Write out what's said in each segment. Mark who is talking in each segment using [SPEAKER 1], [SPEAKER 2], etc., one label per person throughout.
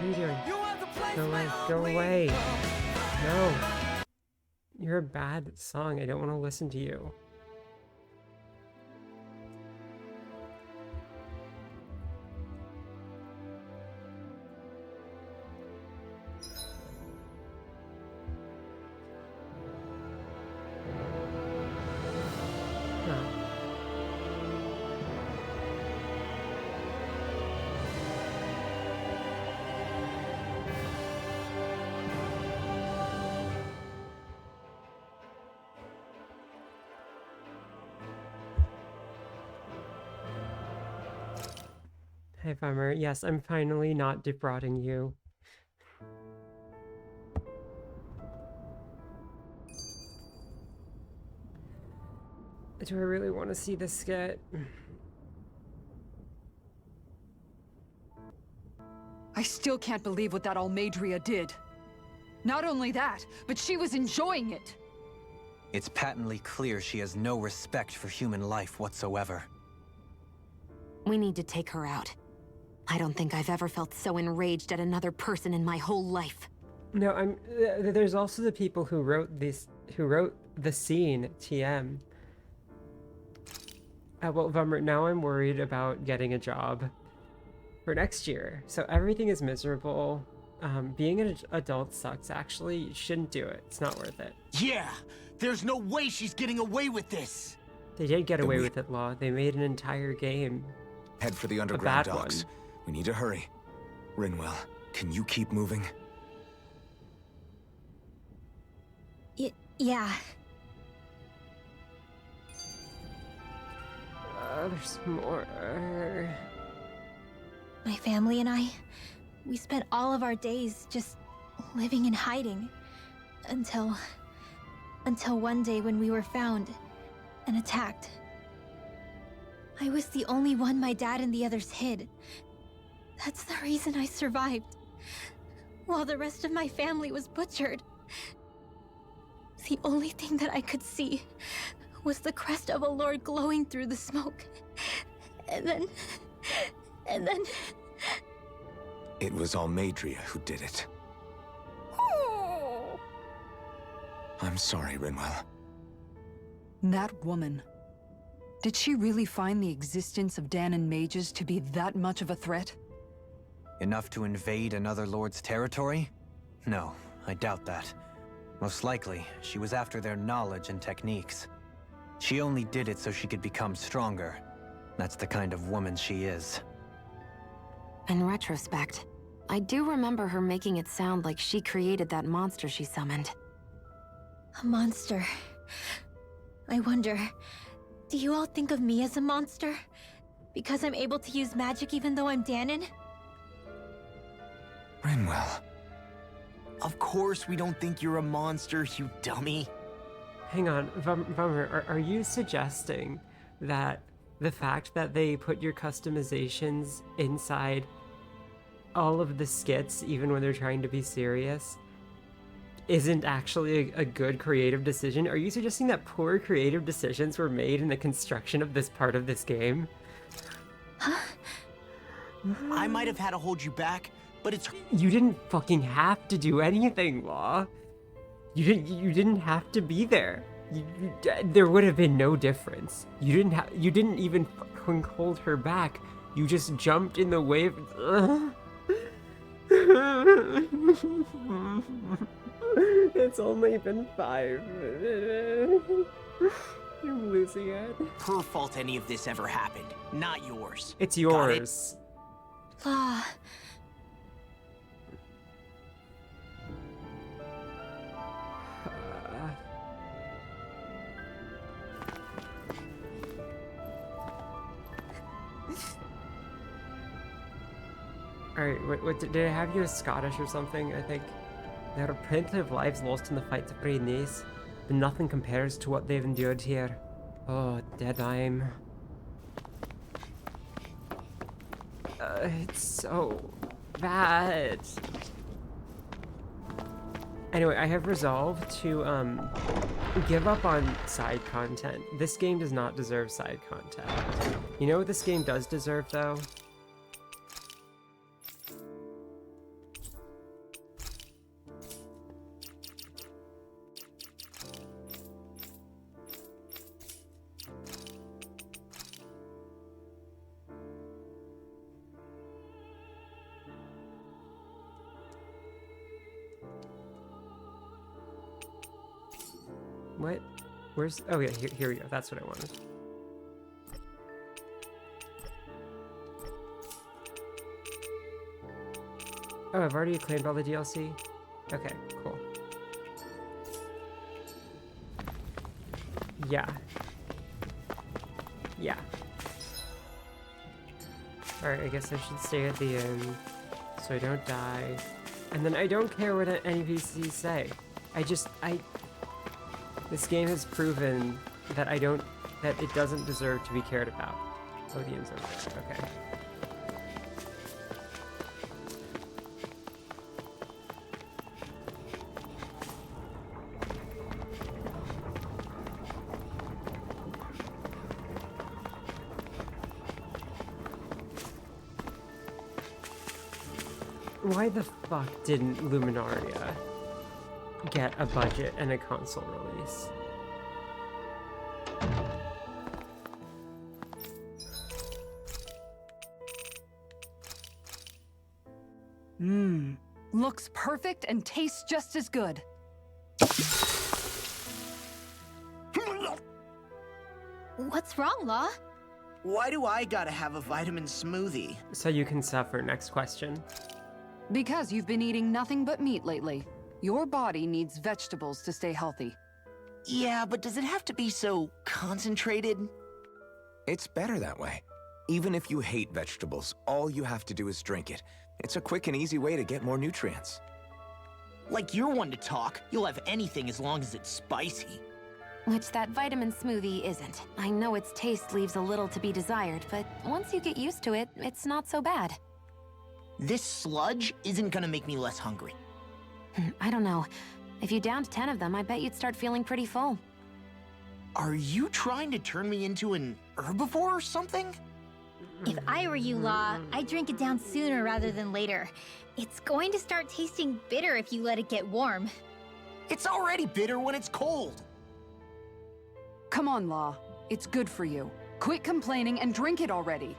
[SPEAKER 1] are you doing? Go away. Go away. No. You're a bad song. I don't want to listen to you. Hey, Bummer. Yes, I'm finally not defrauding you. Do I really want to see this skit?
[SPEAKER 2] I still can't believe what that Almeidrea did. Not only that, but she was enjoying it.
[SPEAKER 3] It's patently clear she has no respect for human life whatsoever.
[SPEAKER 4] We need to take her out. I don't think I've ever felt so enraged at another person in my whole life.
[SPEAKER 1] No, there's also the people who wrote the scene, TM. Well, Vummer, now I'm worried about getting a job for next year. So everything is miserable. Being an adult sucks, actually. You shouldn't do it. It's not worth it.
[SPEAKER 5] Yeah! There's no way she's getting away with this!
[SPEAKER 1] They did get away with it, Law. They made an entire game.
[SPEAKER 6] Head for the underground docks. We need to hurry. Rinwell, can you keep moving?
[SPEAKER 7] Yeah.
[SPEAKER 1] There's more.
[SPEAKER 7] My family and I, we spent all of our days just living in hiding. Until one day when we were found and attacked. I was the only one my dad and the others hid. That's the reason I survived. While the rest of my family was butchered. The only thing that I could see was the crest of a lord glowing through the smoke. And then...
[SPEAKER 6] It was Almeidrea who did it. I'm sorry, Rinwell.
[SPEAKER 2] That woman. Did she really find the existence of Dahnan mages to be that much of a threat?
[SPEAKER 3] Enough to invade another lord's territory? No, I doubt that. Most likely, she was after their knowledge and techniques. She only did it so she could become stronger. That's the kind of woman she is.
[SPEAKER 4] In retrospect, I do remember her making it sound like she created that monster she summoned.
[SPEAKER 7] A monster. I wonder, do you all think of me as a monster? Because I'm able to use magic even though I'm Dahnan?
[SPEAKER 6] Rinwell.
[SPEAKER 5] Of course we don't think you're a monster, you dummy.
[SPEAKER 1] Hang on, Vummer, are you suggesting that the fact that they put your customizations inside all of the skits, even when they're trying to be serious, isn't actually a good creative decision? Are you suggesting that poor creative decisions were made in the construction of this part of this game?
[SPEAKER 5] I might have had to hold you back, but it's...
[SPEAKER 1] You didn't fucking have to do anything, Law. You didn't have to be there. There would have been no difference. You didn't even fucking hold her back. You just jumped in the wave. It's only been 5 minutes. I'm losing it.
[SPEAKER 5] her fault any of this ever happened, not yours.
[SPEAKER 1] It's yours.
[SPEAKER 7] Law.
[SPEAKER 1] Alright, what did I have you as Scottish or something, I think? There are plenty of lives lost in the fight to Braidnace, but nothing compares to what they've endured here. Oh, Deadheim. It's so bad. Anyway, I have resolved to give up on side content. This game does not deserve side content. You know what this game does deserve, though? What? Where's... Oh, yeah, here we go. That's what I wanted. Oh, I've already claimed all the DLC? Okay, cool. Yeah. Yeah. Alright, I guess I should stay at the end so I don't die. And then I don't care what NPCs say. This game has proven that that it doesn't deserve to be cared about. Oh, the end's over there. Okay. Why the fuck didn't Luminaria get a budget and a console release?
[SPEAKER 2] Looks perfect and tastes just as good.
[SPEAKER 7] What's wrong, Law?
[SPEAKER 5] Why do I gotta have a vitamin smoothie?
[SPEAKER 1] So you can suffer. Next question.
[SPEAKER 2] Because you've been eating nothing but meat lately. Your body needs vegetables to stay healthy.
[SPEAKER 5] Yeah, but does it have to be so concentrated?
[SPEAKER 6] It's better that way. Even if you hate vegetables, all you have to do is drink it. It's a quick and easy way to get more nutrients.
[SPEAKER 5] Like you're one to talk. You'll have anything as long as it's spicy.
[SPEAKER 4] Which that vitamin smoothie isn't. I know its taste leaves a little to be desired, but once you get used to it, it's not so bad.
[SPEAKER 5] This sludge isn't gonna make me less hungry.
[SPEAKER 4] I don't know. If you downed 10 of them, I bet you'd start feeling pretty full.
[SPEAKER 5] Are you trying to turn me into an herbivore or something?
[SPEAKER 7] If I were you, Law, I'd drink it down sooner rather than later. It's going to start tasting bitter if you let it get warm.
[SPEAKER 5] It's already bitter when it's cold.
[SPEAKER 2] Come on, Law. It's good for you. Quit complaining and drink it already.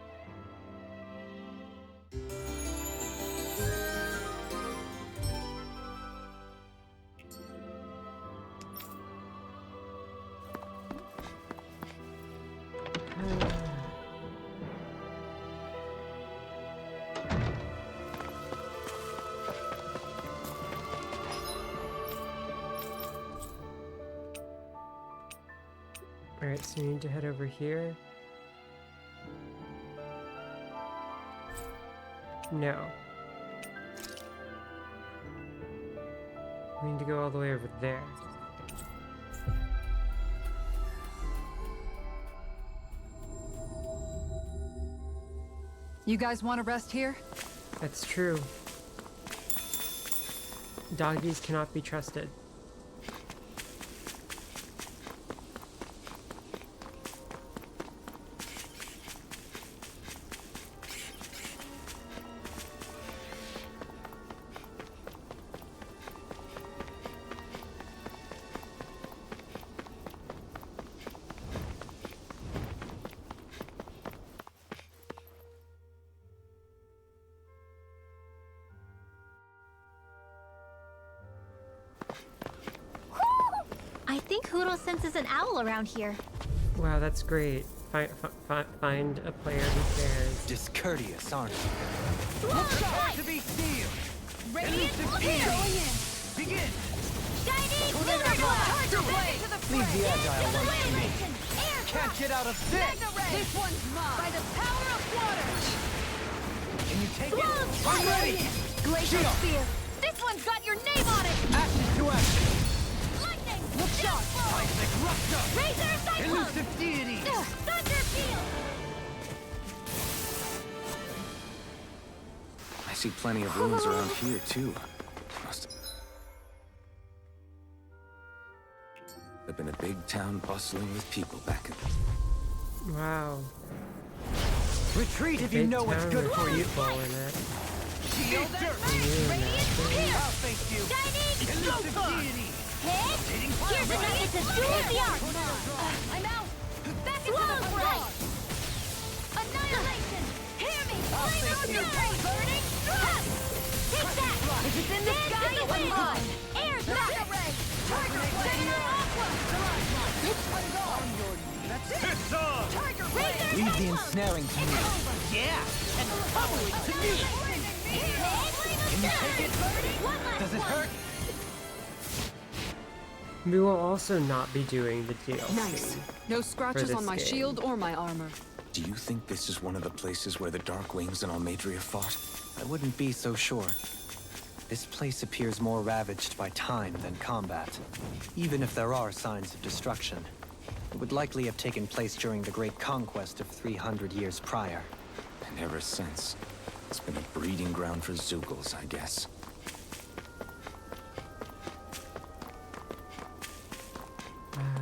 [SPEAKER 1] Alright, so we need to head over here. No. We need to go all the way over there.
[SPEAKER 2] You guys want to rest here?
[SPEAKER 1] That's true. Doggies cannot be trusted.
[SPEAKER 7] I think Hootle senses an owl around here.
[SPEAKER 1] Wow, that's great. Find a player who cares.
[SPEAKER 3] Discourteous, aren't you?
[SPEAKER 5] To be sealed.
[SPEAKER 7] Radiant
[SPEAKER 5] Begin.
[SPEAKER 7] Shining Thunderblast!
[SPEAKER 3] Leave the agile ones to me.
[SPEAKER 5] Can't get out of this.
[SPEAKER 2] This one's mine! By the power of water!
[SPEAKER 5] Can you take it?
[SPEAKER 7] I'm
[SPEAKER 5] ready.
[SPEAKER 2] Glacial
[SPEAKER 5] Shield.
[SPEAKER 2] Spear! This one's got your name on it!
[SPEAKER 5] Action to action.
[SPEAKER 7] Lightning!
[SPEAKER 2] Look sharp!
[SPEAKER 5] Seismic rupture.
[SPEAKER 7] Razor Cyclone!
[SPEAKER 5] Elusive deity.
[SPEAKER 7] Thunder Peal!
[SPEAKER 6] I see plenty of ruins around here, too. Must have been a big town bustling with people back in...
[SPEAKER 1] Wow.
[SPEAKER 5] Retreat if you
[SPEAKER 1] Big
[SPEAKER 5] know what's
[SPEAKER 1] town
[SPEAKER 5] good
[SPEAKER 1] with
[SPEAKER 5] for you.
[SPEAKER 1] people in it.
[SPEAKER 5] Shield dirt. I'll thank you.
[SPEAKER 7] Shining
[SPEAKER 5] Elusive
[SPEAKER 7] Joker!
[SPEAKER 5] deity.
[SPEAKER 7] Hit! Here's a nugget to duel the arc!
[SPEAKER 2] I'm out! Back into
[SPEAKER 7] Swallow
[SPEAKER 2] the
[SPEAKER 7] Strike!
[SPEAKER 2] fray!
[SPEAKER 7] Annihilation! Hear me!
[SPEAKER 5] I'll
[SPEAKER 7] Flame
[SPEAKER 5] thank
[SPEAKER 7] of
[SPEAKER 5] you.
[SPEAKER 7] fury! Burning Thrust! Take that!
[SPEAKER 2] If it's in the
[SPEAKER 7] Dance
[SPEAKER 2] sky,
[SPEAKER 7] in the
[SPEAKER 2] it's
[SPEAKER 7] wind!
[SPEAKER 2] mine!
[SPEAKER 7] Air Thrust!
[SPEAKER 2] Tiger Blade!
[SPEAKER 7] Tiger Blade! Aqua!
[SPEAKER 5] Leave the ensnaring to me.
[SPEAKER 8] Yeah, and pummel it to me.
[SPEAKER 5] Can you take it? Does it hurt?
[SPEAKER 1] We will also not be doing the DLC.
[SPEAKER 2] Nice. No scratches
[SPEAKER 1] this
[SPEAKER 2] on my
[SPEAKER 1] game.
[SPEAKER 2] shield or my armor.
[SPEAKER 6] Do you think this is one of the places where the Dark Wings and Almadria fought?
[SPEAKER 3] I wouldn't be so sure. This place appears more ravaged by time than combat. Even if there are signs of destruction, it would likely have taken place during the Great Conquest of 300 years prior.
[SPEAKER 6] And ever since, it's been a breeding ground for Zeugles, I guess.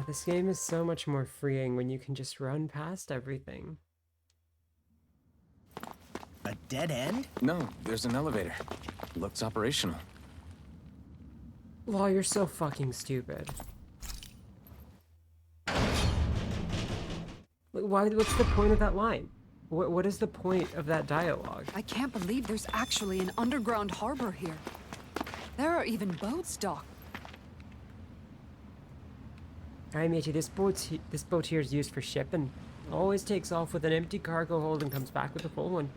[SPEAKER 1] This game is so much more freeing when you can just run past everything.
[SPEAKER 5] A dead end?
[SPEAKER 6] No, there's an elevator. Looks operational.
[SPEAKER 1] Law, you're so fucking stupid. What's the point of that line? What is the point of that dialogue?
[SPEAKER 2] I can't believe there's actually an underground harbor here. There are even boats docked.
[SPEAKER 1] Aye, matey, this boat here is used for shipping. Always takes off with an empty cargo hold and comes back with a full one.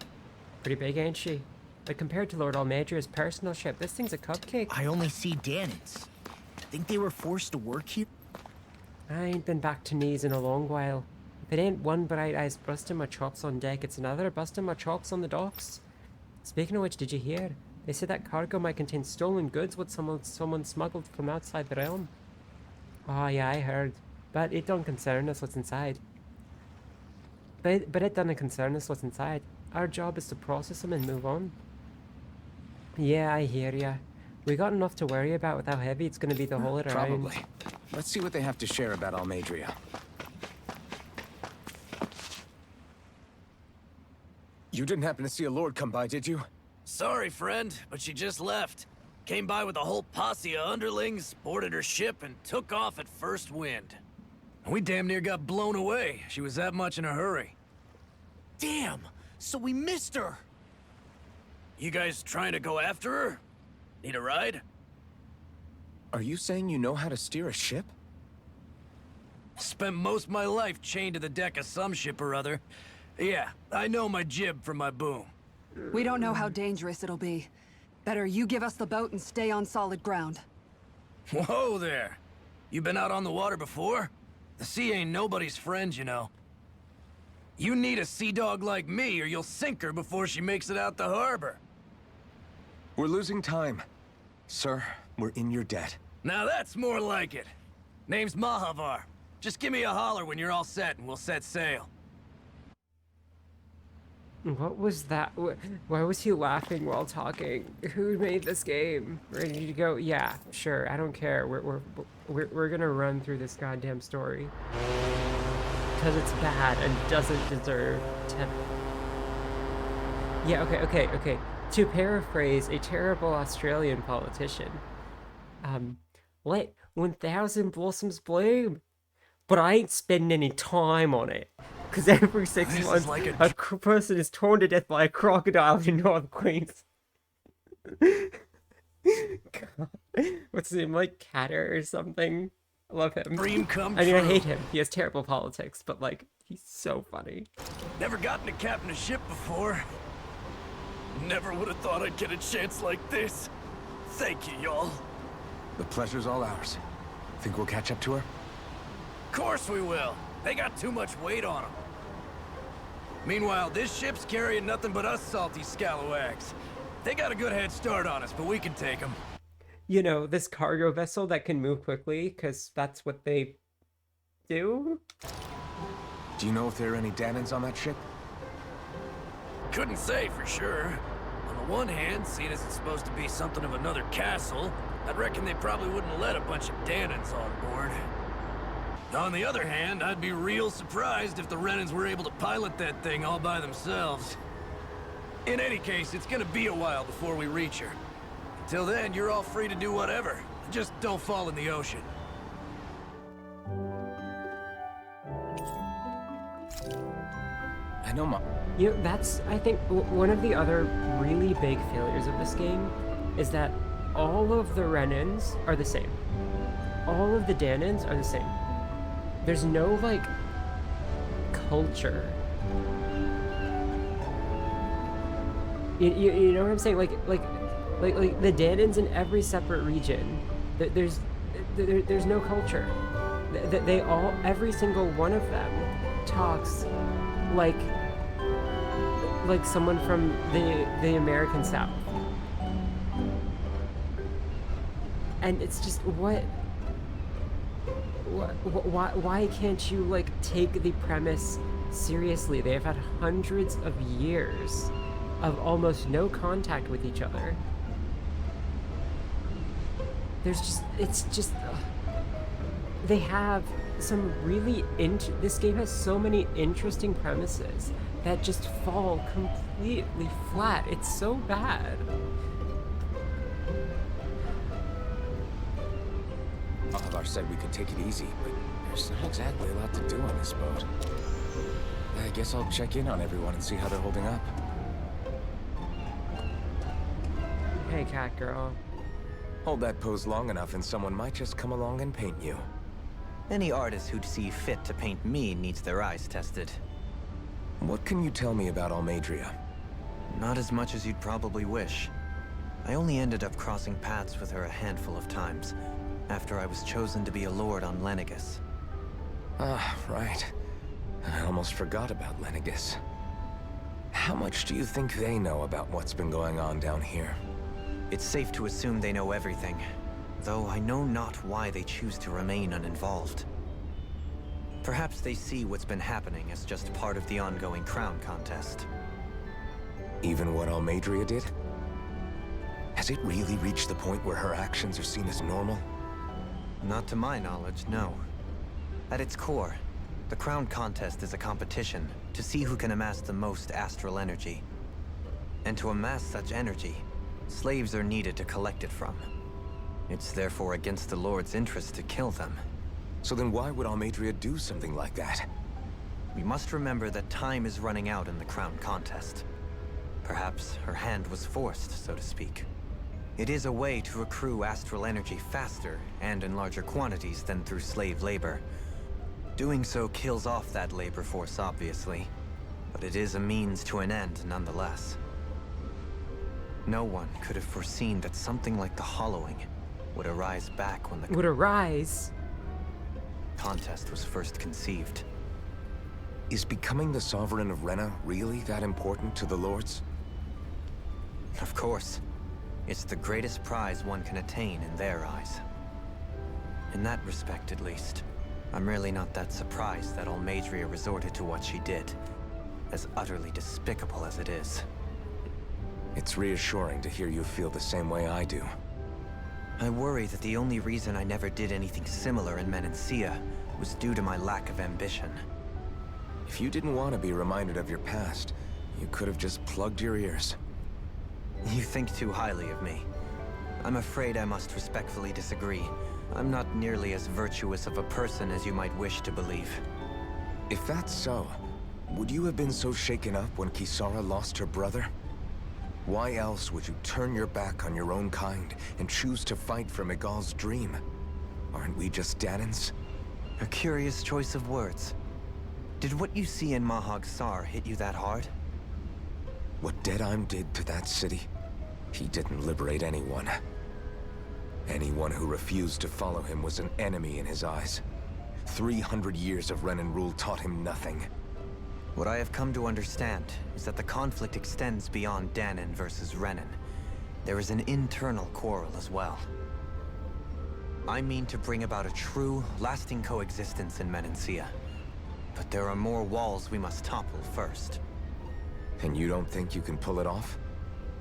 [SPEAKER 1] Pretty big, ain't she? But compared to Lord Almadria's personal ship, this thing's a cupcake.
[SPEAKER 5] I only see Danans. Think they were forced to work here?
[SPEAKER 1] I ain't been back to knees in a long while. If it ain't one bright eyes busting my chops on deck, it's another busting my chops on the docks. Speaking of which, did you hear? They said that cargo might contain stolen goods what someone smuggled from outside the realm. Oh yeah, I heard. But it don't concern us what's inside. But it doesn't concern us what's inside. Our job is to process them and move on. Yeah, I hear ya. We got enough to worry about with how heavy it's gonna be to haul it around.
[SPEAKER 6] Probably. Let's see what they have to share about Almadria. You didn't happen to see a lord come by, did you?
[SPEAKER 8] Sorry, friend, but she just left. Came by with a whole posse of underlings, boarded her ship, and took off at first wind. We damn near got blown away. She was that much in a hurry.
[SPEAKER 5] Damn! So we missed her!
[SPEAKER 8] You guys trying to go after her? Need a ride?
[SPEAKER 6] Are you saying you know how to steer a ship?
[SPEAKER 8] Spent most of my life chained to the deck of some ship or other. Yeah, I know my jib from my boom.
[SPEAKER 2] We don't know how dangerous it'll be. Better you give us the boat and stay on solid ground.
[SPEAKER 8] Whoa there! You been out on the water before? The sea ain't nobody's friend, you know. You need a sea dog like me, or you'll sink her before she makes it out the harbor.
[SPEAKER 6] We're losing time. Sir, we're in your debt.
[SPEAKER 8] Now that's more like it. Name's Mahavar. Just give me a holler when you're all set and we'll set sail.
[SPEAKER 1] What was that? Why was he laughing while talking? Who made this game? Ready to go? Yeah, sure. I don't care. We're gonna run through this goddamn story because it's bad and doesn't deserve to. Yeah. Okay. To paraphrase a terrible Australian politician, let 1,000 blossoms bloom, but I ain't spending any time on it. Because every 6
[SPEAKER 8] This is
[SPEAKER 1] months,
[SPEAKER 8] like
[SPEAKER 1] a person is torn to death by a crocodile in North Queens. God. What's his name, like Catter or something? I love him.
[SPEAKER 8] Dream come
[SPEAKER 1] I mean, I
[SPEAKER 8] true.
[SPEAKER 1] hate him. He has terrible politics, but like, he's so funny.
[SPEAKER 8] Never gotten to captain a ship before. Never would have thought I'd get a chance like this. Thank you, y'all.
[SPEAKER 6] The pleasure's all ours. Think we'll catch up to her?
[SPEAKER 8] Course we will. They got too much weight on them. Meanwhile, this ship's carrying nothing but us salty scalawags. They got a good head start on us, but we can take them.
[SPEAKER 1] You know, this cargo vessel that can move quickly, because that's what they do?
[SPEAKER 6] Do you know if there are any Danans on that ship?
[SPEAKER 8] Couldn't say for sure. On the one hand, seeing as it's supposed to be something of another castle, I'd reckon they probably wouldn't let a bunch of Danans on board. On the other hand, I'd be real surprised if the Renans were able to pilot that thing all by themselves. In any case, it's gonna be a while before we reach her. Until then, you're all free to do whatever. Just don't fall in the ocean.
[SPEAKER 6] I know, Mom.
[SPEAKER 1] You know, that's, I think, one of the other really big failures of this game is that all of the Renans are the same. All of the Danans are the same. there's no like culture. You know what I'm saying? Like the Danans in every separate region, there's no culture. They all, every single one of them, talks like someone from the American South. And it's just why can't you like take the premise seriously? They have had hundreds of years of almost no contact with each other. They have some really this game has so many interesting premises that just fall completely flat. It's so bad.
[SPEAKER 6] Alvar said we could take it easy, but there's not exactly a lot to do on this boat. I guess I'll check in on everyone and see how they're holding up.
[SPEAKER 1] Hey, cat girl.
[SPEAKER 6] Hold that pose long enough and someone might just come along and paint you.
[SPEAKER 3] Any artist who'd see fit to paint me needs their eyes tested.
[SPEAKER 6] What can you tell me about Almeidrea?
[SPEAKER 3] Not as much as you'd probably wish. I only ended up crossing paths with her a handful of times, after I was chosen to be a lord on Lenegis.
[SPEAKER 6] Ah, right. I almost forgot about Lenegis. How much do you think they know about what's been going on down here?
[SPEAKER 3] It's safe to assume they know everything, though I know not why they choose to remain uninvolved. Perhaps they see what's been happening as just part of the ongoing crown contest.
[SPEAKER 6] Even what Almeidrea did? Has it really reached the point where her actions are seen as normal?
[SPEAKER 3] Not to my knowledge, no. At its core, the crown contest is a competition to see who can amass the most astral energy. And to amass such energy, slaves are needed to collect it from. It's therefore against the Lord's interest to kill them.
[SPEAKER 6] So then why would Almeidrea do something like that?
[SPEAKER 3] We must remember that time is running out in the crown contest. Perhaps her hand was forced, so to speak. It is a way to accrue astral energy faster and in larger quantities than through slave labor. Doing so kills off that labor force, obviously, but it is a means to an end nonetheless. No one could have foreseen that something like the Hollowing would arise back when the contest was first conceived.
[SPEAKER 6] Is becoming the Sovereign of Rena really that important to the Lords?
[SPEAKER 3] Of course. It's the greatest prize one can attain in their eyes. In that respect, at least, I'm really not that surprised that Almeidrea resorted to what she did, as utterly despicable as it is.
[SPEAKER 6] It's reassuring to hear you feel the same way I do.
[SPEAKER 3] I worry that the only reason I never did anything similar in Menancia was due to my lack of ambition.
[SPEAKER 6] If you didn't want to be reminded of your past, you could have just plugged your ears.
[SPEAKER 3] You think too highly of me. I'm afraid I must respectfully disagree. I'm not nearly as virtuous of a person as you might wish to believe.
[SPEAKER 6] If that's so, would you have been so shaken up when Kisara lost her brother? Why else would you turn your back on your own kind and choose to fight for Miguel's dream? Aren't we just Danans?
[SPEAKER 3] A curious choice of words. Did what you see in Mahag Saar hit you that hard?
[SPEAKER 6] What Deadheim did to that city, he didn't liberate anyone. Anyone who refused to follow him was an enemy in his eyes. 300 years of Renan rule taught him nothing.
[SPEAKER 3] What I have come to understand is that the conflict extends beyond Danan versus Renan. There is an internal quarrel as well. I mean to bring about a true, lasting coexistence in Menancia. But there are more walls we must topple first.
[SPEAKER 6] And you don't think you can pull it off?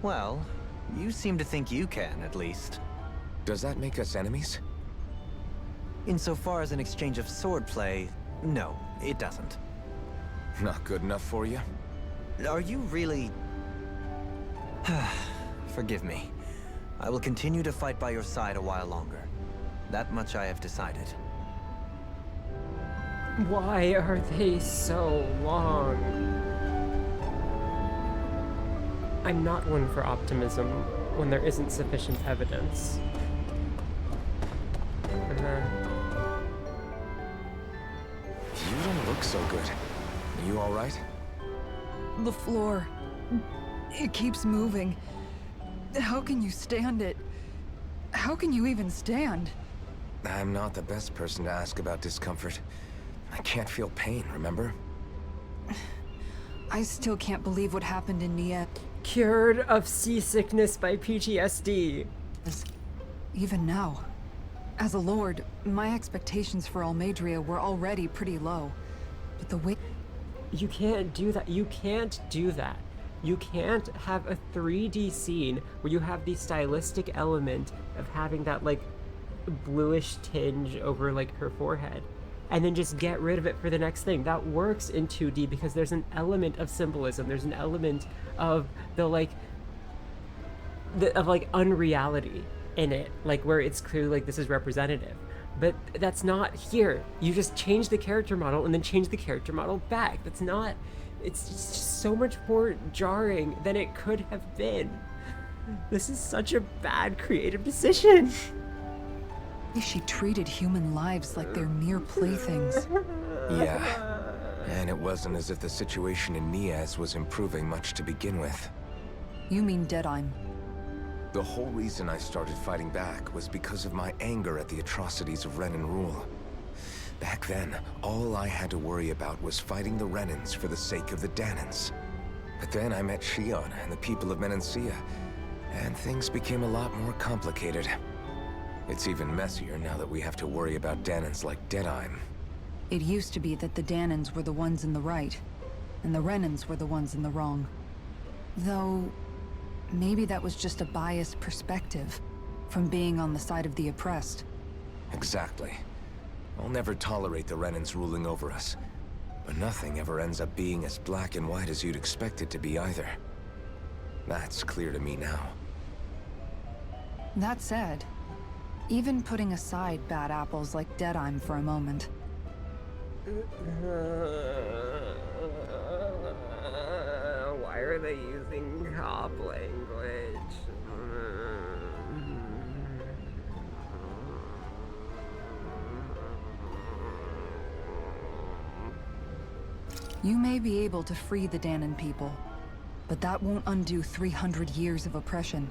[SPEAKER 3] Well, you seem to think you can, at least.
[SPEAKER 6] Does that make us enemies?
[SPEAKER 3] Insofar as an exchange of swordplay, no, it doesn't.
[SPEAKER 6] Not good enough for you?
[SPEAKER 3] Are you really... Forgive me. I will continue to fight by your side a while longer. That much I have decided.
[SPEAKER 1] Why are they so long? I'm not one for optimism when there isn't sufficient evidence.
[SPEAKER 6] so good. Are you all right?
[SPEAKER 2] The floor. It keeps moving. How can you stand it? How can you even stand?
[SPEAKER 6] I'm not the best person to ask about discomfort. I can't feel pain, remember?
[SPEAKER 2] I still can't believe what happened in Nia.
[SPEAKER 1] Cured of seasickness by PTSD.
[SPEAKER 2] Even now. As a lord, my expectations for Almeidrea were already pretty low. But the way...
[SPEAKER 1] You can't do that. You can't do that. You can't have a 3D scene where you have the stylistic element of having that, like, bluish tinge over, like, her forehead, and then just get rid of it for the next thing. That works in 2D because there's an element of symbolism. There's an element of the unreality in it, like, where it's clearly like this is representative. But that's not here. You just change the character model and then change the character model back. That's not... It's just so much more jarring than it could have been. This is such a bad creative decision.
[SPEAKER 2] she treated human lives like they're mere playthings.
[SPEAKER 6] Yeah. And it wasn't as if the situation in Niaz was improving much to begin with.
[SPEAKER 2] You mean Deadheim?
[SPEAKER 6] The whole reason I started fighting back was because of my anger at the atrocities of Renan rule. Back then, all I had to worry about was fighting the Renans for the sake of the Danans. But then I met Shion and the people of Menancia, and things became a lot more complicated. It's even messier now that we have to worry about Danans like Deadheim.
[SPEAKER 2] It used to be that the Danans were the ones in the right, and the Renans were the ones in the wrong. Though, maybe that was just a biased perspective from being on the side of the oppressed.
[SPEAKER 6] Exactly. I'll never tolerate the Renans ruling over us. But nothing ever ends up being as black and white as you'd expect it to be either. That's clear to me now.
[SPEAKER 2] That said, even putting aside bad apples like Deadheim for a moment,
[SPEAKER 1] why are they using cop language?
[SPEAKER 2] you may be able to free the Danan people, but that won't undo 300 years of oppression.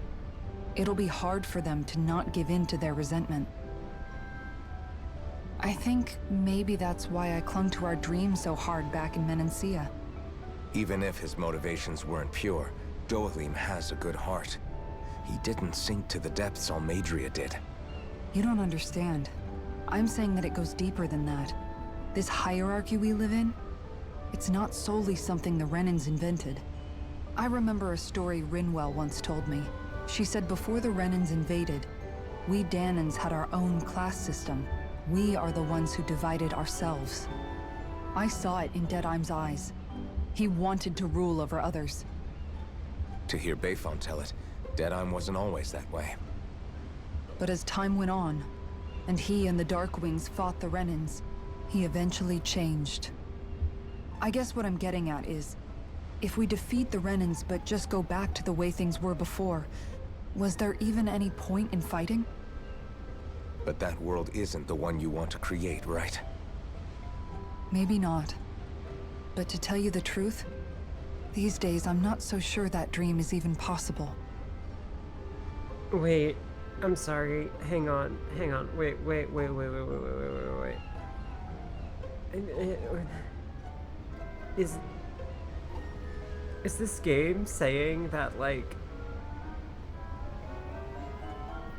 [SPEAKER 2] It'll be hard for them to not give in to their resentment. I think maybe that's why I clung to our dream so hard back in Menancia.
[SPEAKER 6] Even if his motivations weren't pure, Dohalim has a good heart. He didn't sink to the depths Almeidrea did.
[SPEAKER 2] You don't understand. I'm saying that it goes deeper than that. This hierarchy we live in, it's not solely something the Renans invented. I remember a story Rinwell once told me. She said before the Renans invaded, we Danans had our own class system. We are the ones who divided ourselves. I saw it in Deadheim's eyes. He wanted to rule over others.
[SPEAKER 6] To hear Bayfont tell it, Deadheim wasn't always that way.
[SPEAKER 2] But as time went on, and he and the Darkwings fought the Renans, he eventually changed. I guess what I'm getting at is, if we defeat the Renans but just go back to the way things were before, was there even any point in fighting?
[SPEAKER 6] But that world isn't the one you want to create, right?
[SPEAKER 2] Maybe not. But to tell you the truth, these days I'm not so sure that dream is even possible.
[SPEAKER 1] Wait, I'm sorry. Hang on. Wait. Is this game saying that, like,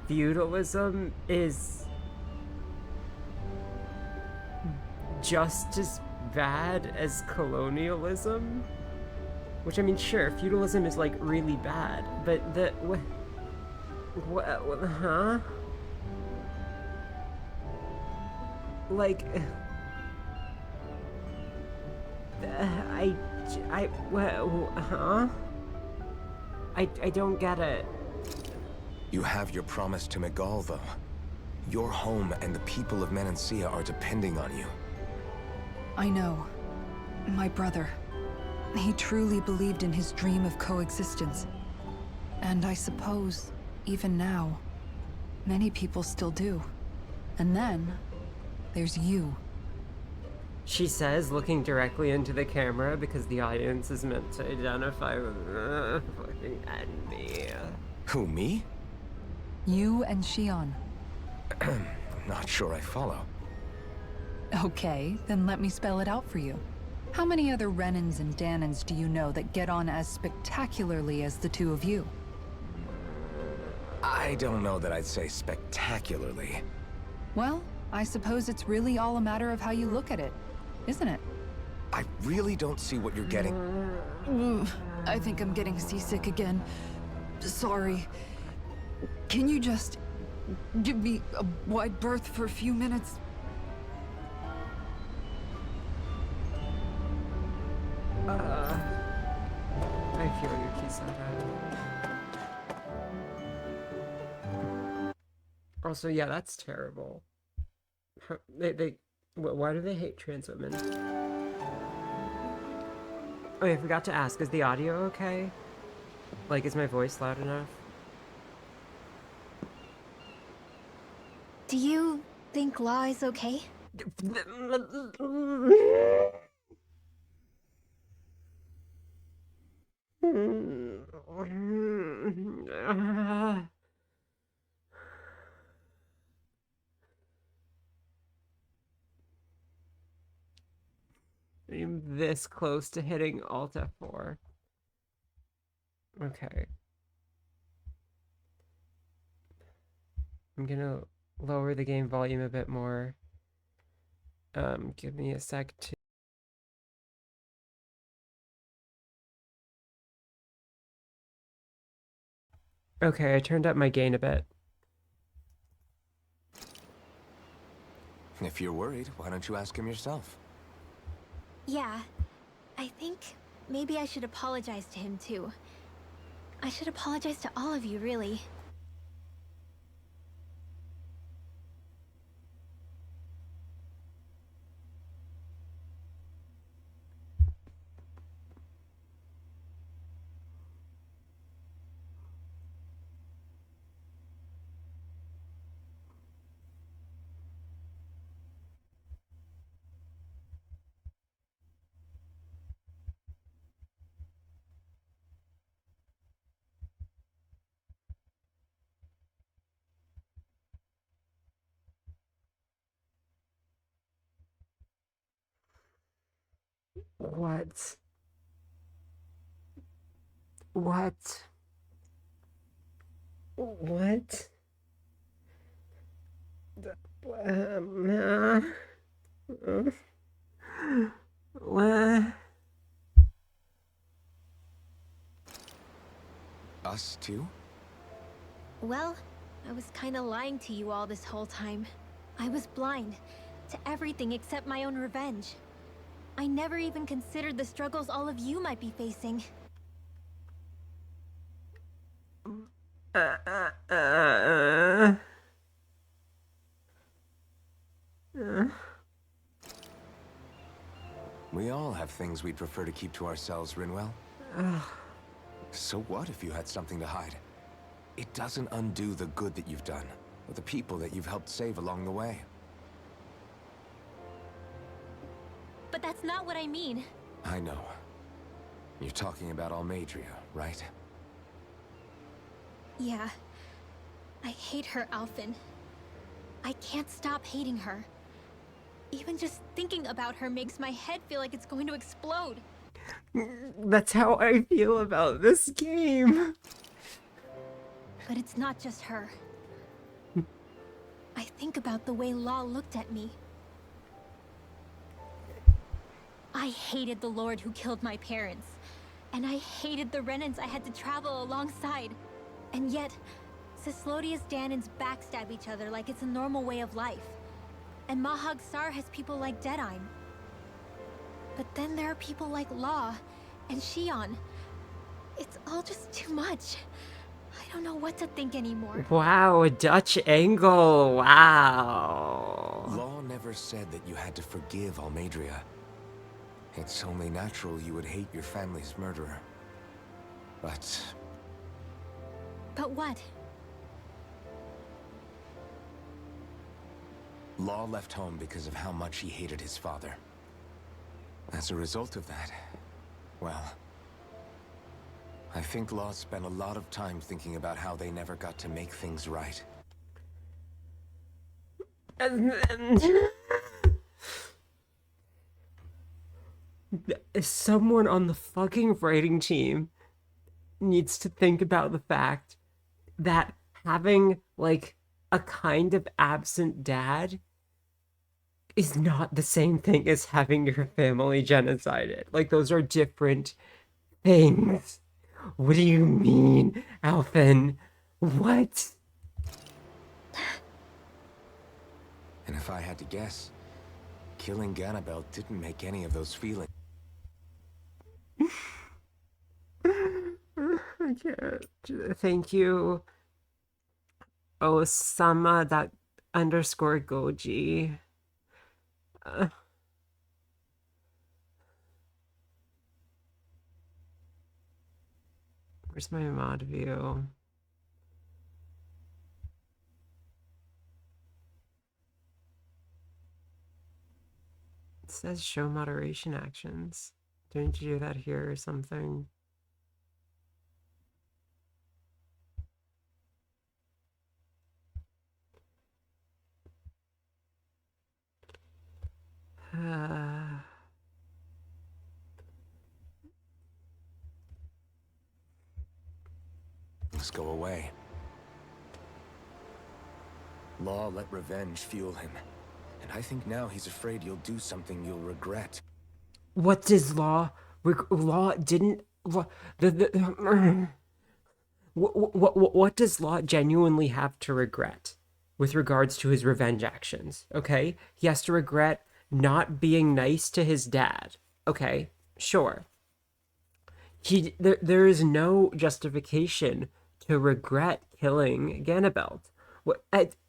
[SPEAKER 1] feudalism is just as bad as colonialism? Which, I mean, sure, feudalism is, like, really bad, but what, huh? Like, huh? I don't get it.
[SPEAKER 6] You have your promise to Miguel, though. Your home and the people of Menancia are depending on you.
[SPEAKER 2] I know. My brother. He truly believed in his dream of coexistence. And I suppose, even now, many people still do. And then, there's you.
[SPEAKER 1] She says, looking directly into the camera because the audience is meant to identify with fucking enemy.
[SPEAKER 6] Who, me?
[SPEAKER 2] You and Shion.
[SPEAKER 6] Not sure I follow.
[SPEAKER 2] Okay, then let me spell it out for you. How many other Renans and Danans do you know that get on as spectacularly as the two of you?
[SPEAKER 6] I don't know that I'd say spectacularly.
[SPEAKER 2] Well, I suppose it's really all a matter of how you look at it, isn't it?
[SPEAKER 6] I really don't see what you're getting.
[SPEAKER 2] I think I'm getting seasick again. Sorry. Can you just give me a wide berth for a few minutes?
[SPEAKER 1] I feel your Kisara. Also, yeah, that's terrible. Why do they hate trans women? Oh, yeah, I forgot to ask, is the audio okay? Like, is my voice loud enough?
[SPEAKER 7] Do you think Law is okay?
[SPEAKER 1] I'm this close to hitting Alt F4. Okay. I'm gonna lower the game volume a bit more. Give me a sec to... Okay, I turned up my gain a bit.
[SPEAKER 6] If you're worried, why don't you ask him yourself?
[SPEAKER 7] Yeah. I think maybe I should apologize to him too. I should apologize to all of you, really.
[SPEAKER 1] What? What? What? What?
[SPEAKER 6] Us too?
[SPEAKER 7] Well, I was kinda lying to you all this whole time. I was blind to everything except my own revenge. I never even considered the struggles all of you might be facing.
[SPEAKER 6] We all have things we'd prefer to keep to ourselves, Rinwell. So what if you had something to hide? It doesn't undo the good that you've done, or the people that you've helped save along the way.
[SPEAKER 7] But that's not what I mean.
[SPEAKER 6] I know. You're talking about Almeidrea, right?
[SPEAKER 7] Yeah. I hate her, Alphen. I can't stop hating her. Even just thinking about her makes my head feel like it's going to explode.
[SPEAKER 1] That's how I feel about this game.
[SPEAKER 7] But it's not just her. I think about the way Law looked at me. I hated the Lord who killed my parents. And I hated the Renans I had to travel alongside. And yet, Cyslodia's Danans backstab each other like it's a normal way of life. And Mahag Saar has people like Deadeye. But then there are people like Law and Shion. It's all just too much. I don't know what to think anymore.
[SPEAKER 1] Wow, a Dutch angle. Wow.
[SPEAKER 6] Law never said that you had to forgive Almeidrea. It's only natural you would hate your family's murderer. But
[SPEAKER 7] what?
[SPEAKER 6] Law left home because of how much he hated his father. As a result of that, well, I think Law spent a lot of time thinking about how they never got to make things right.
[SPEAKER 1] Someone on the fucking writing team needs to think about the fact that having, like, a kind of absent dad is not the same thing as having your family genocided. Like, those are different things. What do you mean, Alphen? What?
[SPEAKER 6] And if I had to guess, killing Ganabel didn't make any of those feelings.
[SPEAKER 1] Thank you, Osama_Goji. Where's my mod view? It says show moderation actions. Don't you do that here or something?
[SPEAKER 6] Let's go away. Law let revenge fuel him. And I think now he's afraid you'll do something you'll regret.
[SPEAKER 1] What does Law... Law didn't... What does Law genuinely have to regret with regards to his revenge actions? Okay? He has to regret not being nice to his dad. Okay? Sure. There is no justification to regret killing Ganabelt.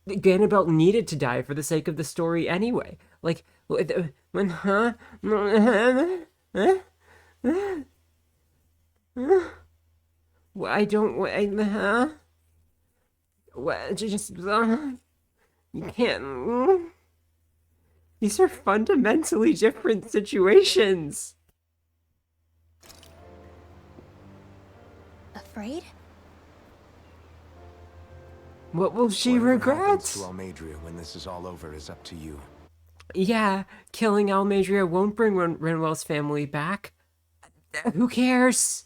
[SPEAKER 1] Ganabelt needed to die for the sake of the story anyway. Like, when, huh? I don't, huh? What, just, you can't, these are fundamentally different situations.
[SPEAKER 7] Afraid?
[SPEAKER 1] What will she
[SPEAKER 6] Whatever
[SPEAKER 1] regret?
[SPEAKER 6] happens to Almeidrea when this is all over is up to you.
[SPEAKER 1] Yeah, killing Almeidrea won't bring Rinwell's family back. Who cares?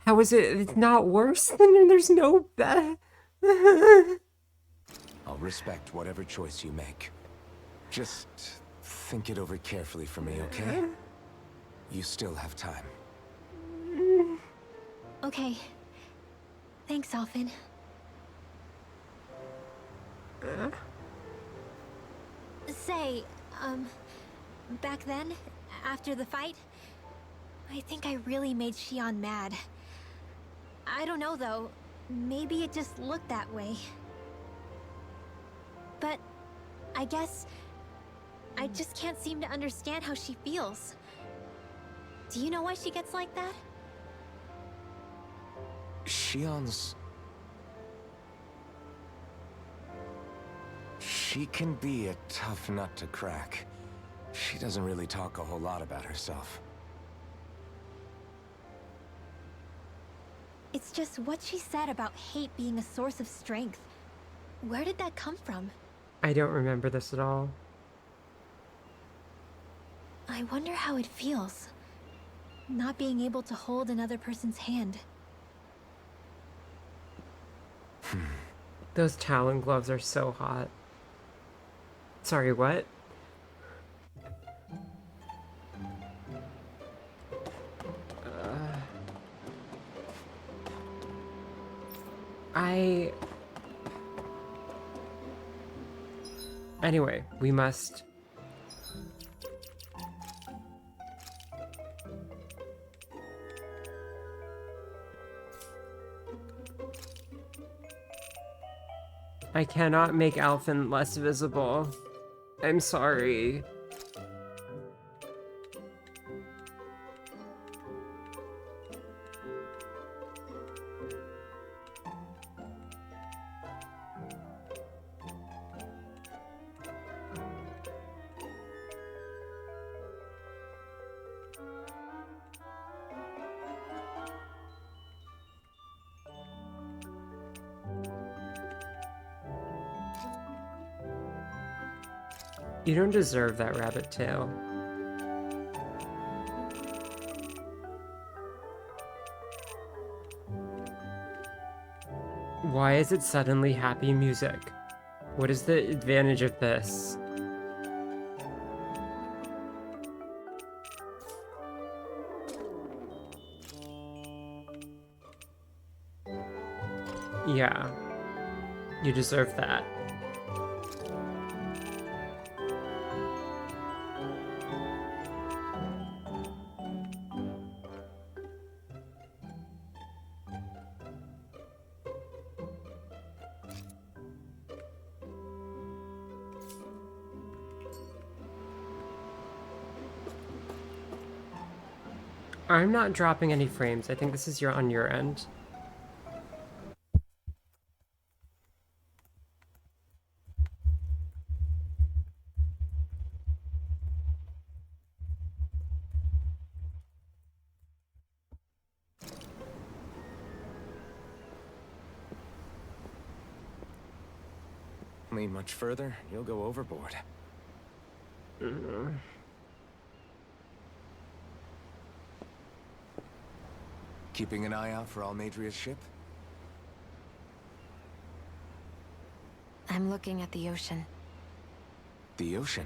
[SPEAKER 1] How is it? It's not worse than there's no...
[SPEAKER 6] I'll respect whatever choice you make. Just think it over carefully for me, okay? You still have time.
[SPEAKER 7] Okay. Thanks, Alphen. Say, back then, after the fight, I think I really made Xion mad. I don't know though, maybe it just looked that way. But I guess I just can't seem to understand how she feels. Do you know why she gets like that?
[SPEAKER 6] Xion's... She can be a tough nut to crack. She doesn't really talk a whole lot about herself.
[SPEAKER 7] It's just what she said about hate being a source of strength. Where did that come from?
[SPEAKER 1] I don't remember this at all.
[SPEAKER 7] I wonder how it feels, not being able to hold another person's hand.
[SPEAKER 1] Those Talon gloves are so hot. Sorry, what? Anyway, we must... I cannot make Alphen less visible. I'm sorry. You don't deserve that rabbit tail. Why is it suddenly happy music? What is the advantage of this? Yeah, you deserve that. I'm not dropping any frames. I think this is on your end.
[SPEAKER 6] Lean much further, you'll go overboard. Keeping an eye out for Almadria's ship?
[SPEAKER 4] I'm looking at the ocean.
[SPEAKER 6] The ocean?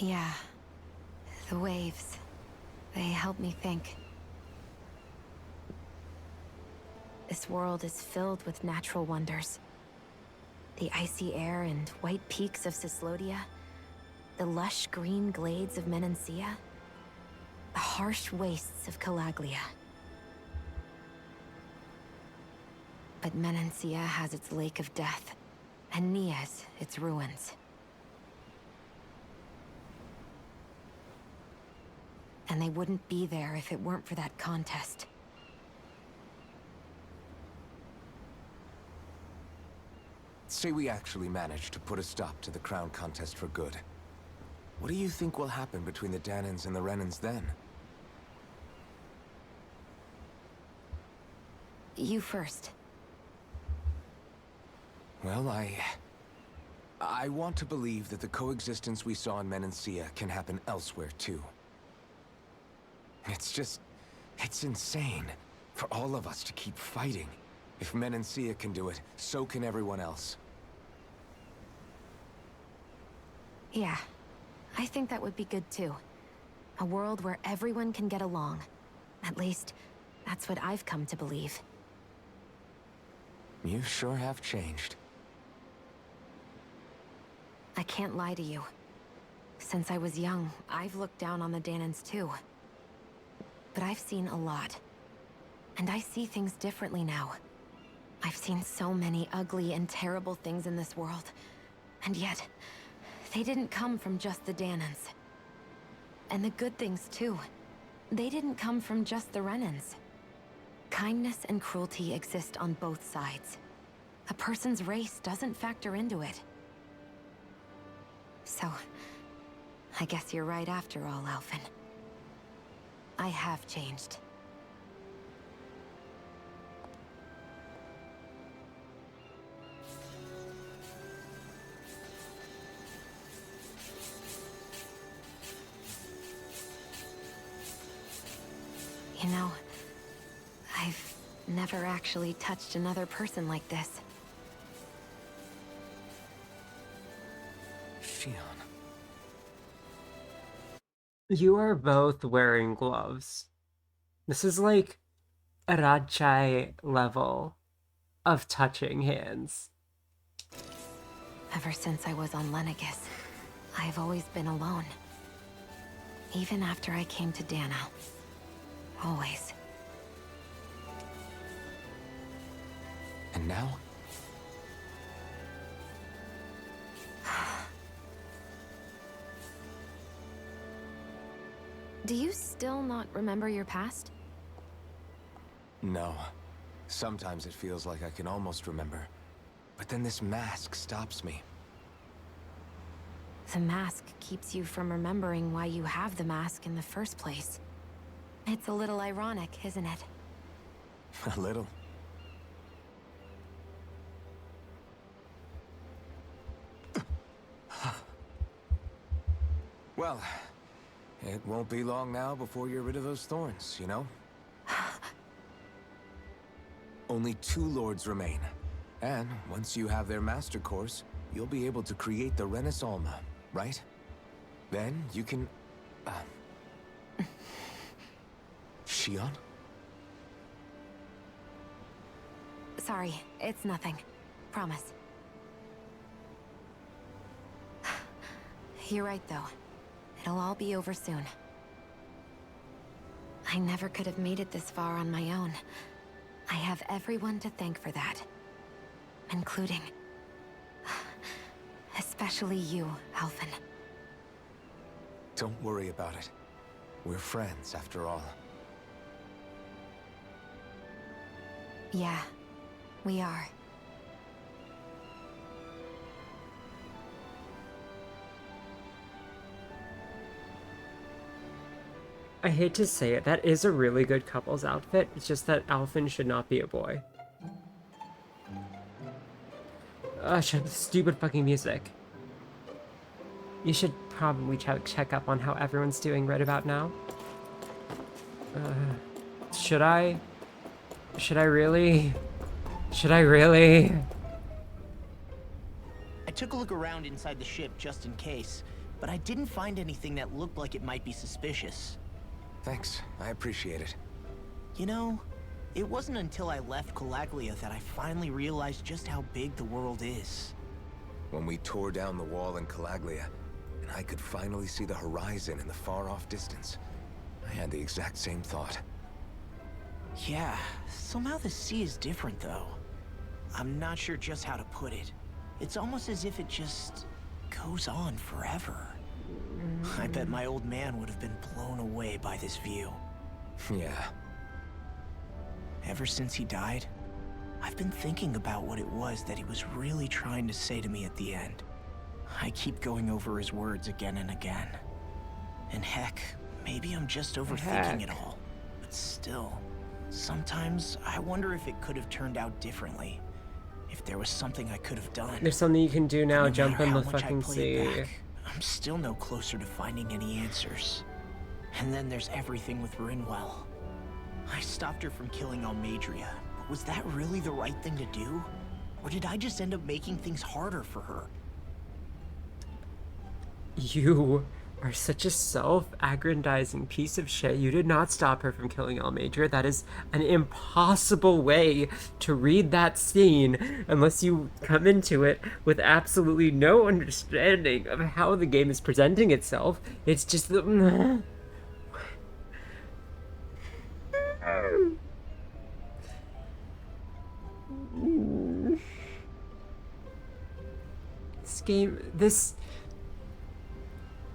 [SPEAKER 4] Yeah. The waves. They help me think. This world is filled with natural wonders. The icy air and white peaks of Cyslodia. The lush green glades of Menancia. The harsh wastes of Calaglia. But Menancia has its Lake of Death, and Nias its ruins. And they wouldn't be there if it weren't for that contest.
[SPEAKER 6] Say we actually manage to put a stop to the crown contest for good. What do you think will happen between the Dahnans and the Renans then?
[SPEAKER 4] You first.
[SPEAKER 6] Well, I want to believe that the coexistence we saw in Menancia can happen elsewhere, too. It's insane for all of us to keep fighting. If Menancia can do it, so can everyone else.
[SPEAKER 4] Yeah, I think that would be good too. A world where everyone can get along. At least, that's what I've come to believe.
[SPEAKER 6] You sure have changed.
[SPEAKER 4] I can't lie to you. Since I was young, I've looked down on the Dahnans too. But I've seen a lot. And I see things differently now. I've seen so many ugly and terrible things in this world. And yet, they didn't come from just the Dahnans. And the good things too. They didn't come from just the Renans. Kindness and cruelty exist on both sides. A person's race doesn't factor into it. So, I guess you're right after all, Alphen. I have changed. You know, I've never actually touched another person like this.
[SPEAKER 6] Shionne.
[SPEAKER 1] You are both wearing gloves. This is like a Radchai level of touching hands.
[SPEAKER 4] Ever since I was on Lenegis, I've always been alone. Even after I came to Dahna. Always.
[SPEAKER 6] And now?
[SPEAKER 4] Do you still not remember your past?
[SPEAKER 6] No. Sometimes it feels like I can almost remember. But then this mask stops me.
[SPEAKER 4] The mask keeps you from remembering why you have the mask in the first place. It's a little ironic, isn't it?
[SPEAKER 6] A little. Well, it won't be long now before you're rid of those thorns, you know? Only 2 lords remain. And once you have their master course, you'll be able to create the Renis Alma, right? Then you can... Shion?
[SPEAKER 4] Sorry, it's nothing. Promise. You're right, though. It'll all be over soon. I never could have made it this far on my own. I have everyone to thank for that. Including... especially you, Alphen.
[SPEAKER 6] Don't worry about it. We're friends, after all.
[SPEAKER 4] Yeah, we are.
[SPEAKER 1] I hate to say it, that is a really good couple's outfit. It's just that Alphen should not be a boy. Shut up, stupid fucking music. You should probably check up on how everyone's doing right about now. Should I? Should I really? Should I really?
[SPEAKER 5] I took a look around inside the ship just in case, but I didn't find anything that looked like it might be suspicious.
[SPEAKER 6] Thanks, I appreciate it.
[SPEAKER 5] You know, it wasn't until I left Calaglia that I finally realized just how big the world is.
[SPEAKER 6] When we tore down the wall in Calaglia, and I could finally see the horizon in the far-off distance, I had the exact same thought.
[SPEAKER 5] Yeah, somehow the sea is different though. I'm not sure just how to put it. It's almost as if it just goes on forever. I bet my old man would have been blown away by this view.
[SPEAKER 6] Yeah.
[SPEAKER 5] Ever since he died, I've been thinking about what it was that he was really trying to say to me at the end. I keep going over his words again and again. And heck, maybe I'm just overthinking it all. But still, sometimes I wonder if it could have turned out differently. If there was something I could have done.
[SPEAKER 1] There's something you can do now,
[SPEAKER 5] No
[SPEAKER 1] jump
[SPEAKER 5] matter
[SPEAKER 1] in
[SPEAKER 5] how
[SPEAKER 1] the
[SPEAKER 5] much I
[SPEAKER 1] fucking
[SPEAKER 5] play it
[SPEAKER 1] sea.
[SPEAKER 5] back, I'm still no closer to finding any answers. And then there's everything with Rinwell. I stopped her from killing Almadria, but was that really the right thing to do? Or did I just end up making things harder for her?
[SPEAKER 1] You are such a self-aggrandizing piece of shit. You did not stop her from killing Almadria. That is an impossible way to read that scene unless you come into it with absolutely no understanding of how the game is presenting itself. It's just the... This game,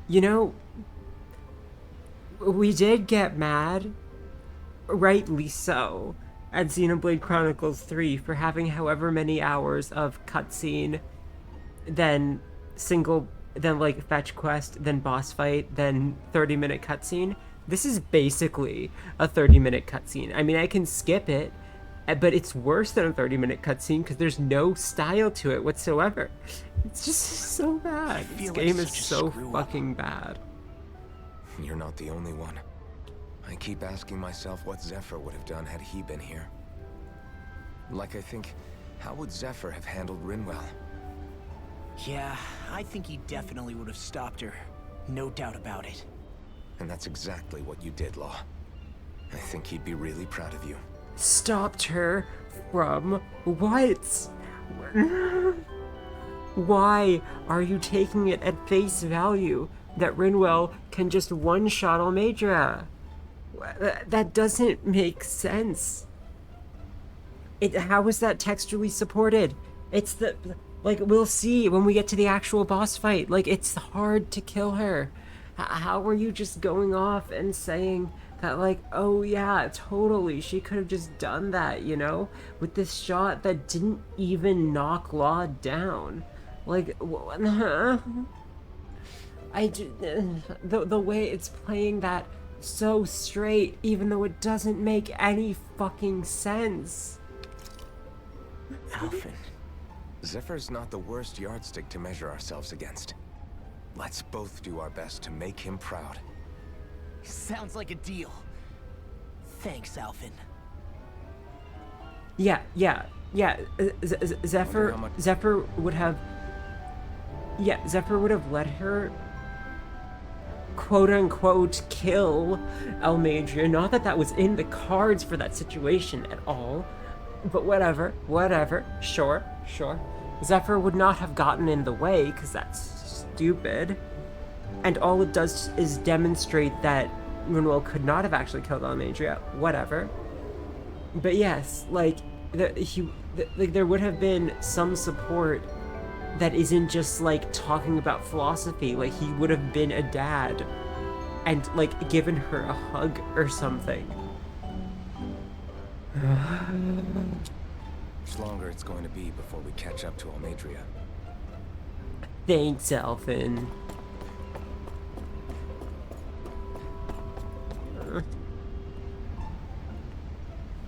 [SPEAKER 1] you know, we did get mad, rightly so, at Xenoblade Chronicles 3 for having however many hours of cutscene, then like fetch quest, then boss fight, then 30-minute cutscene. This is basically a 30-minute cutscene. I mean, I can skip it, but it's worse than a 30-minute cutscene because there's no style to it whatsoever. It's just so bad. This game is so fucking bad.
[SPEAKER 6] You're not the only one. I keep asking myself what Zephyr would have done had he been here. Like, I think, how would Zephyr have handled Rinwell?
[SPEAKER 5] Yeah, I think he definitely would have stopped her. No doubt about it.
[SPEAKER 6] And that's exactly what you did, Law. I think he'd be really proud of you.
[SPEAKER 1] Stopped her from what? Why are you taking it at face value that Rinwell can just one-shot Almadria? That doesn't make sense. How is that textually supported? It's like, we'll see when we get to the actual boss fight. Like, it's hard to kill her. How are you just going off and saying that, like, oh yeah, totally, she could have just done that, you know? With this shot that didn't even knock Law down. Like, the way it's playing that so straight, even though it doesn't make any fucking sense.
[SPEAKER 5] Alphen.
[SPEAKER 6] Zephyr's not the worst yardstick to measure ourselves against. Let's both do our best to make him proud.
[SPEAKER 5] Sounds like a deal. Thanks, Alphen.
[SPEAKER 1] Yeah. Zephyr,
[SPEAKER 6] Wonder how much-
[SPEAKER 1] Zephyr would have. Yeah, Zephyr would have let her, quote unquote, kill Almadria. Not that that was in the cards for that situation at all, but whatever. Sure. Zephyr would not have gotten in the way, because that's stupid. And all it does is demonstrate that Manuel could not have actually killed Almadria. Whatever. But yes, like, there would have been some support that isn't just, like, talking about philosophy. Like, he would have been a dad and, like, given her a hug or something.
[SPEAKER 6] Much longer it's going to be before we catch up to Almadria.
[SPEAKER 1] Thanks, Alphen.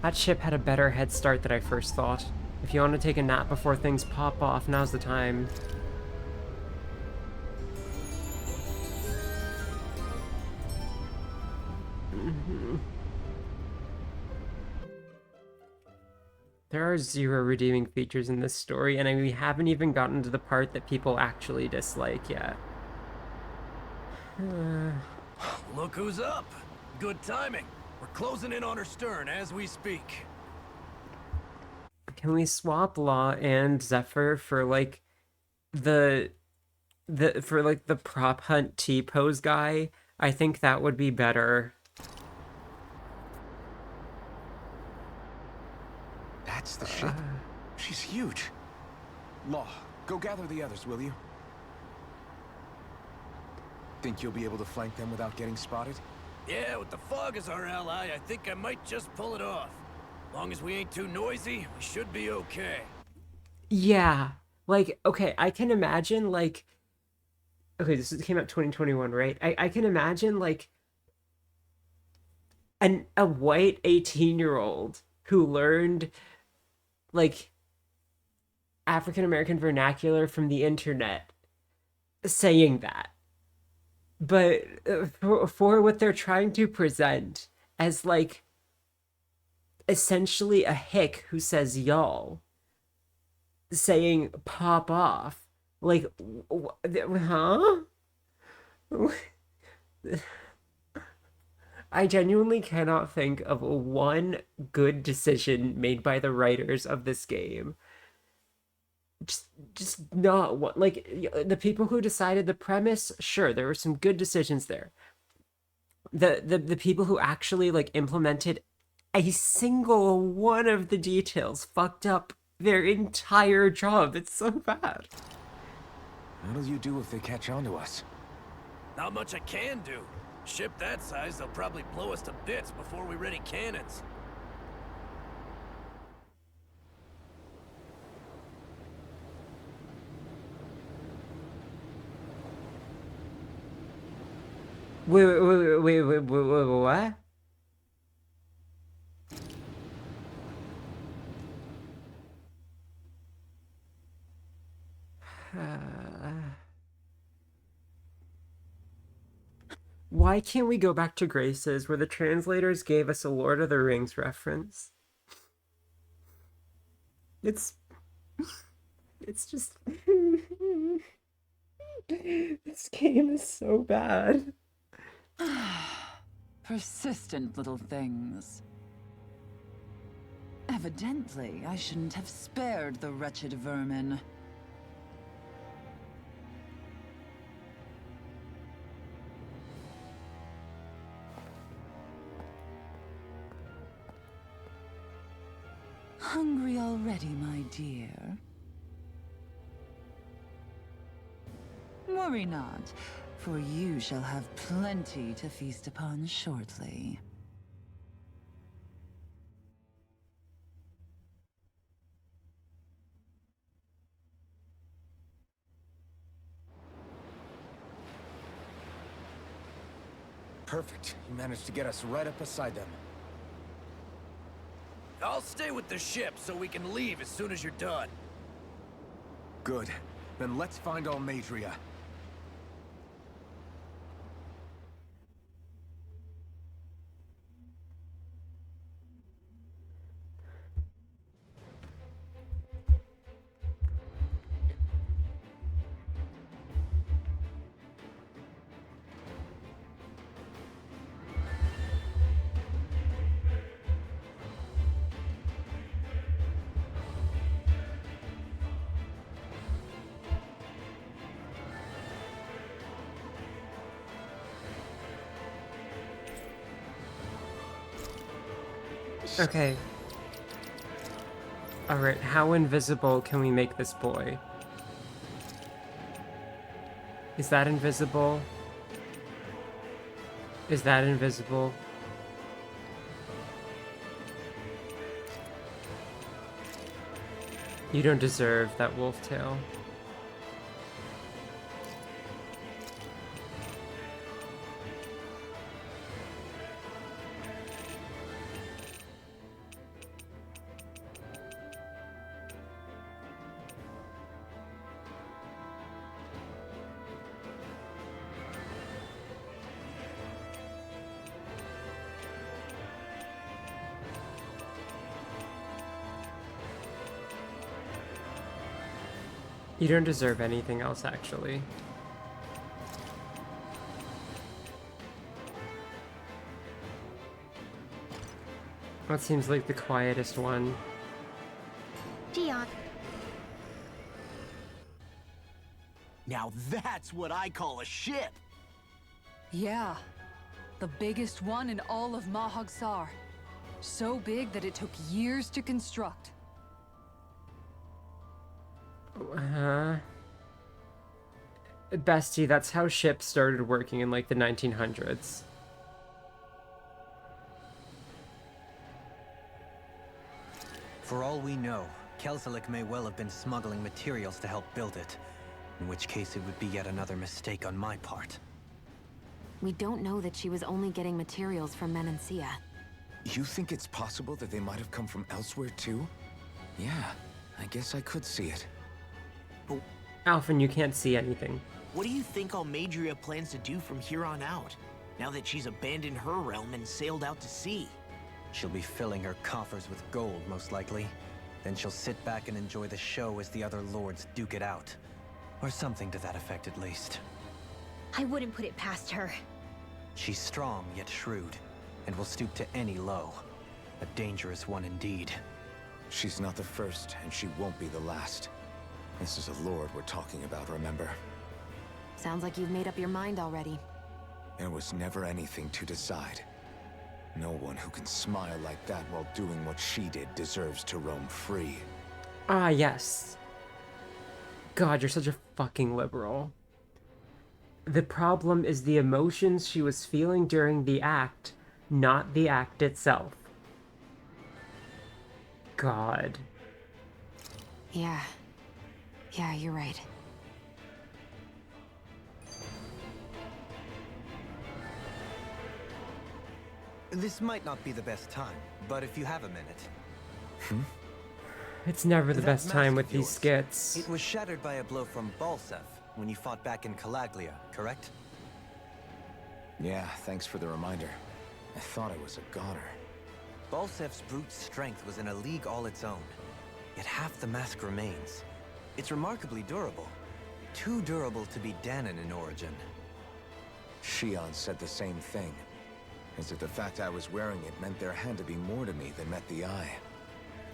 [SPEAKER 1] That ship had a better head start than I first thought. If you want to take a nap before things pop off, now's the time. There are 0 redeeming features in this story, and we haven't even gotten to the part that people actually dislike yet.
[SPEAKER 8] Look who's up. Good timing. We're closing in on her stern as we speak.
[SPEAKER 1] Can we swap Law and Zephyr for, like, the prop hunt T-pose guy? I think that would be better.
[SPEAKER 6] That's the ship? She's huge. Law, go gather the others, will you? Think you'll be able to flank them without getting spotted?
[SPEAKER 8] Yeah, with the fog as our ally, I think I might just pull it off. Long as we ain't too noisy, we should be okay.
[SPEAKER 1] Yeah. Like, okay, I can imagine, like... Okay, this came out 2021, right? I can imagine, like, a white 18-year-old who learned, like, African-American vernacular from the internet saying that. But for what they're trying to present as, like, essentially a hick who says y'all saying pop off, like, huh? I genuinely cannot think of one good decision made by the writers of this game. Just not what, like, the people who decided the premise, sure, there were some good decisions there. The people who actually, like, implemented a single one of the details fucked up their entire job. It's so bad.
[SPEAKER 6] What'll you do if they catch on to us?
[SPEAKER 8] Not much I can do. Ship that size, they'll probably blow us to bits before we ready cannons.
[SPEAKER 1] Wait, what? Why can't we go back to Grace's, where the translators gave us a Lord of the Rings reference? It's just... This game is so bad.
[SPEAKER 9] Persistent little things. Evidently, I shouldn't have spared the wretched vermin. Hungry already, my dear? Worry not, for you shall have plenty to feast upon shortly.
[SPEAKER 6] Perfect. You managed to get us right up beside them.
[SPEAKER 8] I'll stay with the ship so we can leave as soon as you're done.
[SPEAKER 6] Good. Then let's find Almadria.
[SPEAKER 1] Okay. Alright, how invisible can we make this boy? Is that invisible? Is that invisible? You don't deserve that wolf tail. You don't deserve anything else, actually. That seems like the quietest one.
[SPEAKER 7] Dion.
[SPEAKER 5] Now that's what I call a ship!
[SPEAKER 2] Yeah. The biggest one in all of Mahag Saar. So big that it took years to construct.
[SPEAKER 1] Bestie, that's how ships started working in like the 1900s.
[SPEAKER 3] For all we know, Kelzelik may well have been smuggling materials to help build it. In which case it would be yet another mistake on my part.
[SPEAKER 4] We don't know that she was only getting materials from Menancia.
[SPEAKER 6] You think it's possible that they might have come from elsewhere too? Yeah, I guess I could see it.
[SPEAKER 1] Alphen, you can't see anything.
[SPEAKER 5] What do you think Almeidrea plans to do from here on out, now that she's abandoned her realm and sailed out to sea?
[SPEAKER 3] She'll be filling her coffers with gold, most likely. Then she'll sit back and enjoy the show as the other lords duke it out. Or something to that effect, at least.
[SPEAKER 7] I wouldn't put it past her.
[SPEAKER 3] She's strong, yet shrewd, and will stoop to any low. A dangerous one indeed.
[SPEAKER 6] She's not the first, and she won't be the last. This is a lord we're talking about, remember?
[SPEAKER 4] Sounds like you've made up your mind already.
[SPEAKER 6] There was never anything to decide. No one who can smile like that while doing what she did deserves to roam free.
[SPEAKER 1] Ah, yes. God, you're such a fucking liberal. The problem is the emotions she was feeling during the act, not the act itself. God.
[SPEAKER 4] Yeah. Yeah, you're right.
[SPEAKER 3] This might not be the best time, but if you have a minute.
[SPEAKER 1] It's never the
[SPEAKER 3] That
[SPEAKER 1] best time
[SPEAKER 3] mask
[SPEAKER 1] with
[SPEAKER 3] of
[SPEAKER 1] these
[SPEAKER 3] yours,
[SPEAKER 1] skits.
[SPEAKER 3] It was shattered by a blow from Balsef when you fought back in Calaglia, correct?
[SPEAKER 6] Yeah, thanks for the reminder. I thought I was a goner.
[SPEAKER 3] Balsef's brute strength was in a league all its own. Yet half the mask remains. It's remarkably durable. Too durable to be Dahnan in origin.
[SPEAKER 6] Shion said the same thing. As if the fact I was wearing it meant there had to be more to me than met the eye.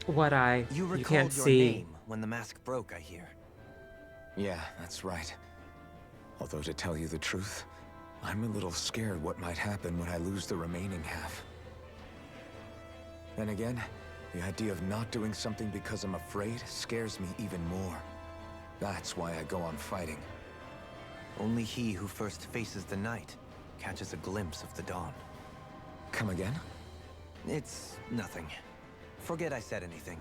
[SPEAKER 1] What eye?
[SPEAKER 3] You recalled
[SPEAKER 1] can't
[SPEAKER 3] your
[SPEAKER 1] see.
[SPEAKER 3] name when the mask broke, I hear.
[SPEAKER 6] Yeah, that's right. Although to tell you the truth, I'm a little scared what might happen when I lose the remaining half. Then again, the idea of not doing something because I'm afraid scares me even more. That's why I go on fighting.
[SPEAKER 3] Only he who first faces the night catches a glimpse of the dawn.
[SPEAKER 6] Come again?
[SPEAKER 3] It's nothing. Forget I said anything.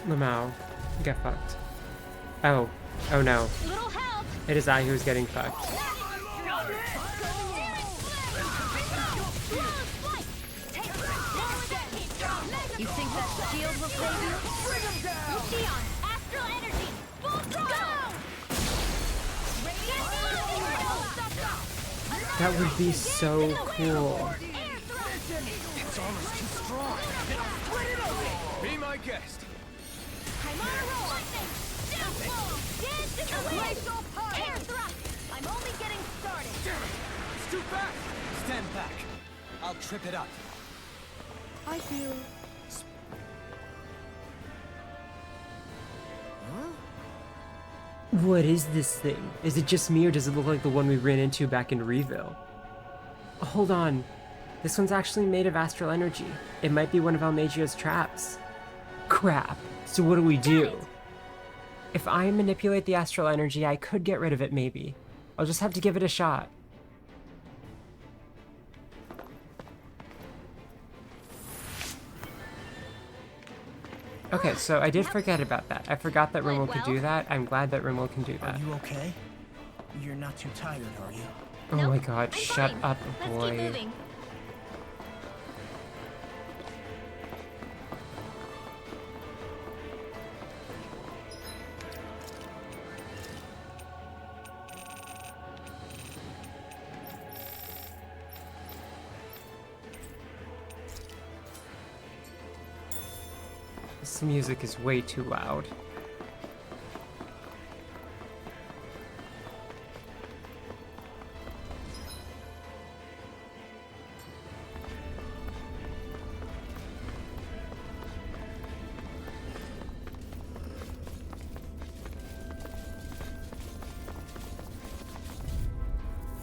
[SPEAKER 1] Lamau, get fucked. Oh. Oh no.
[SPEAKER 7] Little help!
[SPEAKER 1] It is I who's getting fucked.
[SPEAKER 7] You think that shield will save you? Dion, astral energy, full throttle! Go!
[SPEAKER 1] That would be so cool.
[SPEAKER 6] It's almost too strong. Be my guest.
[SPEAKER 7] I'm on a roll. Air thrust. I'm only getting started.
[SPEAKER 6] Damn it! It's too fast. Stand back. I'll trip it up.
[SPEAKER 1] I feel... What is this thing? Is it just me, or does it look like the one we ran into back in Reville? Hold on. This one's actually made of astral energy. It might be one of Almagia's traps. Crap. So what do we do? If I manipulate the astral energy, I could get rid of it, maybe. I'll just have to give it a shot. Okay, so I did forget about that. I forgot that Rimmel could do that. I'm glad that Rimmel can do that.
[SPEAKER 5] Are you okay? You're not too tired, are you?
[SPEAKER 1] Oh
[SPEAKER 7] Nope,
[SPEAKER 1] my god,
[SPEAKER 7] I'm
[SPEAKER 1] shut
[SPEAKER 7] fine.
[SPEAKER 1] up,
[SPEAKER 7] Let's keep
[SPEAKER 1] boy.
[SPEAKER 7] moving.
[SPEAKER 1] This music is way too loud.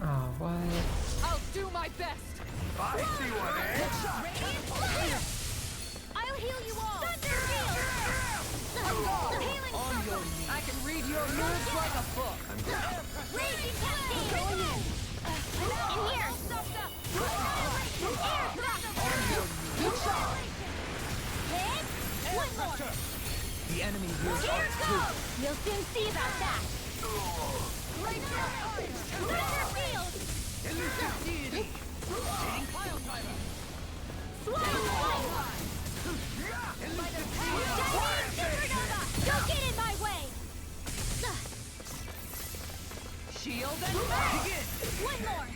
[SPEAKER 1] Oh, what?
[SPEAKER 7] I'll do my best.
[SPEAKER 6] I see one, eh?
[SPEAKER 7] I'll heal you all. Healing circle.
[SPEAKER 9] I can read your moves like a book.
[SPEAKER 7] Raging cascade. Going in. In here. Air thrust. Hit. One more.
[SPEAKER 6] The enemy hears
[SPEAKER 7] Here
[SPEAKER 6] us too.
[SPEAKER 7] goes. You'll soon see about that. Thunder field. Don't get in my way!
[SPEAKER 9] Shield and begin.
[SPEAKER 7] One more!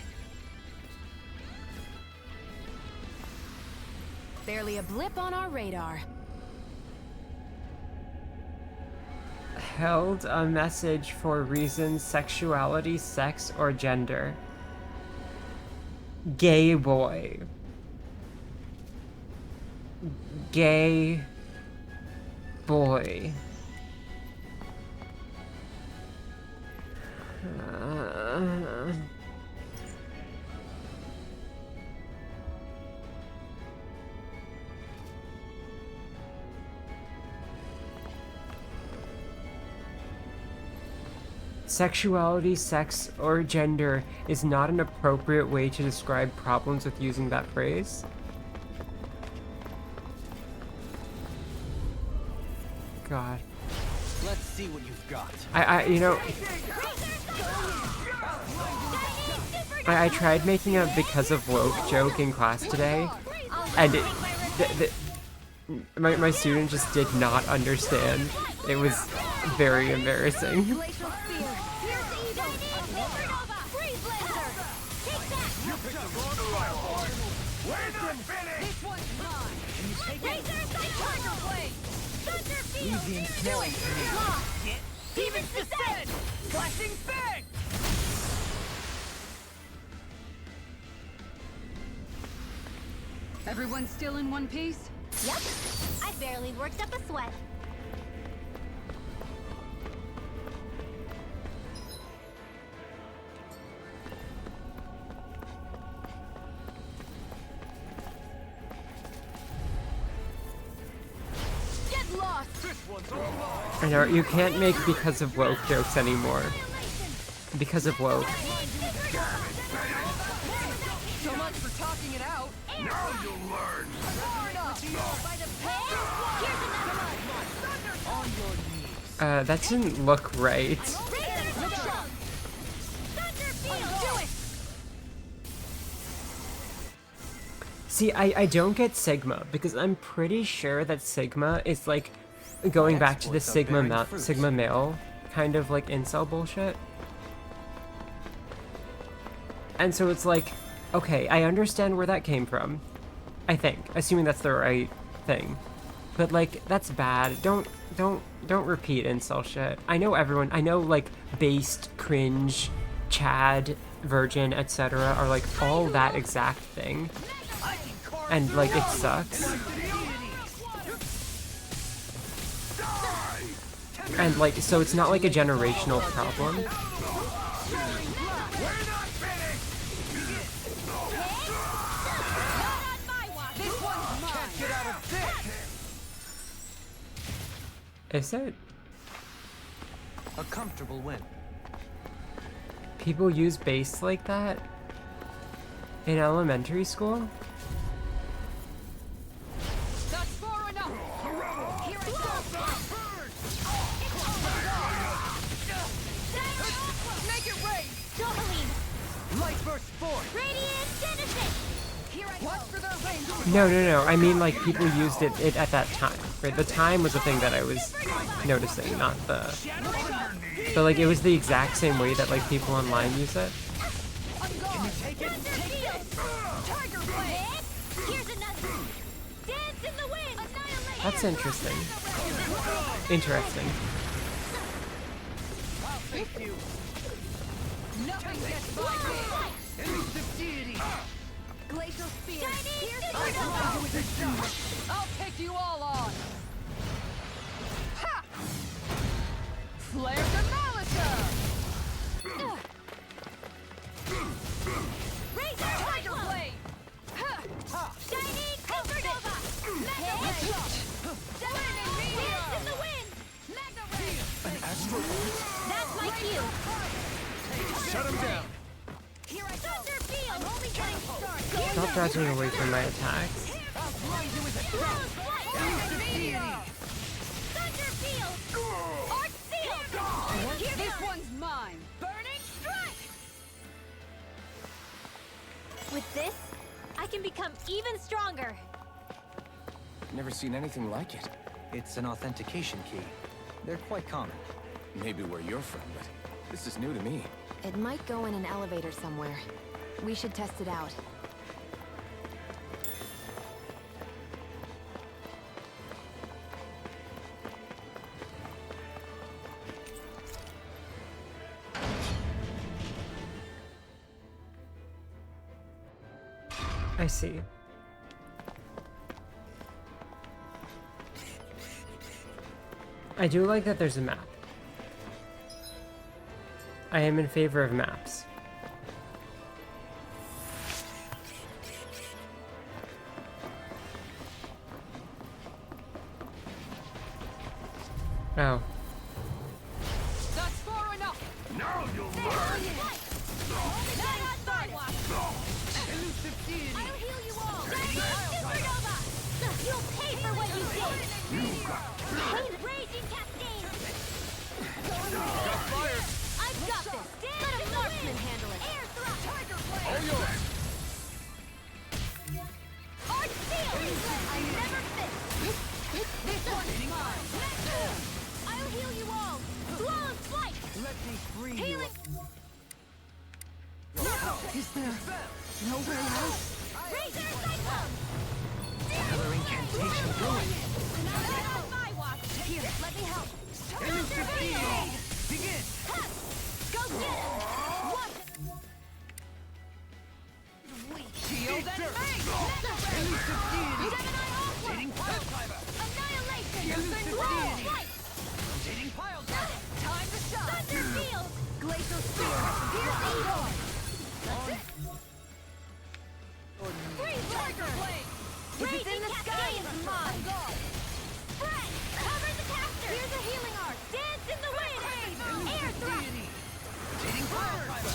[SPEAKER 4] Barely a blip on our radar.
[SPEAKER 1] Held a message for reasons, sexuality, sex, or gender. Gay boy. Gay boy. Sexuality, sex, or gender is not an appropriate way to describe problems with using that phrase. God.
[SPEAKER 3] Let's see what you've got.
[SPEAKER 1] I tried making a because of woke joke in class today, and my student just did not understand. It was very embarrassing.
[SPEAKER 7] Glacial spear! Here's Evo! Supernova! Freeze laser! Take that!
[SPEAKER 9] This one's mine.
[SPEAKER 7] Razor Tiger Blade! Thunder field!
[SPEAKER 6] Easy and smelly to me.
[SPEAKER 7] Lock! Demon's Descent!
[SPEAKER 9] Flashing fang. Everyone still in one piece?
[SPEAKER 7] Yep. I barely worked up a sweat. Get lost!
[SPEAKER 1] I know, you can't make because of woke jokes anymore. Because of woke.
[SPEAKER 9] So much for talking it out.
[SPEAKER 6] Now you'll learn.
[SPEAKER 1] That didn't look right. See, I don't get Sigma, because I'm pretty sure that Sigma is like going back to the Sigma male kind of like incel bullshit. And so it's like, okay, I understand where that came from. I think, assuming that's the right thing. But like, that's bad. Don't repeat incel shit. I know everyone, I know like based, cringe, Chad, virgin, etc. are like all that exact thing. And like, it sucks. And like, so it's not like a generational problem. Is it?
[SPEAKER 3] A comfortable win.
[SPEAKER 1] People use bass like that in elementary school?
[SPEAKER 10] That's far enough. Here I go. Make it rain.
[SPEAKER 7] Jolene!
[SPEAKER 3] Light burst forth.
[SPEAKER 7] Radiant Genesis!
[SPEAKER 10] Here I go. Watch for their range.
[SPEAKER 1] No. I mean, like, people used it at that time, right? The time was the thing that I was noticing, not the... But, like, it was the exact same way that, like, people online use it. That's interesting. Interesting.
[SPEAKER 10] Nothing gets by me. Elusive deity. Glacial spear. I'll take you all on. Ha! Flare Demolisher.
[SPEAKER 7] Razor
[SPEAKER 10] Tiger Blade.
[SPEAKER 7] Shining Supernova! Mega Ray! Dance in the wind! Mega Ray!
[SPEAKER 3] An astral.
[SPEAKER 7] That's like you!
[SPEAKER 3] Shut him down.
[SPEAKER 7] Here I go! Thunder Field! I'm only getting started!
[SPEAKER 1] Stop dodging away from my attacks.
[SPEAKER 7] Thunder Field! Arc Seal!
[SPEAKER 10] This one's mine.
[SPEAKER 7] Burning Strike! With this, I can become even stronger.
[SPEAKER 6] Never seen anything like it.
[SPEAKER 3] It's an authentication key. They're quite common.
[SPEAKER 6] Maybe where you're from, but this is new to me.
[SPEAKER 4] It might go in an elevator somewhere. We should test it out.
[SPEAKER 1] I see. I do like that there's a map. I am in favor of maps. Oh.
[SPEAKER 10] That's far enough.
[SPEAKER 8] Now you'll learn.
[SPEAKER 10] Elusive deity.
[SPEAKER 7] I'll heal you all! Supernova! You'll pay for what you did! Pain Raging Cascade! I've got this! Let a marksman handle it! Air thrust! Tiger Blade!
[SPEAKER 6] All yours.
[SPEAKER 7] Arc Seal! I never miss!
[SPEAKER 10] This one's mine.
[SPEAKER 7] I'll heal you all! Flawless flight!
[SPEAKER 3] Let me free
[SPEAKER 7] Healing!
[SPEAKER 9] Is there nowhere else?
[SPEAKER 7] Razor Cyclone!
[SPEAKER 3] Another incantation ruined.
[SPEAKER 7] Not on my watch! Here, let me help! Thunder Field!
[SPEAKER 3] Begin.
[SPEAKER 7] Go get him! What?
[SPEAKER 10] Shield and mace.
[SPEAKER 7] Elusive Deity! Gemini Aqua! Annihilation! Wall! Flight!
[SPEAKER 3] Rotating pile
[SPEAKER 10] Time to shine.
[SPEAKER 7] Thunder Field!
[SPEAKER 10] Glacial spear.
[SPEAKER 7] Pierce Eagle!
[SPEAKER 10] Tiger Blade.
[SPEAKER 7] If it's in the sky, it's mine! Spread! Cover the caster! Here's a healing arc! Dance in the wind! Air thrust!
[SPEAKER 3] rotating pile driver.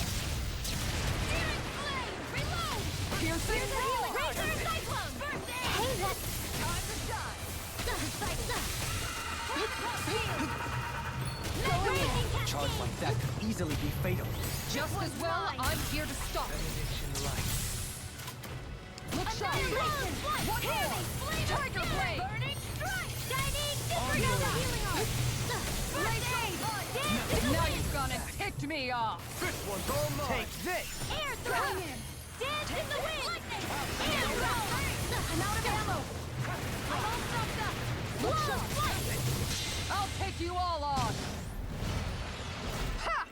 [SPEAKER 7] Searing flame! Reload! Here's a healing arc! Razor Cyclone! Hey, that's...
[SPEAKER 10] Time to shine.
[SPEAKER 7] Raging
[SPEAKER 3] Charge
[SPEAKER 7] Cascade!
[SPEAKER 3] like that could easily be fatal.
[SPEAKER 10] Just as well, I'm here to stop it.
[SPEAKER 3] Benediction light.
[SPEAKER 10] Look sharp.
[SPEAKER 7] Annihilation!
[SPEAKER 10] One more. Tiger Blade.
[SPEAKER 7] Burning Strike! Shining Supernova! Healing arc!
[SPEAKER 10] Now you've gone and picked me me off! This one's all mine! Take this!
[SPEAKER 7] Air throw! Dance in the wind! Lightning! Air throw! I'm out of ammo! I'm all stuffed up! Whoa! Flight!
[SPEAKER 10] I'll take you all on! Ha!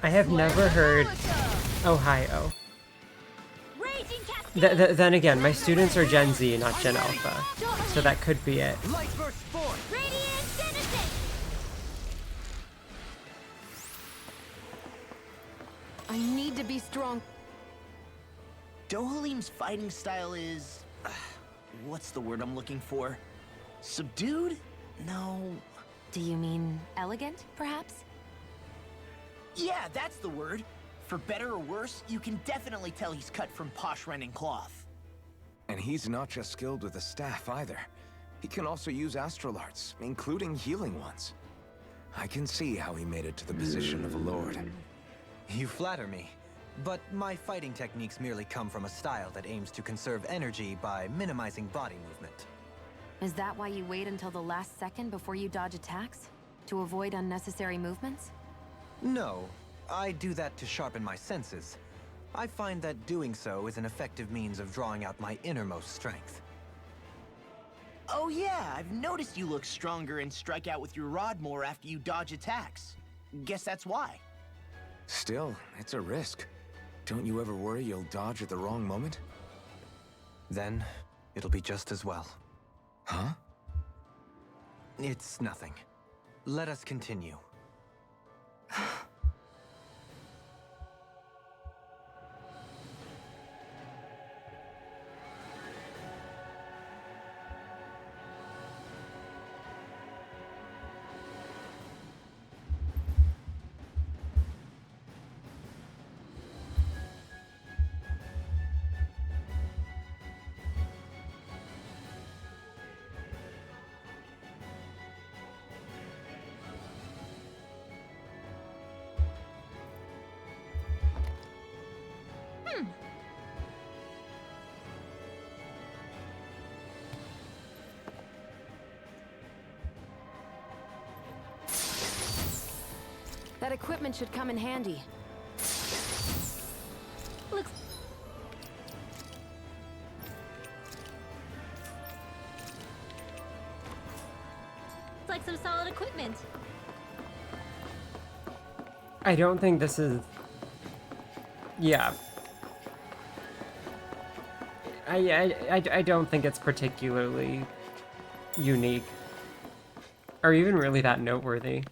[SPEAKER 1] I have never heard Ohio.
[SPEAKER 7] Raging cascade!
[SPEAKER 1] Then again, my students are Gen Z, not Gen Alpha. So that could be it.
[SPEAKER 10] Light burst forth!
[SPEAKER 7] Radiant Citizen!
[SPEAKER 4] I need to be strong.
[SPEAKER 5] Dohalim's fighting style is... what's the word I'm looking for? Subdued? No...
[SPEAKER 4] Do you mean elegant, perhaps?
[SPEAKER 5] Yeah, that's the word. For better or worse, you can definitely tell he's cut from posh Renin cloth.
[SPEAKER 6] And he's not just skilled with the staff either. He can also use astral arts, including healing ones. I can see how he made it to the position of a lord.
[SPEAKER 3] You flatter me, but my fighting techniques merely come from a style that aims to conserve energy by minimizing body movement.
[SPEAKER 4] Is that why you wait until the last second before you dodge attacks? To avoid unnecessary movements?
[SPEAKER 3] No, I do that to sharpen my senses. I find that doing so is an effective means of drawing out my innermost strength.
[SPEAKER 5] Oh yeah, I've noticed you look stronger and strike out with your rod more after you dodge attacks. Guess that's why.
[SPEAKER 6] Still, it's a risk. Don't you ever worry you'll dodge at the wrong moment?
[SPEAKER 3] Then, it'll be just as well.
[SPEAKER 6] Huh?
[SPEAKER 3] It's nothing. Let us continue.
[SPEAKER 4] That equipment should come in handy.
[SPEAKER 7] Looks... like some solid equipment.
[SPEAKER 1] I don't think this is... Yeah. I don't think it's particularly unique. Or even really that noteworthy.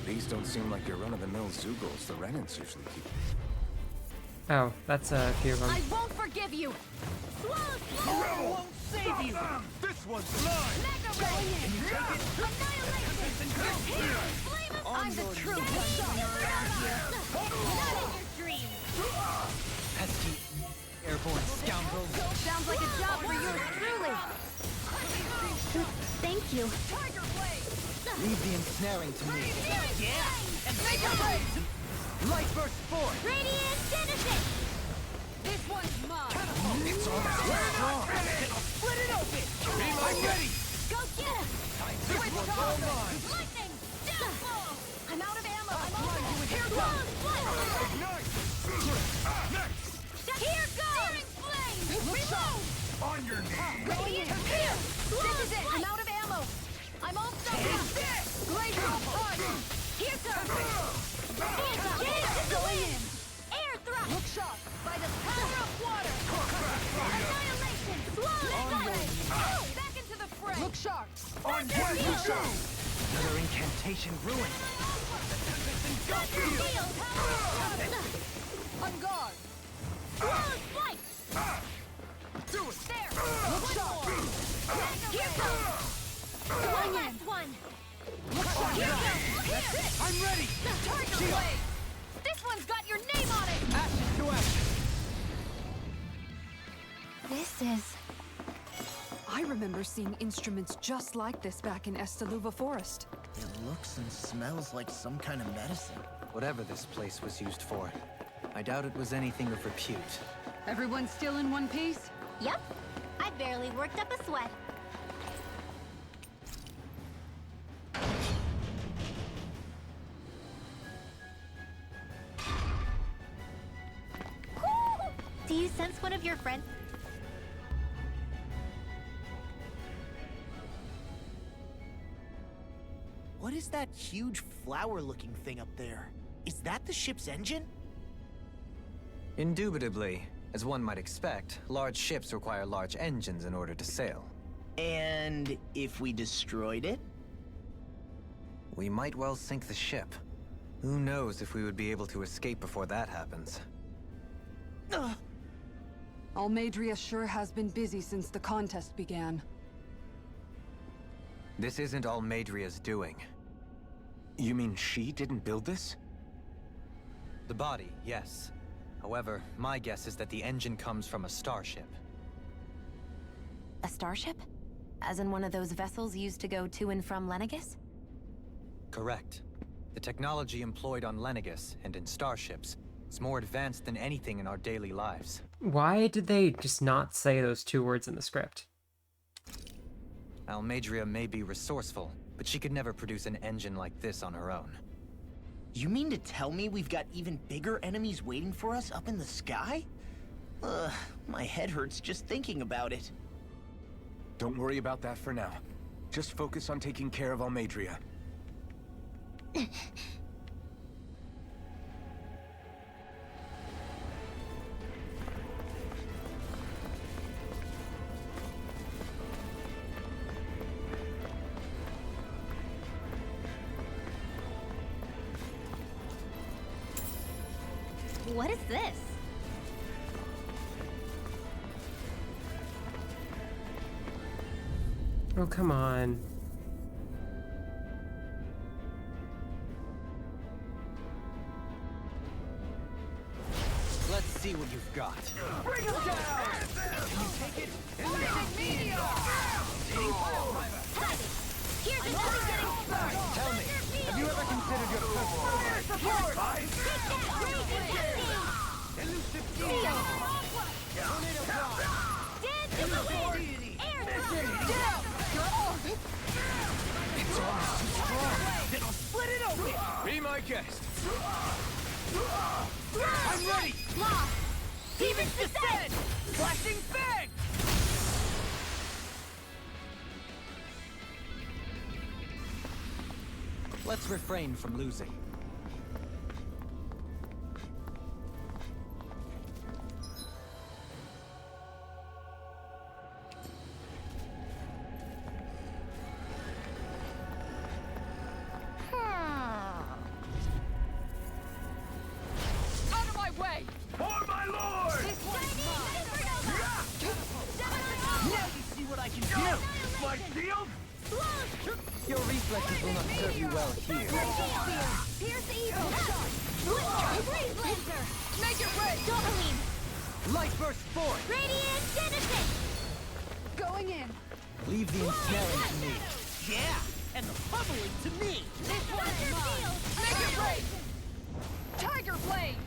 [SPEAKER 6] These don't seem like your run-of-the-mill Zeugles the Renins usually keep.
[SPEAKER 1] Oh, that's a few of them.
[SPEAKER 7] I won't forgive you!
[SPEAKER 10] Morello won't save you! This one's mine!
[SPEAKER 7] Mega Ray! Can you take it? Annihilation! I'm the true one! Not in your dreams!
[SPEAKER 3] Pesky airborne scoundrels.
[SPEAKER 7] Sounds like a job for yours truly! Thank you.
[SPEAKER 3] Leave the ensnaring to me.
[SPEAKER 10] Yeah! And make a raise! Light burst forth!
[SPEAKER 7] Radiant Citizen!
[SPEAKER 10] This one's mine! It's on its way! Split it open! Be my ready!
[SPEAKER 7] Go get him!
[SPEAKER 10] This one's all mine!
[SPEAKER 7] Lightning! Downfall! I'm out of ammo! I'm
[SPEAKER 10] Blind you
[SPEAKER 7] over!
[SPEAKER 10] with
[SPEAKER 7] Here
[SPEAKER 10] your
[SPEAKER 7] goes!
[SPEAKER 10] Ignite! Next!
[SPEAKER 7] Here goes! Searing flame! Reload!
[SPEAKER 10] On your knees!
[SPEAKER 7] Radiant here! This is it! I'm out of ammo! I'm all stuck up! Glacial punch! Here comes! Going in! Air thrust! Look sharp! By the power of water! Annihilation! Flawless! Back into the fray! Look sharp!
[SPEAKER 10] On your knees!
[SPEAKER 3] Another incantation ruined.
[SPEAKER 7] Steel! On guard! Flawless flight!
[SPEAKER 10] Do it!
[SPEAKER 7] There! Look sharp! Here comes! One last one! Look sharp! Here goes! That's it!
[SPEAKER 10] I'm ready!
[SPEAKER 7] Target blade! This one's got your name on it!
[SPEAKER 10] Ashes to ashes!
[SPEAKER 7] This is...
[SPEAKER 2] I remember seeing instruments just like this back in Estaluva Forest.
[SPEAKER 5] It looks and smells like some kind of medicine.
[SPEAKER 3] Whatever this place was used for, I doubt it was anything of repute.
[SPEAKER 2] Everyone still in one piece?
[SPEAKER 7] Yep. I barely worked up a sweat. Do you sense one of your friends?
[SPEAKER 5] What is that huge flower-looking thing up there? Is that the ship's engine?
[SPEAKER 3] Indubitably. As one might expect, large ships require large engines in order to sail.
[SPEAKER 5] And if we destroyed it?
[SPEAKER 3] We might well sink the ship. Who knows if we would be able to escape before that happens.
[SPEAKER 2] Almeidria sure has been busy since the contest began.
[SPEAKER 3] This isn't Almeidria's doing.
[SPEAKER 6] You mean she didn't build this?
[SPEAKER 3] The body, yes. However, my guess is that the engine comes from a starship.
[SPEAKER 4] A starship? As in one of those vessels used to go to and from Lenegis?
[SPEAKER 3] Correct. The technology employed on Lenegis and in starships is more advanced than anything in our daily lives.
[SPEAKER 1] Why did they just not say those 2 words in the script?
[SPEAKER 3] Almeidria may be resourceful, but she could never produce an engine like this on her own.
[SPEAKER 5] You mean to tell me we've got even bigger enemies waiting for us up in the sky? Ugh, my head hurts just thinking about it.
[SPEAKER 6] Don't worry about that for now. Just focus on taking care of Almeidria.
[SPEAKER 7] What is this?
[SPEAKER 1] Oh, come on.
[SPEAKER 3] Let's see what you've got.
[SPEAKER 10] Bring him down! Can you take it? Lightning meteor!
[SPEAKER 7] Here's another getting burned!
[SPEAKER 3] Tell me, have you ever considered your personal
[SPEAKER 10] Fire support!
[SPEAKER 7] Take that!
[SPEAKER 10] Elusive
[SPEAKER 7] Seal!
[SPEAKER 10] Tornado Claw!
[SPEAKER 7] Dance in the wind! Air down!
[SPEAKER 10] It's almost too strong! Then I'll split it open!
[SPEAKER 8] Be my guest.
[SPEAKER 10] I'm ready!
[SPEAKER 7] Lost!
[SPEAKER 10] Demon's Descent! Flashing Fang!
[SPEAKER 3] Let's refrain from losing.
[SPEAKER 10] Out of my way! For my lord! This one's mine! Now you see what I can do! My shield?
[SPEAKER 3] Your reflexes will not serve you well here.
[SPEAKER 7] Pierce evil! Blaze Lancer!
[SPEAKER 10] Make it rain!
[SPEAKER 7] Doberline!
[SPEAKER 3] Light burst forth!
[SPEAKER 7] Radiant Genesis!
[SPEAKER 2] Going in.
[SPEAKER 3] Leave the ensnaring to me.
[SPEAKER 5] Yeah, and the pummeling to me!
[SPEAKER 10] This one's mine! Make it rain! Tiger Blade!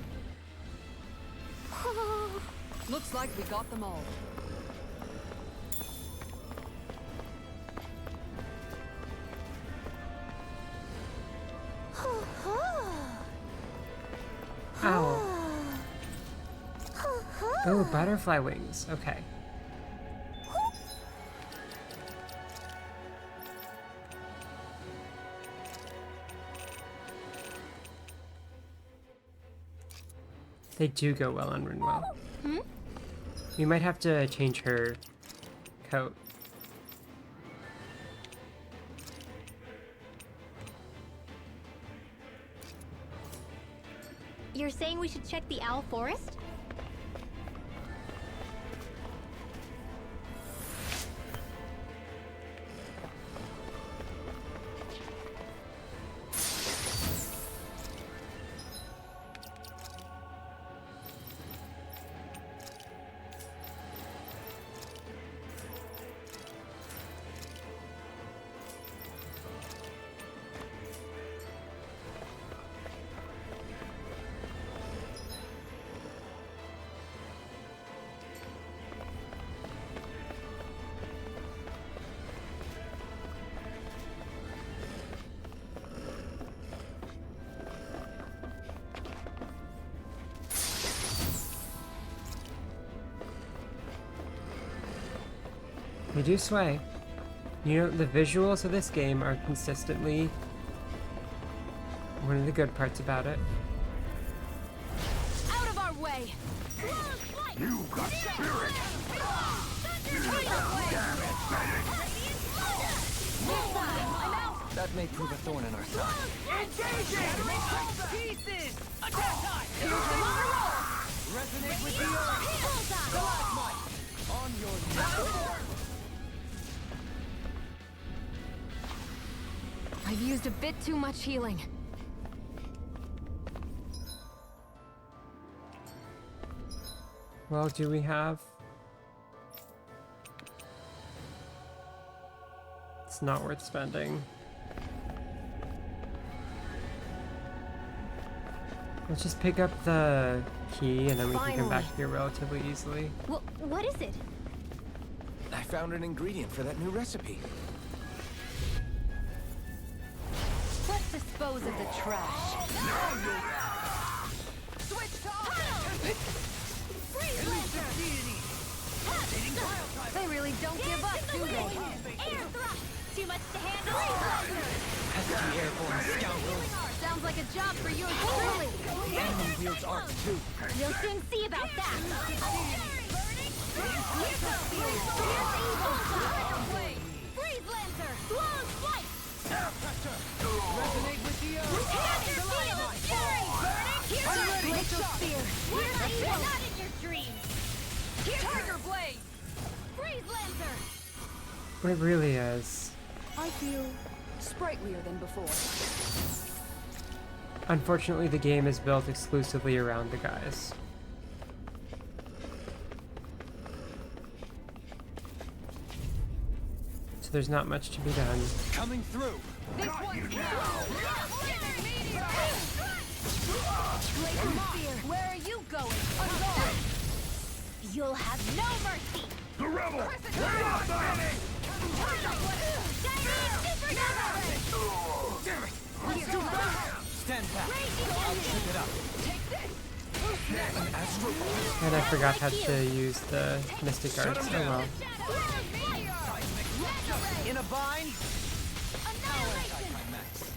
[SPEAKER 2] Looks like we got them all.
[SPEAKER 1] Ow. Oh, butterfly wings. Okay. They do go well on Rinwell. We might have to change her coat.
[SPEAKER 7] You're saying we should check the Owl Forest?
[SPEAKER 1] They do sway. You know, the visuals of this game are consistently one of the good parts about it.
[SPEAKER 10] Out of our way!
[SPEAKER 11] You got spirit!
[SPEAKER 3] That may prove a thorn in our side.
[SPEAKER 10] Pieces! Attack time! Resonate with the earth! Stalagmite! On your left!
[SPEAKER 4] I've used a bit too much healing.
[SPEAKER 1] Well, do we have... It's not worth spending. Let's just pick up the key and then we can come back here relatively easily.
[SPEAKER 7] What is it?
[SPEAKER 6] I found an ingredient for that new recipe.
[SPEAKER 10] Let's dispose of the trash. Switch to Freeze Lancer!
[SPEAKER 4] They really don't give up, do they?
[SPEAKER 7] Air thrust! Too much to handle?
[SPEAKER 3] Pesky airborne scoundrel.
[SPEAKER 4] Sounds like a job for you and truly.
[SPEAKER 3] Enemy wields arcs too.
[SPEAKER 7] You'll soon see about that! Freeze Lancer! Long flight!
[SPEAKER 10] Resonate with the earth!
[SPEAKER 7] Not in your dreams!
[SPEAKER 10] Tiger Blade!
[SPEAKER 7] Freeze Lancer!
[SPEAKER 1] It really is.
[SPEAKER 10] I feel sprightlier than before.
[SPEAKER 1] Unfortunately, the game is built exclusively around the guys. So there's not much to be done.
[SPEAKER 3] Coming through.
[SPEAKER 10] This one's Where are you going? On guard!
[SPEAKER 7] You'll have no mercy!
[SPEAKER 11] The rebel! We're not dying!
[SPEAKER 3] Damn it! Stand back. I'll keep it up. An astral pulse.
[SPEAKER 1] And I forgot how to use the Mystic Arts. Oh well.
[SPEAKER 3] In a bind.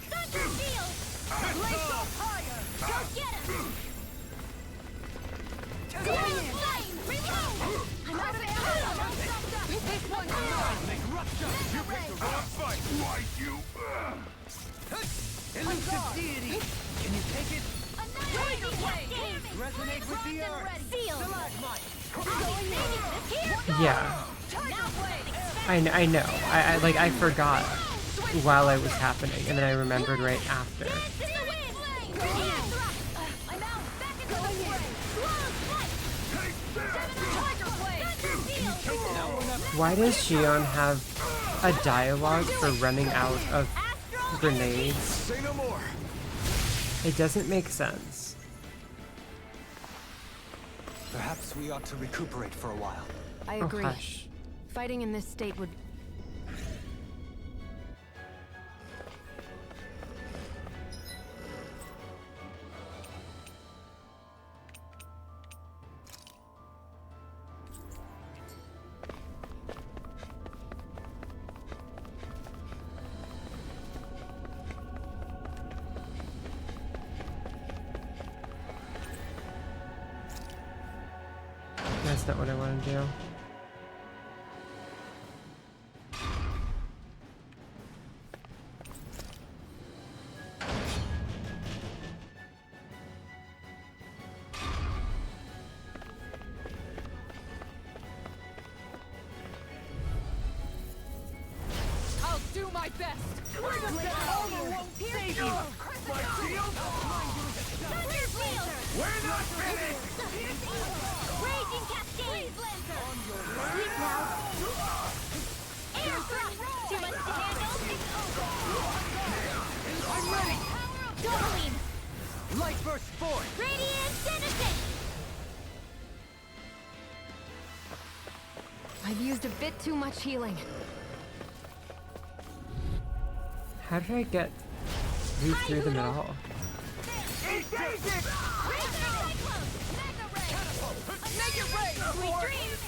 [SPEAKER 7] Thunder Shield!
[SPEAKER 10] Blaze up higher!
[SPEAKER 7] Go get him! Daring Flame! Reload! I'm out of ammo!
[SPEAKER 10] This one's mine!
[SPEAKER 11] You picked the wrong fight! Right, you!
[SPEAKER 10] Elusive deity! Can you take it?
[SPEAKER 7] Tiger Blade!
[SPEAKER 10] Resonate with the earth!
[SPEAKER 7] Sealed!
[SPEAKER 10] Stalagmite!
[SPEAKER 1] Yeah,
[SPEAKER 10] Now
[SPEAKER 1] I know. I forgot while it was happening, and then I remembered right after. Why does Xion have a dialogue for running out of grenades?
[SPEAKER 6] Say no more.
[SPEAKER 1] It doesn't make sense.
[SPEAKER 3] Perhaps we ought to recuperate for a while.
[SPEAKER 4] I
[SPEAKER 1] Oh,
[SPEAKER 4] agree.
[SPEAKER 1] hush.
[SPEAKER 4] Fighting in this state would...
[SPEAKER 1] That's not what I want to do.
[SPEAKER 10] I'll do my best!
[SPEAKER 11] Save you! My shield? We're not finished!
[SPEAKER 7] Raging Cascade! Sleep now! Air thrust! Too much to handle?
[SPEAKER 10] I'm ready!
[SPEAKER 7] Doubling!
[SPEAKER 3] Light burst forth.
[SPEAKER 7] Radiant Denizen!
[SPEAKER 4] I've used a bit too much healing.
[SPEAKER 1] How did I get you through them at all?
[SPEAKER 10] Mega Ray!
[SPEAKER 7] Sweet dreams!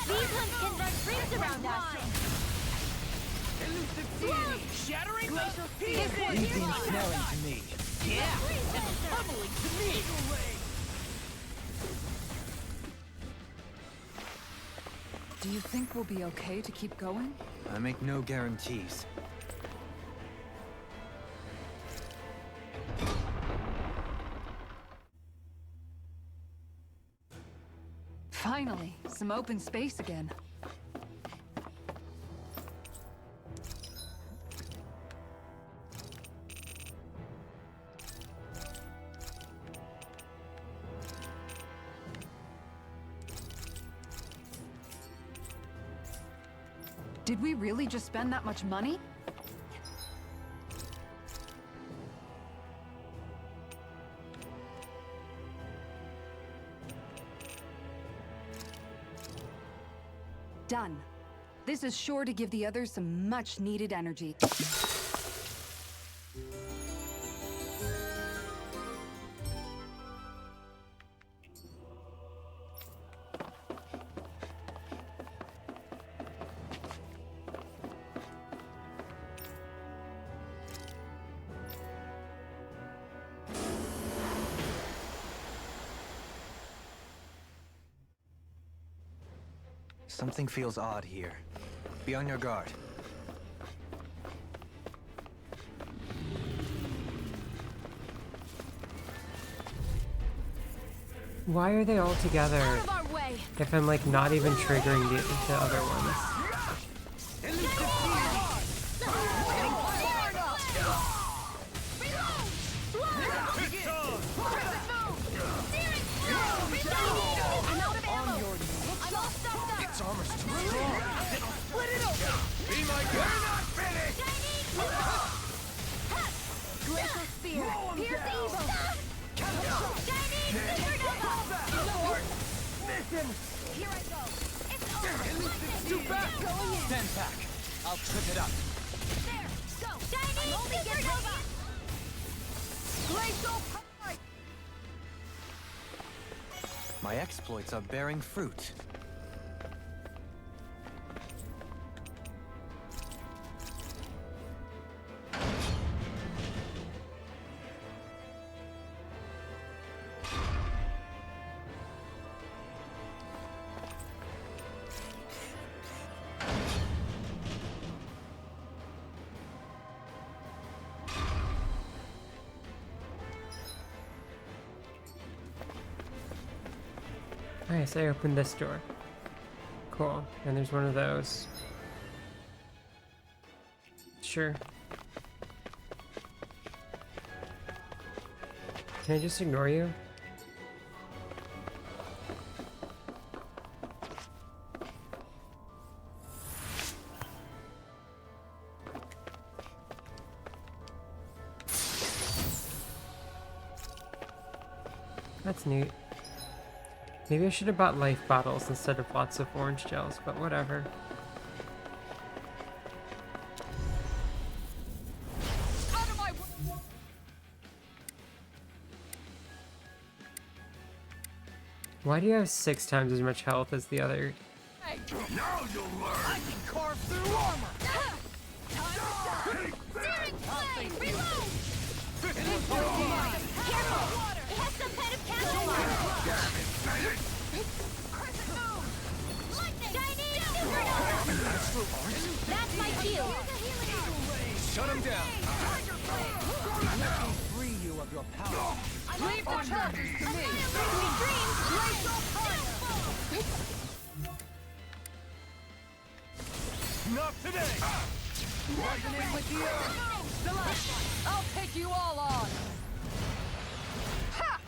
[SPEAKER 10] These ones can run rings around us.
[SPEAKER 8] Shattering
[SPEAKER 10] Glacial
[SPEAKER 8] the
[SPEAKER 10] Spear.
[SPEAKER 8] These seem smelling to me. Yeah, and pummeling to me.
[SPEAKER 2] Do you think we'll be okay to keep going?
[SPEAKER 3] I make no guarantees.
[SPEAKER 2] Finally, some open space again. Did we really just spend that much money? Done. This is sure to give the others some much-needed energy.
[SPEAKER 3] Something feels odd here. Be on your guard.
[SPEAKER 1] Why are they all together
[SPEAKER 10] Out of our way.
[SPEAKER 1] if I'm like not even triggering the other ones?
[SPEAKER 11] Its armor's too strong.
[SPEAKER 10] Split it open.
[SPEAKER 11] Be my guest. We're not finished.
[SPEAKER 10] Glacial Spear. Here's evil. Chinese supernova.
[SPEAKER 11] Listen.
[SPEAKER 10] Here I go. It's over.
[SPEAKER 11] It's too fast.
[SPEAKER 10] Going in.
[SPEAKER 8] Stand back. I'll trip it up.
[SPEAKER 10] There. Go. Chinese supernova. Glacial Pride.
[SPEAKER 3] My exploits are bearing fruit.
[SPEAKER 1] Nice, I opened this door. Cool. And there's one of those. Sure. Can I just ignore you? That's neat. Maybe I should have bought life bottles instead of lots of orange gels, but whatever.
[SPEAKER 10] Out of my way.
[SPEAKER 1] Why do you have 6 times as much health as the other?
[SPEAKER 11] Now you'll learn.
[SPEAKER 8] I can carve through armor.
[SPEAKER 10] Steering flame. Reload. Careful. It has some kind of castle line. Crescent moon. Lightning. Chinese supernova. That's my shield.
[SPEAKER 8] Shut him down.
[SPEAKER 10] Tiger flame.
[SPEAKER 8] Let me free you of your power.
[SPEAKER 10] Leave the charges to me. Sweet dreams. Glacial fire.
[SPEAKER 11] Not today.
[SPEAKER 10] Resonate with the earth. Celeste, I'll take you all on. Ha!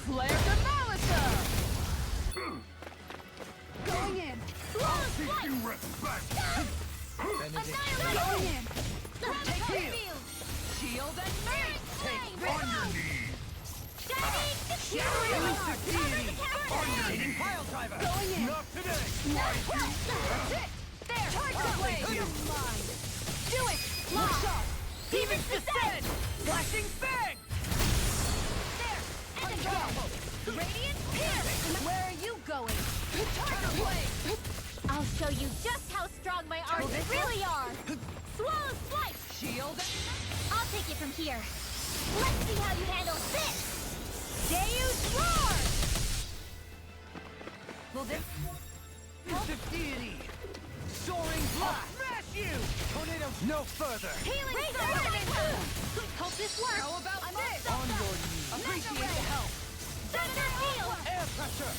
[SPEAKER 10] Flare de Malisa. Going in. Flawless
[SPEAKER 11] Teach
[SPEAKER 10] flight.
[SPEAKER 11] you respect.
[SPEAKER 10] Annihilate. Going in. Take heal. Shield and mace.
[SPEAKER 11] On your knees.
[SPEAKER 8] Originating pile driver.
[SPEAKER 10] Going in.
[SPEAKER 11] Not today.
[SPEAKER 10] That's it. There. Tiger blade. Mine. Do it. Lock shot. Demon's descent.
[SPEAKER 8] Flashing fang.
[SPEAKER 10] There. And a go. Radiant pierce. Where are you Tiger Blade!
[SPEAKER 7] I'll show you just how strong my arms really are! Swallow Slice!
[SPEAKER 10] Shield!
[SPEAKER 7] I'll take it from here. Let's see how you handle this! Deus Roar!
[SPEAKER 10] Will this...
[SPEAKER 11] Instant deity! Soaring blast! Smash you! Tornadoes no further!
[SPEAKER 7] Healing Hope this works!
[SPEAKER 10] How about
[SPEAKER 7] I'm
[SPEAKER 10] this?
[SPEAKER 7] all
[SPEAKER 11] On
[SPEAKER 7] stuffed
[SPEAKER 11] your
[SPEAKER 7] up.
[SPEAKER 11] knees!
[SPEAKER 7] Mega
[SPEAKER 11] Appreciate
[SPEAKER 7] Ray.
[SPEAKER 11] the help!
[SPEAKER 7] Thunder Field!
[SPEAKER 11] Air pressure!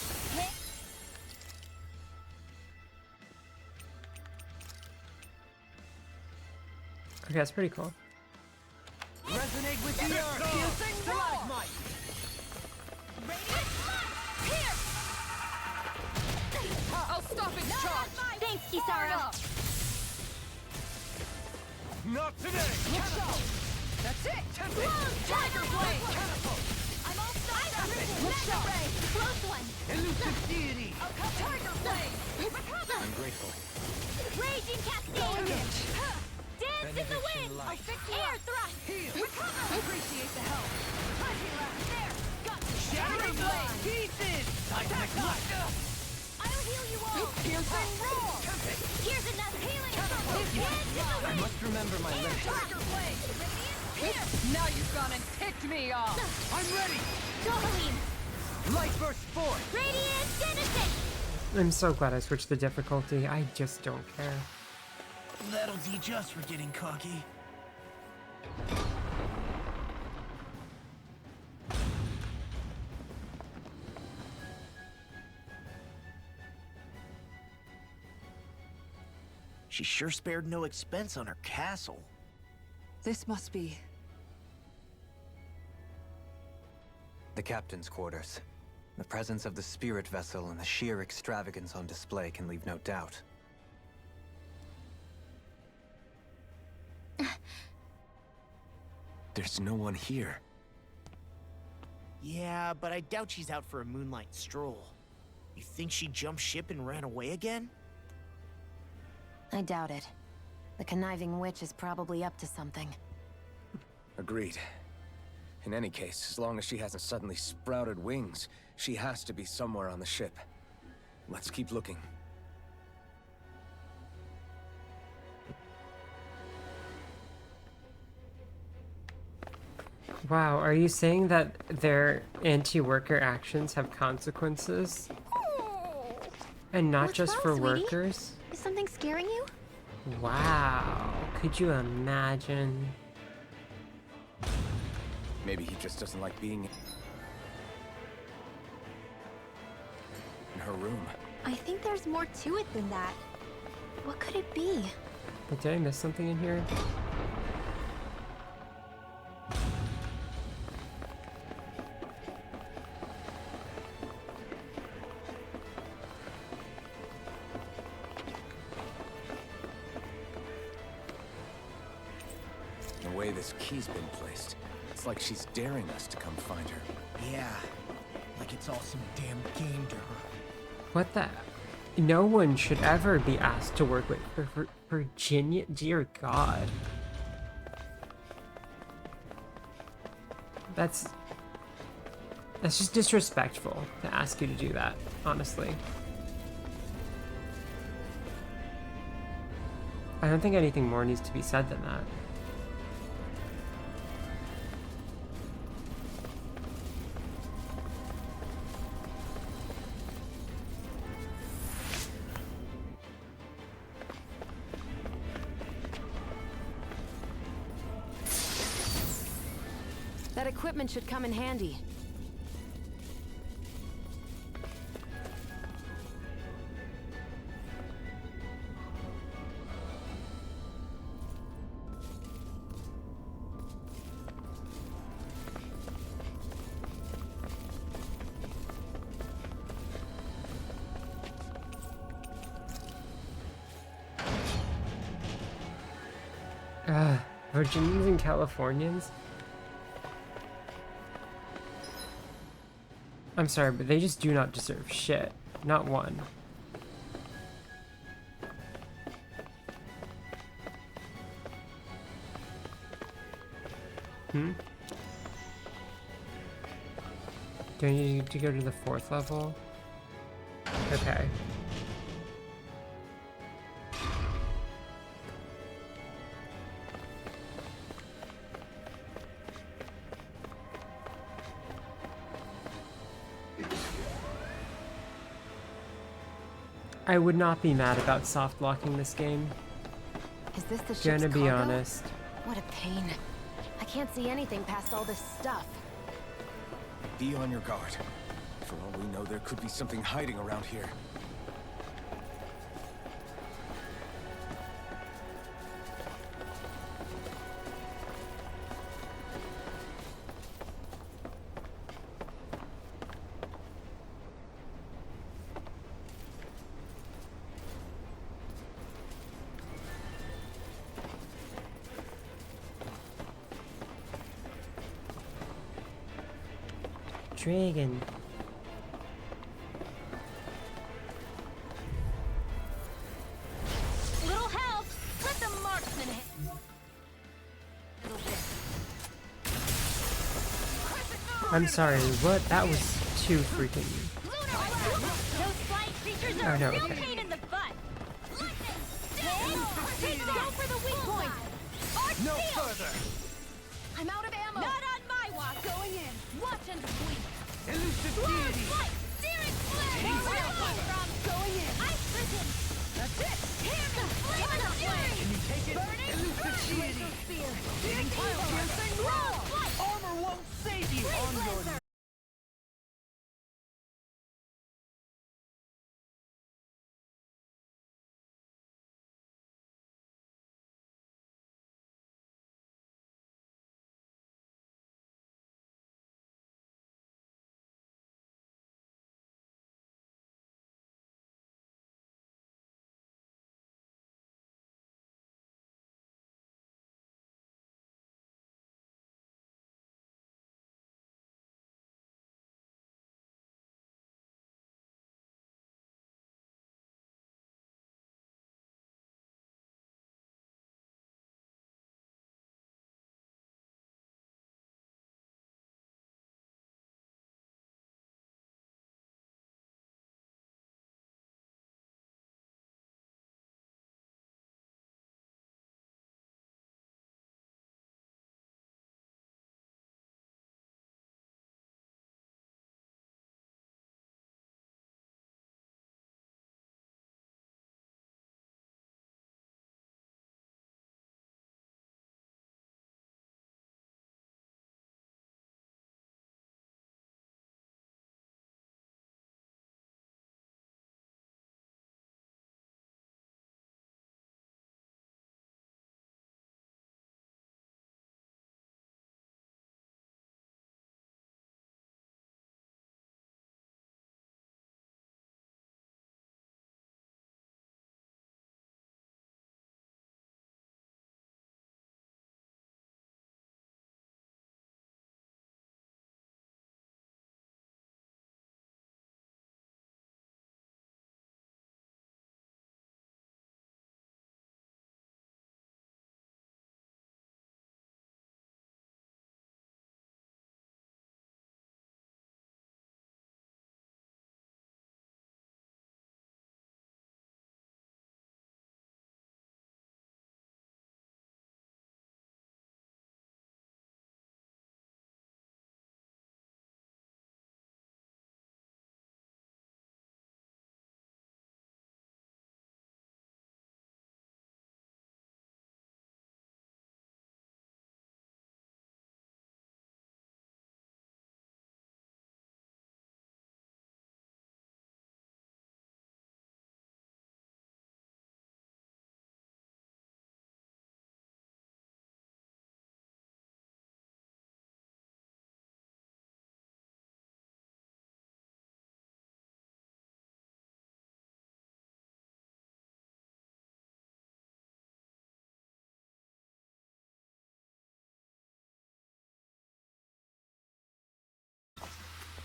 [SPEAKER 1] Okay, that's pretty cool.
[SPEAKER 11] Resonate with the earth!
[SPEAKER 10] Piercing roar!
[SPEAKER 7] Radiant Pierce!
[SPEAKER 10] I'll stop its charge!
[SPEAKER 7] Thanks, Kisara!
[SPEAKER 11] Not today!
[SPEAKER 10] Look out! That's it! Tiger Blade!
[SPEAKER 7] I'm all stuffed up!
[SPEAKER 10] Look out!
[SPEAKER 7] Ray! Close one!
[SPEAKER 11] Elusive deity!
[SPEAKER 10] Tiger Blade!
[SPEAKER 3] I'm grateful.
[SPEAKER 7] Raging Cascade! Dance in the
[SPEAKER 11] Benediction
[SPEAKER 7] wind!
[SPEAKER 11] light.
[SPEAKER 7] Air thrust!
[SPEAKER 10] Appreciate the help!
[SPEAKER 7] There! Got
[SPEAKER 10] Shattering Blade! Pieces!
[SPEAKER 11] Seismic light!
[SPEAKER 7] I'll heal you all!
[SPEAKER 10] Piercing roar!
[SPEAKER 7] Here's enough healing! Dance in the
[SPEAKER 3] I
[SPEAKER 7] wind!
[SPEAKER 3] must remember my limits.
[SPEAKER 10] Tiger Blade!
[SPEAKER 7] Radiant Pierce!
[SPEAKER 10] Now you've gone and ticked me off!
[SPEAKER 11] I'm ready!
[SPEAKER 7] Dohaline!
[SPEAKER 11] Light burst forth!
[SPEAKER 7] Radiant Genesis!
[SPEAKER 1] I'm so glad I switched the difficulty. I just don't care.
[SPEAKER 5] That'll teach us for getting cocky. She sure spared no expense on her castle.
[SPEAKER 2] This must be...
[SPEAKER 3] The captain's quarters. The presence of the spirit vessel and the sheer extravagance on display can leave no doubt.
[SPEAKER 6] There's no one here.
[SPEAKER 5] Yeah, but I doubt she's out for a moonlight stroll. You think she jumped ship and ran away again?
[SPEAKER 4] I doubt it. The conniving witch is probably up to something.
[SPEAKER 6] Agreed. In any case, as long as she hasn't suddenly sprouted wings, she has to be somewhere on the ship. Let's keep looking.
[SPEAKER 1] Wow, are you saying that their anti-worker actions have consequences? And not
[SPEAKER 4] What's
[SPEAKER 1] just
[SPEAKER 4] wrong,
[SPEAKER 1] for
[SPEAKER 4] sweetie?
[SPEAKER 1] workers?
[SPEAKER 4] Is something scaring you?
[SPEAKER 1] Wow, could you imagine?
[SPEAKER 6] Maybe he just doesn't like being in her room.
[SPEAKER 7] I think there's more to it than that. What could it be?
[SPEAKER 1] But did I miss something in here?
[SPEAKER 6] The way this key's been placed, it's like she's daring us to come find her.
[SPEAKER 5] Yeah, like it's all some damn game to her.
[SPEAKER 1] What the? No one should ever be asked to work with Virginia. Dear God. That's just disrespectful to ask you to do that, honestly. I don't think anything more needs to be said than that.
[SPEAKER 4] That equipment should come in handy.
[SPEAKER 1] Virginians and Californians? I'm sorry, but they just do not deserve shit. Not one. Do I need to go to the 4th level? Okay. I would not be mad about soft locking this game.
[SPEAKER 4] Is this the ship's
[SPEAKER 1] Gonna be
[SPEAKER 4] cargo?
[SPEAKER 1] honest.
[SPEAKER 4] What a pain. I can't see anything past all this stuff.
[SPEAKER 6] Be on your guard. For all we know, there could be something hiding around here.
[SPEAKER 1] Dragon.
[SPEAKER 10] Little help! Let the marksman hit.
[SPEAKER 1] I'm sorry, what? That was too freaking...
[SPEAKER 10] Those flying creatures are
[SPEAKER 1] Oh, no,
[SPEAKER 10] a real
[SPEAKER 1] okay.
[SPEAKER 10] pain in the butt. Take that! Go for the weak point. Arch
[SPEAKER 11] No
[SPEAKER 10] shield!
[SPEAKER 11] further!
[SPEAKER 10] I'm out of ammo. Not on my watch. Going in. Watch and bleed.
[SPEAKER 11] Elusive
[SPEAKER 10] Blast
[SPEAKER 11] deity!
[SPEAKER 10] light! Searing flame! From going in. Ice prism. That's it. Here the flame and fury.
[SPEAKER 11] Can you take it?
[SPEAKER 10] Burning
[SPEAKER 11] Elusive
[SPEAKER 10] through.
[SPEAKER 11] deity!
[SPEAKER 10] Spear.
[SPEAKER 11] Hitting pile piercing!
[SPEAKER 10] Roll. Flight.
[SPEAKER 11] Armor won't save you on your...
[SPEAKER 10] Blazer.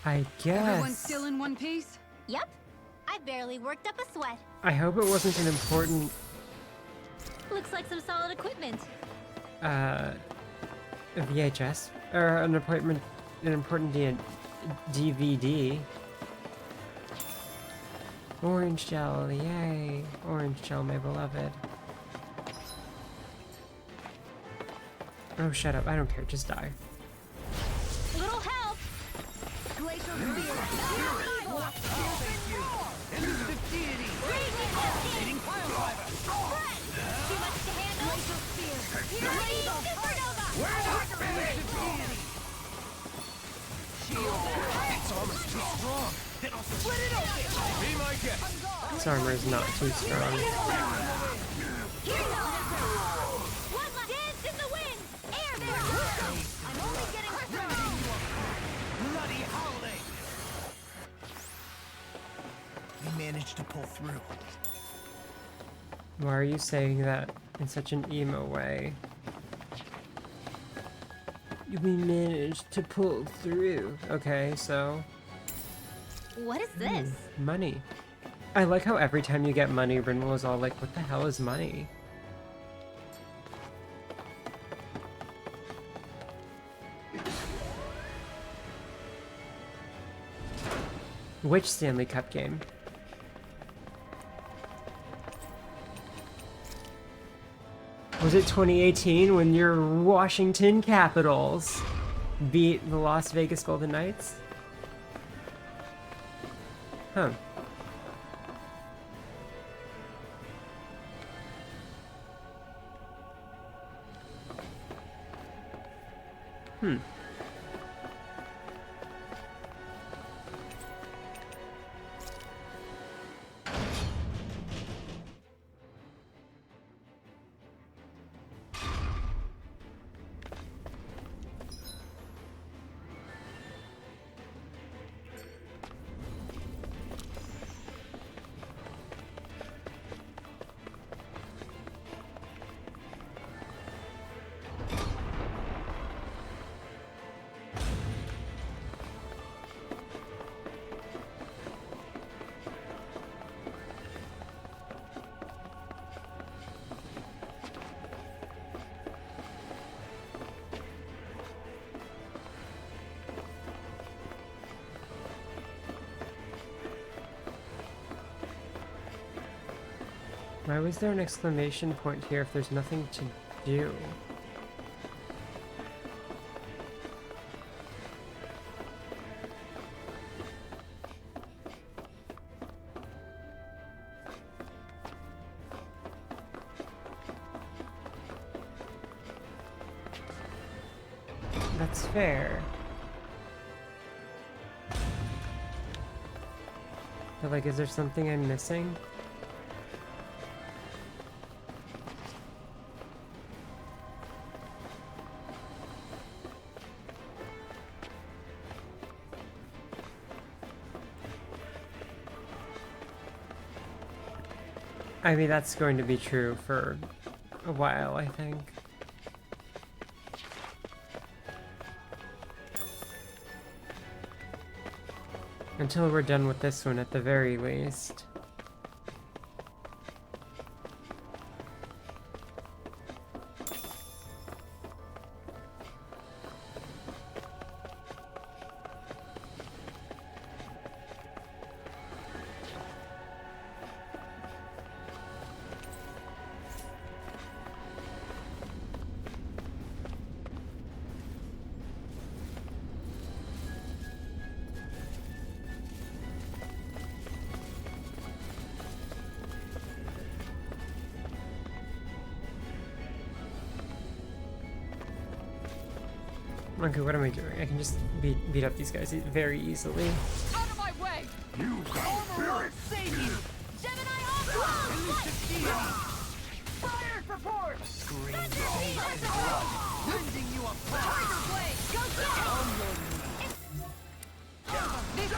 [SPEAKER 1] I
[SPEAKER 2] Everyone
[SPEAKER 1] guess.
[SPEAKER 2] still in one piece?
[SPEAKER 10] Yep. I barely worked up a sweat.
[SPEAKER 1] I hope it wasn't an important,
[SPEAKER 10] Looks like some solid equipment.
[SPEAKER 1] VHS or an important DVD. Orange gel, yay. Orange gel, my beloved. Oh, shut up. I don't care. Just die.
[SPEAKER 10] Little help! Glacial spear!
[SPEAKER 11] Elusive deity! Leading pile driver!
[SPEAKER 10] Too much to handle! Glacial spear! Raging supernova!
[SPEAKER 11] Elusive deity! Shield! Its armor's too strong! Then I'll split it open! Be my guest!
[SPEAKER 1] This armor is not too strong.
[SPEAKER 10] One last dance in the wind! Air there! I'm only getting started!
[SPEAKER 11] Bloody howling! We managed to pull through.
[SPEAKER 1] Why are you saying that in such an emo way? We managed to pull through. Okay, so...
[SPEAKER 10] What is this?
[SPEAKER 1] Money. I like how every time you get money, Rinwell is all like, what the hell is money? Which Stanley Cup game? Was it 2018 when your Washington Capitals beat the Las Vegas Golden Knights? Huh. Hmm. Why was there an exclamation point here if there's nothing to do? That's fair. But like, is there something I'm missing? I mean, that's going to be true for a while, I think. Until we're done with this one, at the very least. Okay, what am I doing? I can just beat up these guys very easily.
[SPEAKER 10] Out of my way!
[SPEAKER 11] You can spirit save you!
[SPEAKER 10] Gemini Aqua!
[SPEAKER 11] Elusive deity! Fire support! Scream taste blood! Rending you apart!
[SPEAKER 10] Tiger Blade! Go get it!
[SPEAKER 11] This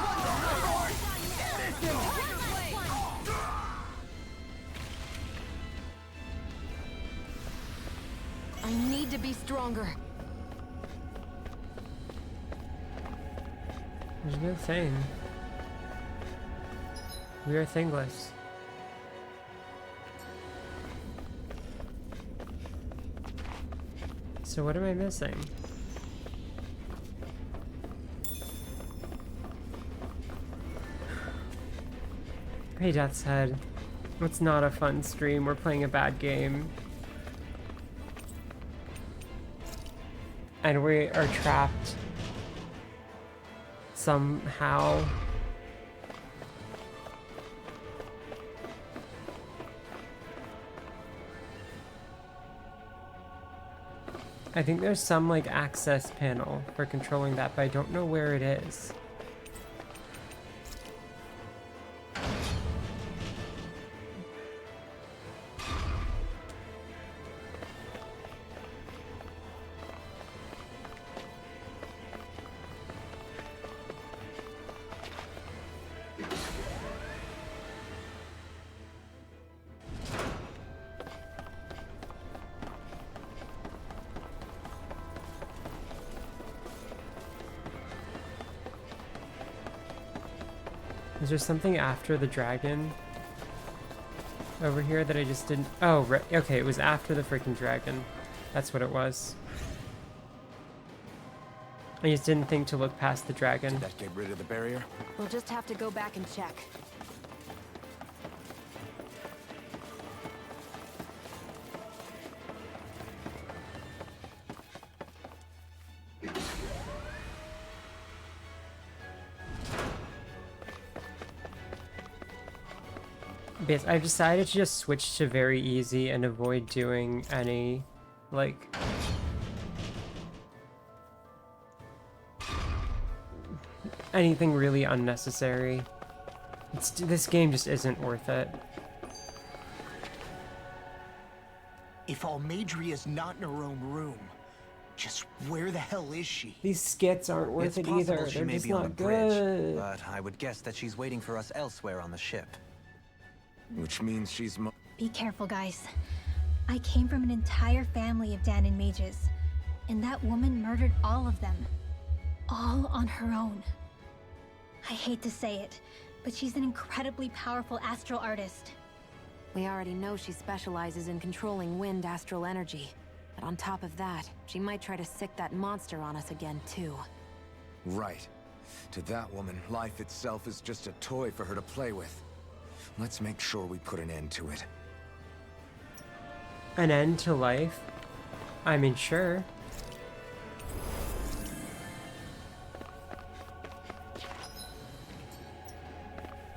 [SPEAKER 4] I need to be stronger.
[SPEAKER 1] There's no thing. We are thingless. So what am I missing? Hey, Death's Head. It's not a fun stream. We're playing a bad game. And we are trapped somehow. I think there's some like access panel for controlling that, but I don't know where it is. Is there something after the dragon over here that I just didn't... Oh, right. Okay, it was after the freaking dragon. That's what it was. I just didn't think to look past the dragon.
[SPEAKER 6] Did that get rid of the barrier?
[SPEAKER 4] We'll just have to go back and check.
[SPEAKER 1] Because I've decided to just switch to very easy and avoid doing any, like... anything really unnecessary. This game just isn't worth it.
[SPEAKER 5] If Almadria's not in her own room, just where the hell is she?
[SPEAKER 1] These skits aren't worth it either.
[SPEAKER 3] She
[SPEAKER 1] They're
[SPEAKER 3] may
[SPEAKER 1] just
[SPEAKER 3] be on the
[SPEAKER 1] not
[SPEAKER 3] bridge,
[SPEAKER 1] good.
[SPEAKER 3] but I would guess that she's waiting for us elsewhere on the ship.
[SPEAKER 6] Which means she's
[SPEAKER 7] Be careful, guys. I came from an entire family of Danon mages, and that woman murdered all of them. All on her own. I hate to say it, but she's an incredibly powerful astral artist.
[SPEAKER 4] We already know she specializes in controlling wind astral energy. But on top of that, she might try to sick that monster on us again, too.
[SPEAKER 6] right. To that woman, life itself is just a toy for her to play with. Let's make sure we put an end to it.
[SPEAKER 1] An end to life? I mean, sure.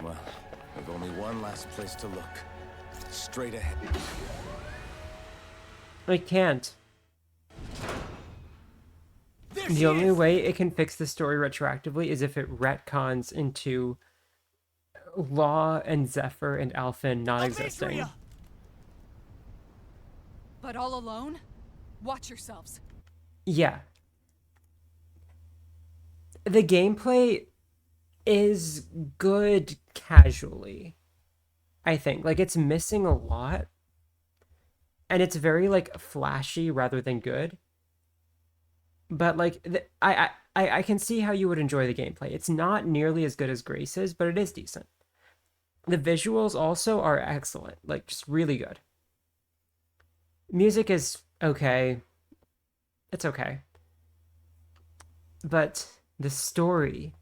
[SPEAKER 6] Well, there's only one last place to look. Straight ahead.
[SPEAKER 1] I can't. The only way it can fix the story retroactively is if it retcons into Law and Zephyr and Alphen not existing.
[SPEAKER 10] But all alone? Watch yourselves.
[SPEAKER 1] Yeah. The gameplay is good casually, I think. Like, it's missing a lot. And it's very, like, flashy rather than good. But, like, I can see how you would enjoy the gameplay. It's not nearly as good as Grace's, but it is decent. The visuals also are excellent. Like, just really good. Music is okay. It's okay. But the story,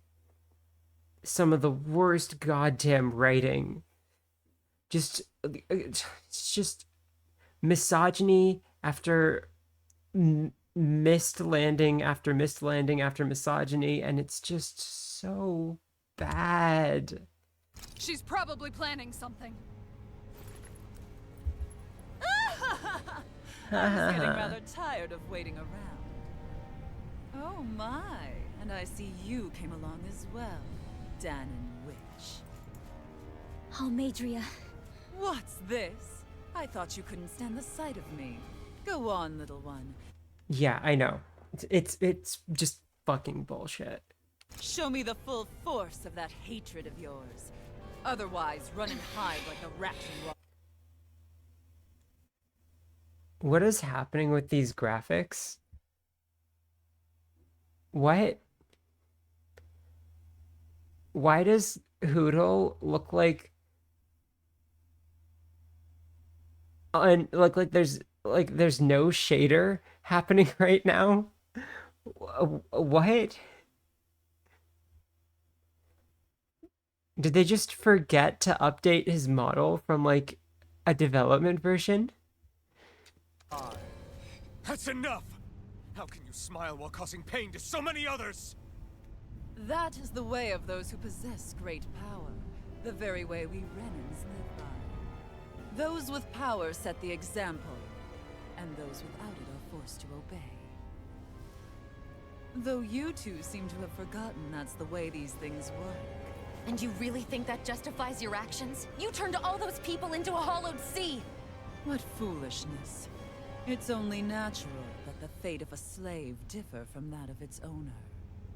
[SPEAKER 1] some of the worst goddamn writing, it's just misogyny after missed landing after missed landing after misogyny, and it's just so bad.
[SPEAKER 10] She's probably planning something.
[SPEAKER 9] I was getting rather tired of waiting around. Oh my, and I see you came along as well, Danon Witch.
[SPEAKER 7] Almadria.
[SPEAKER 9] What's this? I thought you couldn't stand the sight of me. Go on, little one.
[SPEAKER 1] Yeah, I know. It's just fucking bullshit.
[SPEAKER 9] Show me the full force of that hatred of yours. Otherwise, run and hide like a rat you are.
[SPEAKER 1] What is happening with these graphics? What? Why does Hootle look like... and look like there's no shader happening right now? What? Did they just forget to update his model from like a development version?
[SPEAKER 12] That's enough! How can you smile while causing pain to so many others?
[SPEAKER 9] That is the way of those who possess great power. The very way we Renans live by. Those with power set the example, and those without it are forced to obey. Though you two seem to have forgotten that's the way these things work.
[SPEAKER 10] And you really think that justifies your actions? You turned all those people into a hollowed sea!
[SPEAKER 9] What foolishness. It's only natural that the fate of a slave differ from that of its owner.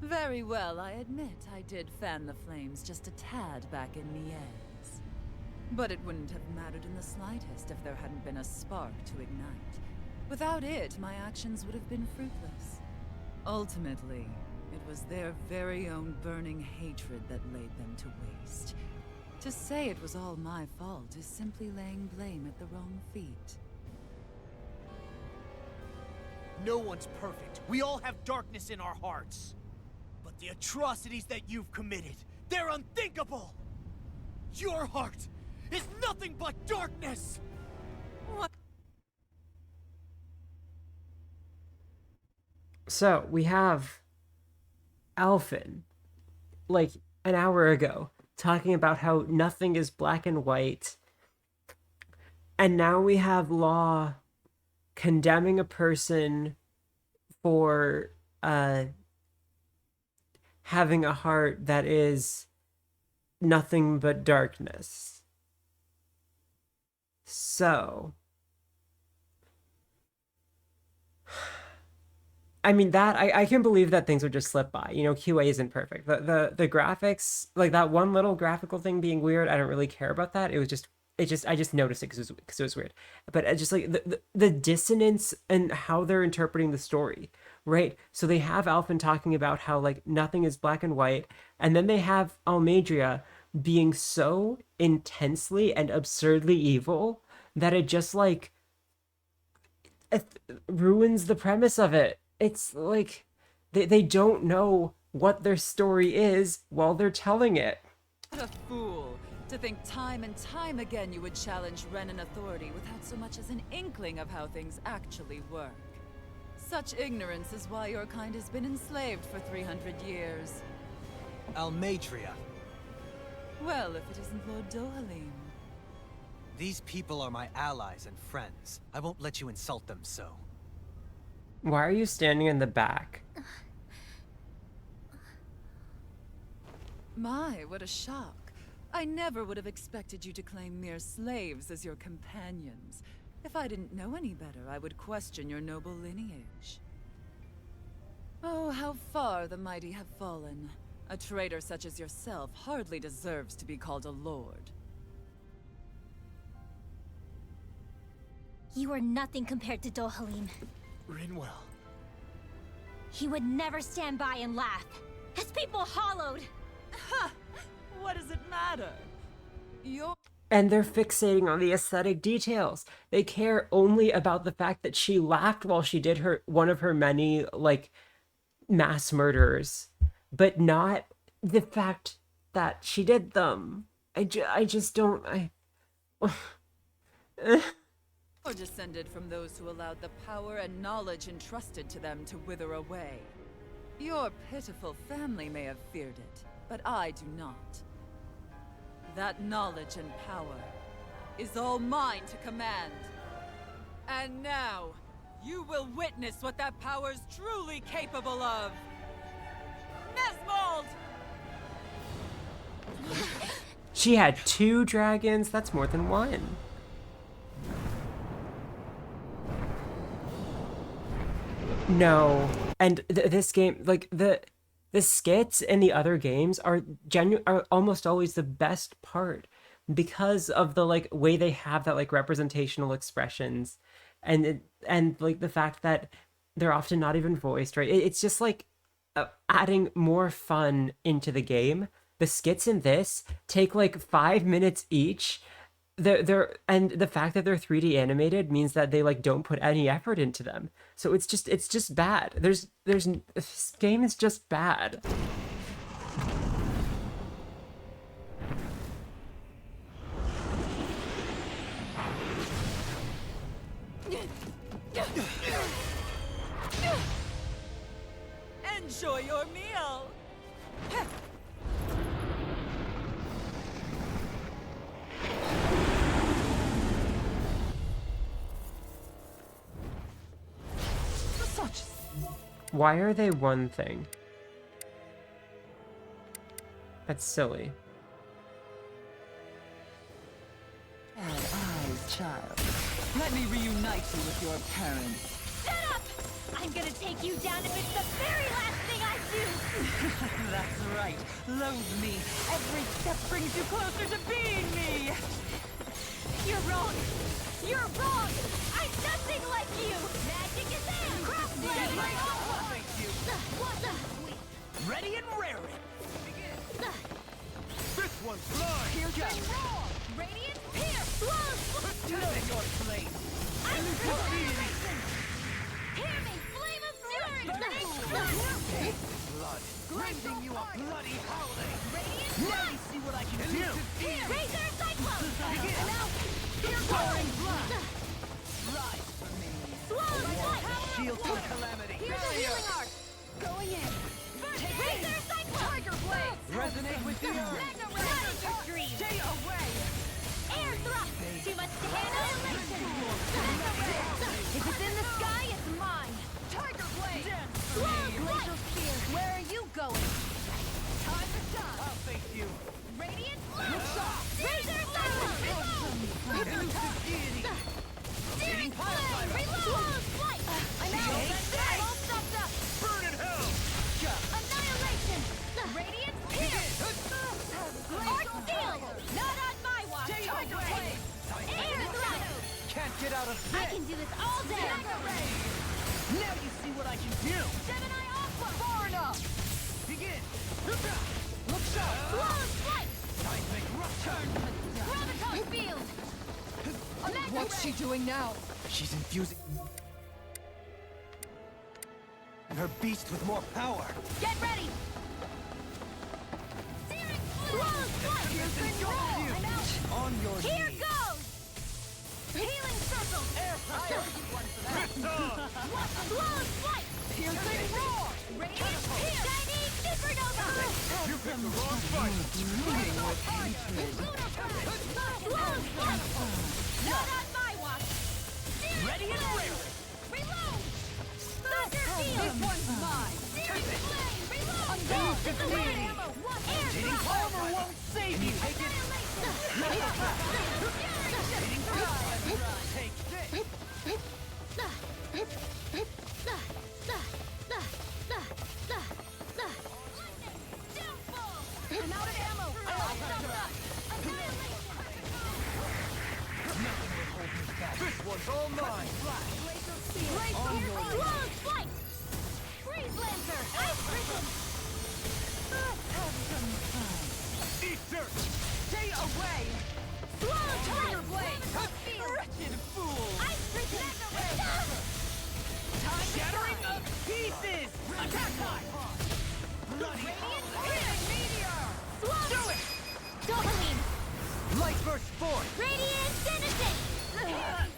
[SPEAKER 9] Very well, I admit I did fan the flames just a tad back in Mies. But it wouldn't have mattered in the slightest if there hadn't been a spark to ignite. Without it, my actions would have been fruitless. Ultimately, it was their very own burning hatred that laid them to waste. To say it was all my fault is simply laying blame at the wrong feet.
[SPEAKER 11] No one's perfect. We all have darkness in our hearts. But the atrocities that you've committed, they're unthinkable! Your heart is nothing but darkness!
[SPEAKER 9] What?
[SPEAKER 1] So we have Alphen, like an hour ago, talking about how nothing is black and white. And now we have Law condemning a person for having a heart that is nothing but darkness. So I mean, that I can believe that things would just slip by. You know, QA isn't perfect. The graphics, like that one little graphical thing being weird, I don't really care about that. I just noticed it because it was weird. But I just like the dissonance and how they're interpreting the story, right? So they have Alphen talking about how like nothing is black and white, and then they have Almeidrea being so intensely and absurdly evil that it just like ruins the premise of it. It's like they don't know what their story is while they're telling it.
[SPEAKER 9] What a fool. To think time and time again you would challenge Renan authority without so much as an inkling of how things actually work. Such ignorance is why your kind has been enslaved for 300 years.
[SPEAKER 3] Almeidrea.
[SPEAKER 9] Well, if it isn't Lord Dohalim.
[SPEAKER 3] These people are my allies and friends. I won't let you insult them so.
[SPEAKER 1] Why are you standing in the back?
[SPEAKER 9] My, what a shock. I never would have expected you to claim mere slaves as your companions. If I didn't know any better, I would question your noble lineage. Oh, how far the mighty have fallen. A traitor such as yourself hardly deserves to be called a lord.
[SPEAKER 7] You are nothing compared to Dohalim.
[SPEAKER 11] Rinwell.
[SPEAKER 7] He would never stand by and laugh. His people hollowed!
[SPEAKER 9] Ha! What does it matter?
[SPEAKER 1] And they're fixating on the aesthetic details. They care only about the fact that she laughed while she did one of her many, like, mass murders. But not the fact that she did them. I just don't...
[SPEAKER 9] Or descended from those who allowed the power and knowledge entrusted to them to wither away. Your pitiful family may have feared it, but I do not. That knowledge and power is all mine to command. And now, you will witness what that power's truly capable of. Nesmold!
[SPEAKER 1] She had 2 dragons. That's more than 1. No, and this game, like the skits in the other games are almost always the best part because of the like way they have that like representational expressions, and like the fact that they're often not even voiced, right? It's just like adding more fun into the game. The skits in this take like 5 minutes each. And the fact that they're 3D animated means that they like don't put any effort into them. So it's just bad. This game is just bad.
[SPEAKER 9] Enjoy your meal. Such.
[SPEAKER 1] Why are they one thing? That's silly.
[SPEAKER 9] Add eyes, child. Let me reunite you with your parents.
[SPEAKER 10] Shut up! I'm gonna take you down if it's the very last thing I do!
[SPEAKER 9] That's right. Loathe me. Every step brings you closer to being me.
[SPEAKER 10] You're wrong! You're wrong! I'm nothing like you! Magic is in! Crossblade!
[SPEAKER 11] Thank you. Ready and raring. This one's mine.
[SPEAKER 10] Here's the roar! Radiant pierce!
[SPEAKER 11] Know your place.
[SPEAKER 10] I'm restoration! Hear me! Flame of fury!
[SPEAKER 11] Blood. Granting you a bloody howling.
[SPEAKER 10] Radiant
[SPEAKER 11] Let me
[SPEAKER 10] blast!
[SPEAKER 11] see what I can do.
[SPEAKER 10] Here! Razor Cyclone!
[SPEAKER 11] Begin.
[SPEAKER 10] Now,
[SPEAKER 11] You're pouring blood.
[SPEAKER 10] Rise for me! Swallow Flight!
[SPEAKER 11] Shield from calamity.
[SPEAKER 10] Here's a healing arc! Going in! Razor Cyclone! Tiger Blade!
[SPEAKER 11] Resonate with the earth.
[SPEAKER 10] Magna Razor Stream!
[SPEAKER 11] Stay away.
[SPEAKER 10] Air thrust! Too much to handle! Magna Razor! If it's in the sky, it's mine! Tiger Blade! Slow Laser Spear! Where are you going? Time to shine!
[SPEAKER 11] I'll face you.
[SPEAKER 10] Radiant Blast! Razor Cyclone!
[SPEAKER 11] Elusive deity.
[SPEAKER 10] Searing Flame! Reload! Swallow's Flight! I'm out! I'm all stopped up!
[SPEAKER 11] Burn in hell.
[SPEAKER 10] Annihilation! Radiant Pierce! Arc Steel! Not on my watch!
[SPEAKER 11] Tiger Blade.
[SPEAKER 10] Air Thrust!
[SPEAKER 11] Can't get out of
[SPEAKER 10] I
[SPEAKER 11] this.
[SPEAKER 10] can do this all day!
[SPEAKER 11] Now you see what I can do.
[SPEAKER 10] Gemini Aqua! Far enough!
[SPEAKER 11] Begin. Look sharp.
[SPEAKER 10] Flawless Flight!
[SPEAKER 11] Seismic rush.
[SPEAKER 10] Graviton Field!
[SPEAKER 2] What's she doing now?
[SPEAKER 3] She's infusing her beast with more power.
[SPEAKER 10] Get ready! Searing Flawless Flight!
[SPEAKER 11] Piercing roll.
[SPEAKER 10] I'm out!
[SPEAKER 11] On your
[SPEAKER 10] Here
[SPEAKER 11] knees.
[SPEAKER 10] goes! Healing Circle!
[SPEAKER 11] Air pressure.
[SPEAKER 10] Flawless Flight! Piercing Roar! Radiant Pierce! Chinese Supernova!
[SPEAKER 12] You picked the wrong fight.
[SPEAKER 10] Flawless Flight! Not on my watch!
[SPEAKER 11] Ready and raring.
[SPEAKER 10] Reload! Thunder Field! This one's mine! Searing Flame! Reload! Unveil is the way! Air Thrust!
[SPEAKER 11] Armor won't save you. Take it. Take this.
[SPEAKER 10] I'm out of ammo! I'm all stuffed up!
[SPEAKER 12] This one's all mine.
[SPEAKER 10] Flawless Flight! Freeze Lancer! Ice Prison!
[SPEAKER 12] Eat dirt.
[SPEAKER 11] Stay away.
[SPEAKER 10] Flawless Tiger Blade!
[SPEAKER 11] Wretched fool.
[SPEAKER 10] Ice Prison!
[SPEAKER 11] Shattering of pieces. Attack time. Bloody
[SPEAKER 10] Radiant Meteor! Swamp!
[SPEAKER 11] Do it.
[SPEAKER 10] Dopaline!
[SPEAKER 3] Light burst forth.
[SPEAKER 10] Radiant Denison!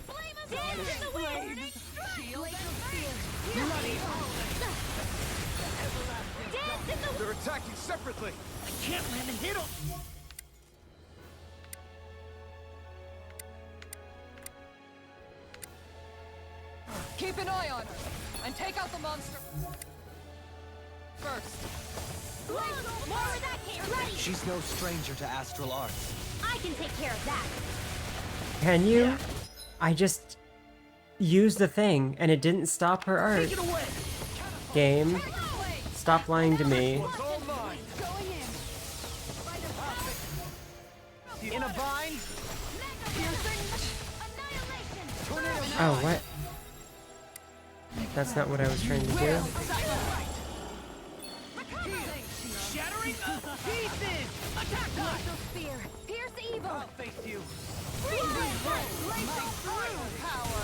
[SPEAKER 10] Flame of Dance in the wind!
[SPEAKER 11] Shield
[SPEAKER 10] Laser
[SPEAKER 11] and
[SPEAKER 10] Spear!
[SPEAKER 11] Bloody
[SPEAKER 10] Dance in the
[SPEAKER 12] They're attacking separately.
[SPEAKER 11] I can't land and hit him.
[SPEAKER 2] Keep an eye on her, and take out the monster first.
[SPEAKER 10] More where that came! Ready!
[SPEAKER 3] She's no stranger to astral arts.
[SPEAKER 10] I can take care of that!
[SPEAKER 1] Can you? I just used the thing and it didn't stop her art.
[SPEAKER 11] Take it away.
[SPEAKER 1] Game, stop lying to me.
[SPEAKER 11] It's all mine.
[SPEAKER 10] Going in!
[SPEAKER 11] In a bind.
[SPEAKER 10] Annihilation!
[SPEAKER 1] Oh, what? That's not what I was trying to do.
[SPEAKER 11] Shattering of pieces. Attack time.
[SPEAKER 10] Glacial Spear! Pierce Evil!
[SPEAKER 11] I'll face you.
[SPEAKER 10] Freezing Blast! Glacial
[SPEAKER 11] Fire power.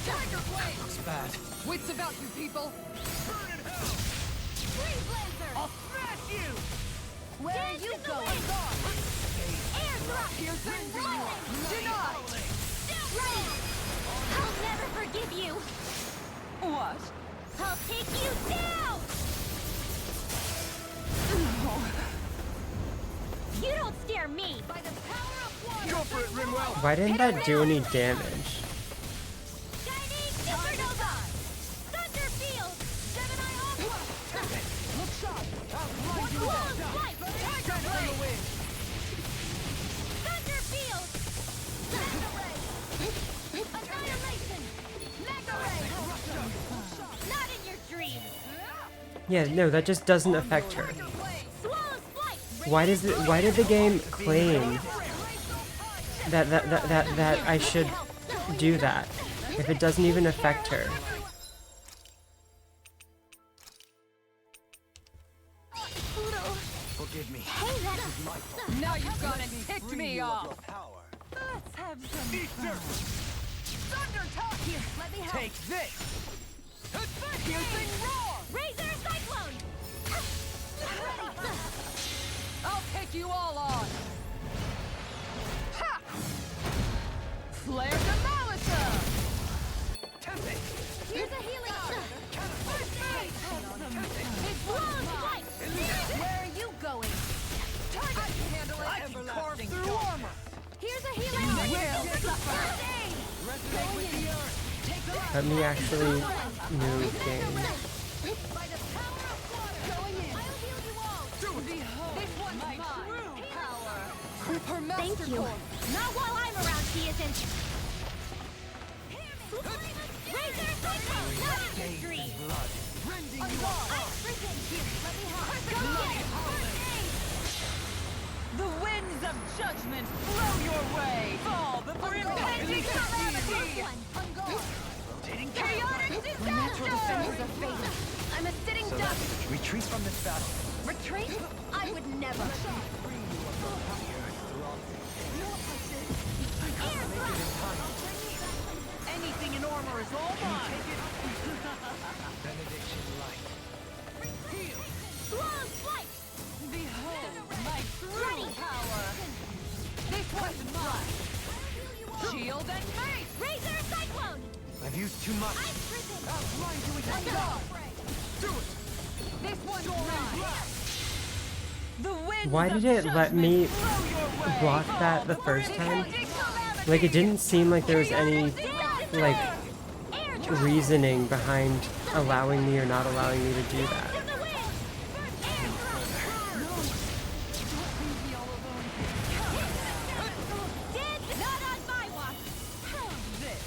[SPEAKER 2] Tiger Blade!
[SPEAKER 3] Looks bad.
[SPEAKER 2] Wits about you people!
[SPEAKER 11] Burn in hell.
[SPEAKER 10] Freeze Lancer!
[SPEAKER 11] I'll smash you.
[SPEAKER 10] Where are you going? Air Thrust!
[SPEAKER 2] Piercing
[SPEAKER 10] Lightning!
[SPEAKER 2] Denied!
[SPEAKER 10] Ready! I'll never forgive you!
[SPEAKER 9] What?
[SPEAKER 10] I'll take you down! You don't scare me! By the power of water!
[SPEAKER 12] Go for it, Rinwell!
[SPEAKER 1] Why didn't that do any damage?
[SPEAKER 10] Shining Supernova! Thunderfield! Gemini Aqua! Look sharp! Long Flight! Tiger Blade! Thunderfield! Mega Ray! Annihilation! Mega Ray! Not in your dreams!
[SPEAKER 1] Yeah, no, that just doesn't affect her.
[SPEAKER 10] Swallow's Flight!
[SPEAKER 1] Why did the game claim that I should do that if it doesn't even affect her?
[SPEAKER 3] Forgive me.
[SPEAKER 10] Hey, that...
[SPEAKER 9] Now you've gone and ticked me off.
[SPEAKER 3] Power.
[SPEAKER 9] Let's have some
[SPEAKER 10] Thunder Talk here! Let me help!
[SPEAKER 11] Take this!
[SPEAKER 10] Piercing Roar! Razor Cyclone!
[SPEAKER 9] I'll take you all on. Ha! Flare Demolisher!
[SPEAKER 10] Here's a healing First aid! Long Flight! Where are you going?
[SPEAKER 9] I can handle it.
[SPEAKER 11] I can carve through armor!
[SPEAKER 10] Here's a healing First aid!
[SPEAKER 11] Resonate with the earth! Take the last
[SPEAKER 1] Let me actually move game.
[SPEAKER 10] By the power of water! Going in! I'll heal you all!
[SPEAKER 9] Behold, this one's my true power. Her
[SPEAKER 10] Thank
[SPEAKER 9] master
[SPEAKER 10] you.
[SPEAKER 9] core.
[SPEAKER 10] Not while I'm around, she isn't. Razor Cyclone! Not in your dreams!
[SPEAKER 11] rending you off!
[SPEAKER 10] I'm freaking here! Let me help! Go get it! First aid!
[SPEAKER 9] The winds of judgment blow your way. Fall before impending calamity.
[SPEAKER 10] On guard!
[SPEAKER 9] Chaotic
[SPEAKER 10] Natural defenses
[SPEAKER 9] disaster.
[SPEAKER 10] are fading. I'm a sitting duck.
[SPEAKER 3] Retreat from this battle.
[SPEAKER 10] Retreat? I would never.
[SPEAKER 11] Anything in armor is all mine!
[SPEAKER 3] Benediction light.
[SPEAKER 10] Long Flight!
[SPEAKER 9] Behold my true power. This one's mine. Shield and mace.
[SPEAKER 10] Razor Cyclone!
[SPEAKER 3] I've used too much.
[SPEAKER 10] I'm prison!
[SPEAKER 11] Do it!
[SPEAKER 9] This one's mine. The winds
[SPEAKER 1] Why
[SPEAKER 9] of
[SPEAKER 1] did it let me
[SPEAKER 9] judgment blow your way.
[SPEAKER 1] block that the first time? Like, it didn't seem like there was any, like, reasoning behind allowing me or not allowing me to do that.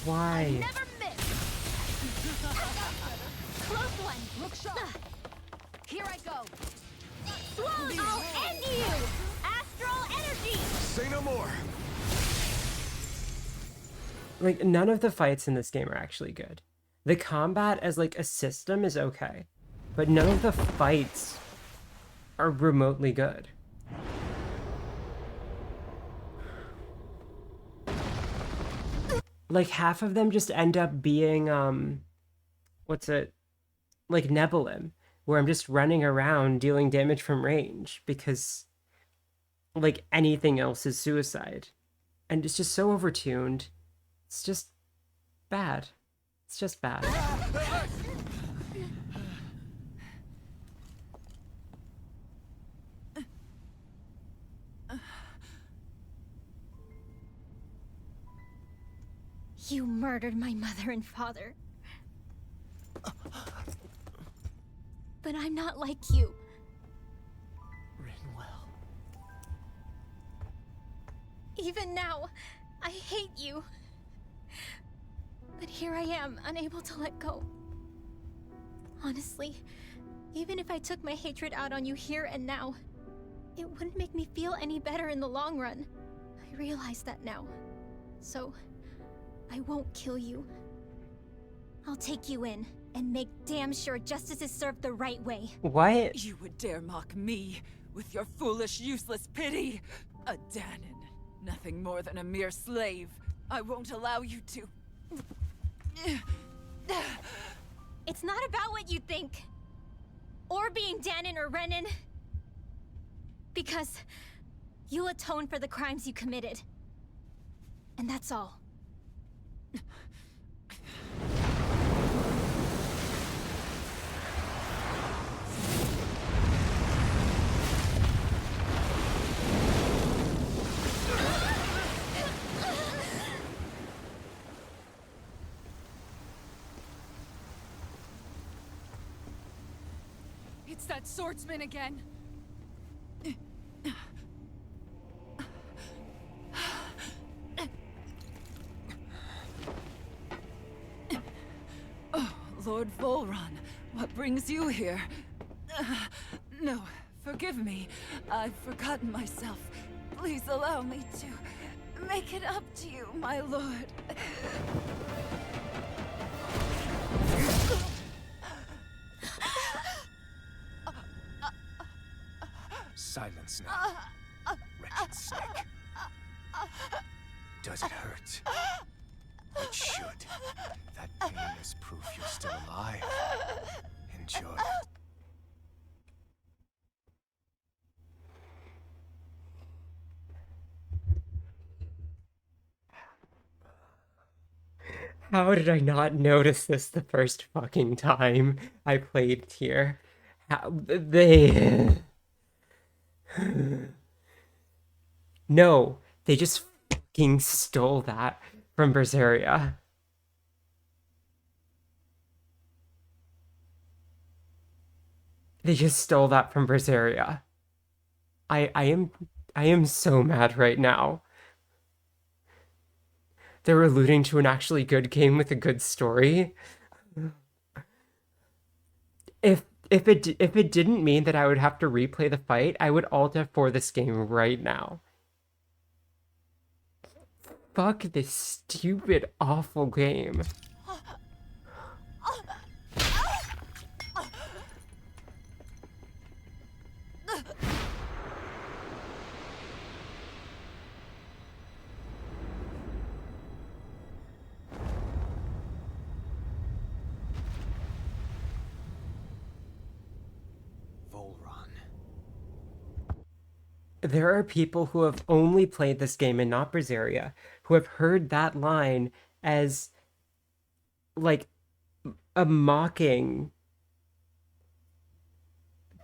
[SPEAKER 1] Why?
[SPEAKER 10] Never miss! Close one! Look sharp! Here I go! Swallow! I'll end you! Astral energy!
[SPEAKER 12] Say no more!
[SPEAKER 1] Like, none of the fights in this game are actually good. The combat as, like, a system is okay. But none of the fights are remotely good. Like, half of them just end up being, what's it? Like, Nebulim, where I'm just running around dealing damage from range, because, like, anything else is suicide. And it's just so overtuned. It's just bad. It's just bad.
[SPEAKER 10] You murdered my mother and father. But I'm not like you.
[SPEAKER 11] Rinwell.
[SPEAKER 10] Even now, I hate you. But here I am, unable to let go. Honestly, even if I took my hatred out on you here and now, it wouldn't make me feel any better in the long run. I realize that now. So, I won't kill you. I'll take you in and make damn sure justice is served the right way.
[SPEAKER 1] What?
[SPEAKER 9] You would dare mock me with your foolish, useless pity? A Danon, nothing more than a mere slave. I won't allow you to.
[SPEAKER 10] It's not about what you think. Or being Danon or Renan. Because you'll atone for the crimes you committed. And that's all.
[SPEAKER 2] It's that swordsman again.
[SPEAKER 9] Oh, Lord Volron, what brings you here? No, forgive me. I've forgotten myself. Please allow me to make it up to you, my lord.
[SPEAKER 12] Silence now, wretched snake. Does it hurt? It should. That pain is proof you're still alive. Enjoy it.
[SPEAKER 1] How did I not notice this the first fucking time I played here? How they... No, they just fucking stole that from Berseria. They just stole that from Berseria. I am so mad right now. They're alluding to an actually good game with a good story. If it didn't mean that I would have to replay the fight, I would alt F4 this game right now. Fuck this stupid, awful game. There are people who have only played this game and not Berseria, who have heard that line as, like, a mocking,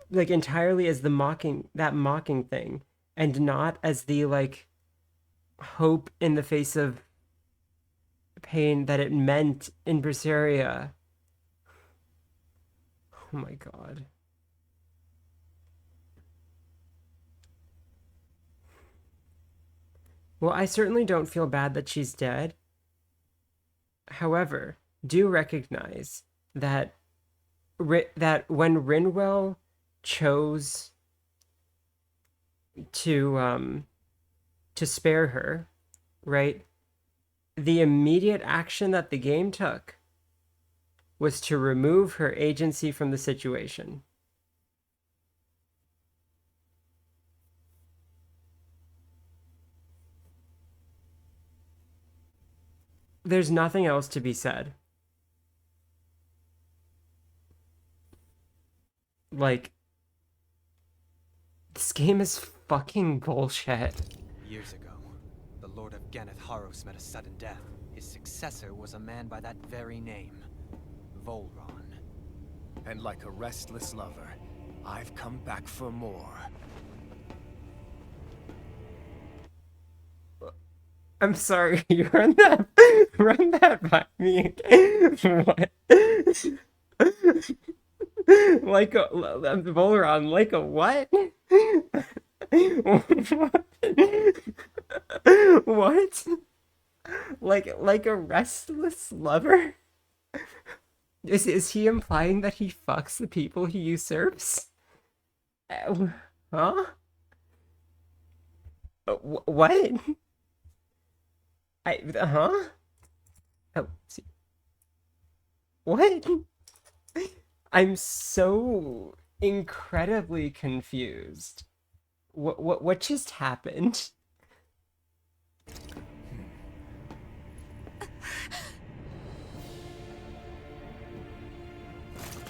[SPEAKER 1] like, entirely as the mocking thing, and not as the, like, hope in the face of pain that it meant in Berseria. Oh my god. Well, I certainly don't feel bad that she's dead. However, do recognize that that when Rinwell chose to spare her, right? The immediate action that the game took was to remove her agency from the situation. There's nothing else to be said. Like, this game is fucking bullshit.
[SPEAKER 3] Years ago, the Lord of Genneth Haros met a sudden death. His successor was a man by that very name, Volron.
[SPEAKER 12] And like a restless lover, I've come back for more.
[SPEAKER 1] I'm sorry, you run that by me again. What? Like a Volron, like a what? What? Like a restless lover? Is he implying that he fucks the people he usurps? Huh? What? Oh, see. What? I'm so incredibly confused. What just happened?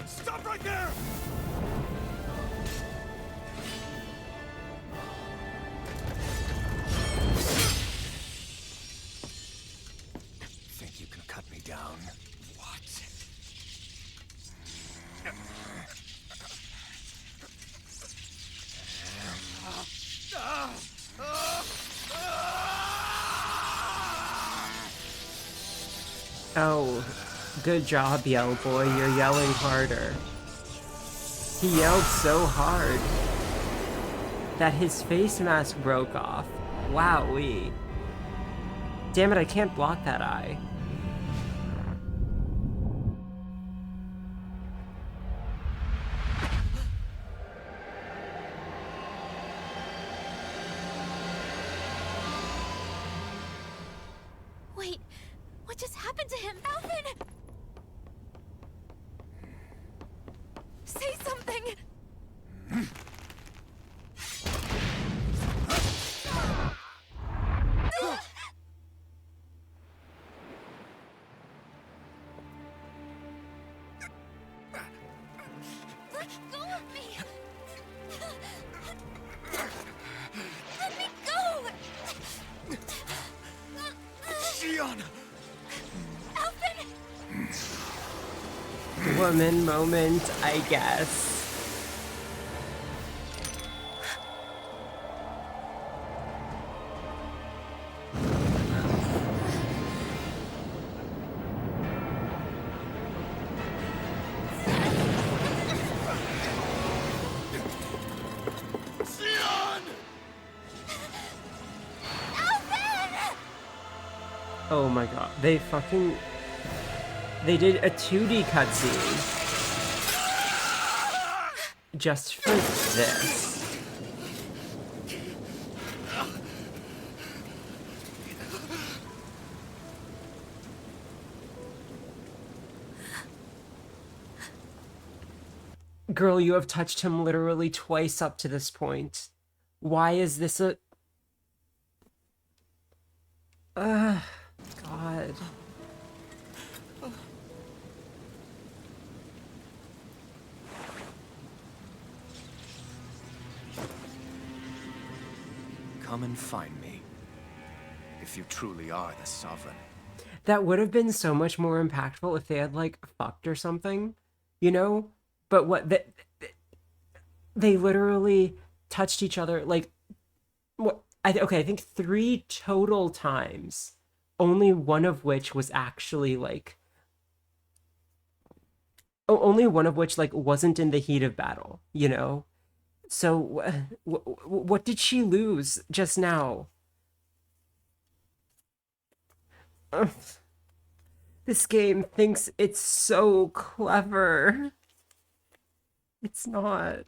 [SPEAKER 12] Stop right there! Think you can cut me down? What?
[SPEAKER 1] Oh, good job, Yell Boy. You're yelling harder. He yelled so hard that his face mask broke off. Wowee. Damn it, I can't block that eye.
[SPEAKER 10] Wait, what just happened to him? Alvin! Say something! Let go of me! Let me go!
[SPEAKER 12] Gianna!
[SPEAKER 10] Alvin!
[SPEAKER 1] Woman moment, I guess. Oh my god, they did a 2D cutscene just for this. Girl, you have touched him literally twice up to this point. Why is this a... God.
[SPEAKER 12] Come and find me. If you truly are the Sovereign.
[SPEAKER 1] That would have been so much more impactful if they had, like, fucked or something, you know? But what, they literally touched each other, like, what, I think 3 total times. Only one of which was actually, like... only one of which, like, wasn't in the heat of battle, you know? So, what did she lose just now? This game thinks it's so clever. It's not.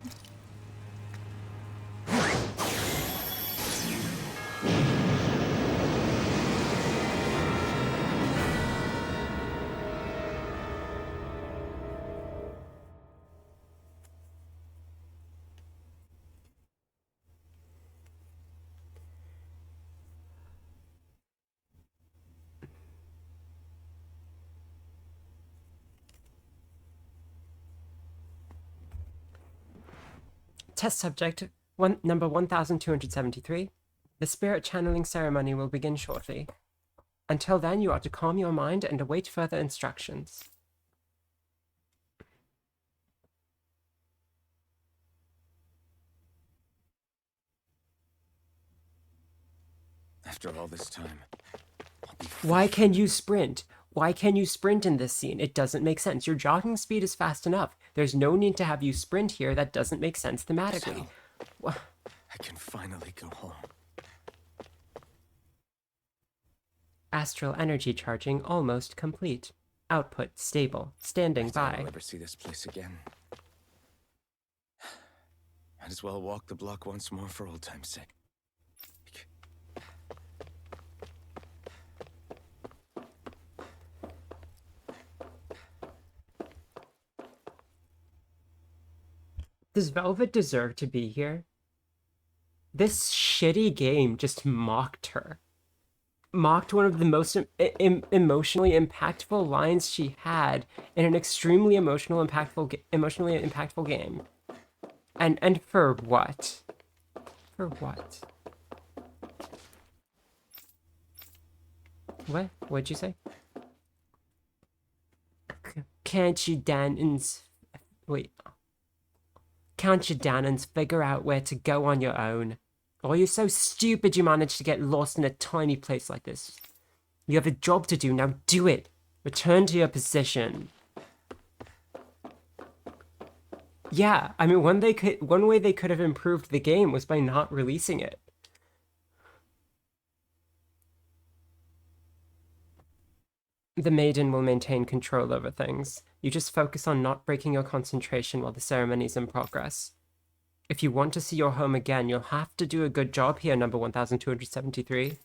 [SPEAKER 1] Test subject number 1273. The spirit channeling ceremony will begin shortly. Until then, you are to calm your mind and await further instructions.
[SPEAKER 12] After all this time, I'll be
[SPEAKER 1] Why can you sprint? Why can you sprint in this scene? It doesn't make sense. Your jogging speed is fast enough. There's no need to have you sprint here. That doesn't make sense thematically.
[SPEAKER 12] I can finally go home.
[SPEAKER 1] Astral energy charging almost complete. Output stable. Standing
[SPEAKER 12] I doubt
[SPEAKER 1] by.
[SPEAKER 12] I'll ever see this place again. Might as well walk the block once more for old time's sake.
[SPEAKER 1] Does Velvet deserve to be here? This shitty game just mocked her. Mocked one of the most emotionally impactful lines she had in an extremely emotionally impactful game. And for what? For what? What? What'd you say? Can't you dance? Wait. Can't you, Danans, figure out where to go on your own? Or you're so stupid you managed to get lost in a tiny place like this. You have a job to do, now do it. Return to your position. Yeah, I mean, one way they could have improved the game was by not releasing it. The maiden will maintain control over things. You just focus on not breaking your concentration while the ceremony's in progress. If you want to see your home again, you'll have to do a good job here, number 1273.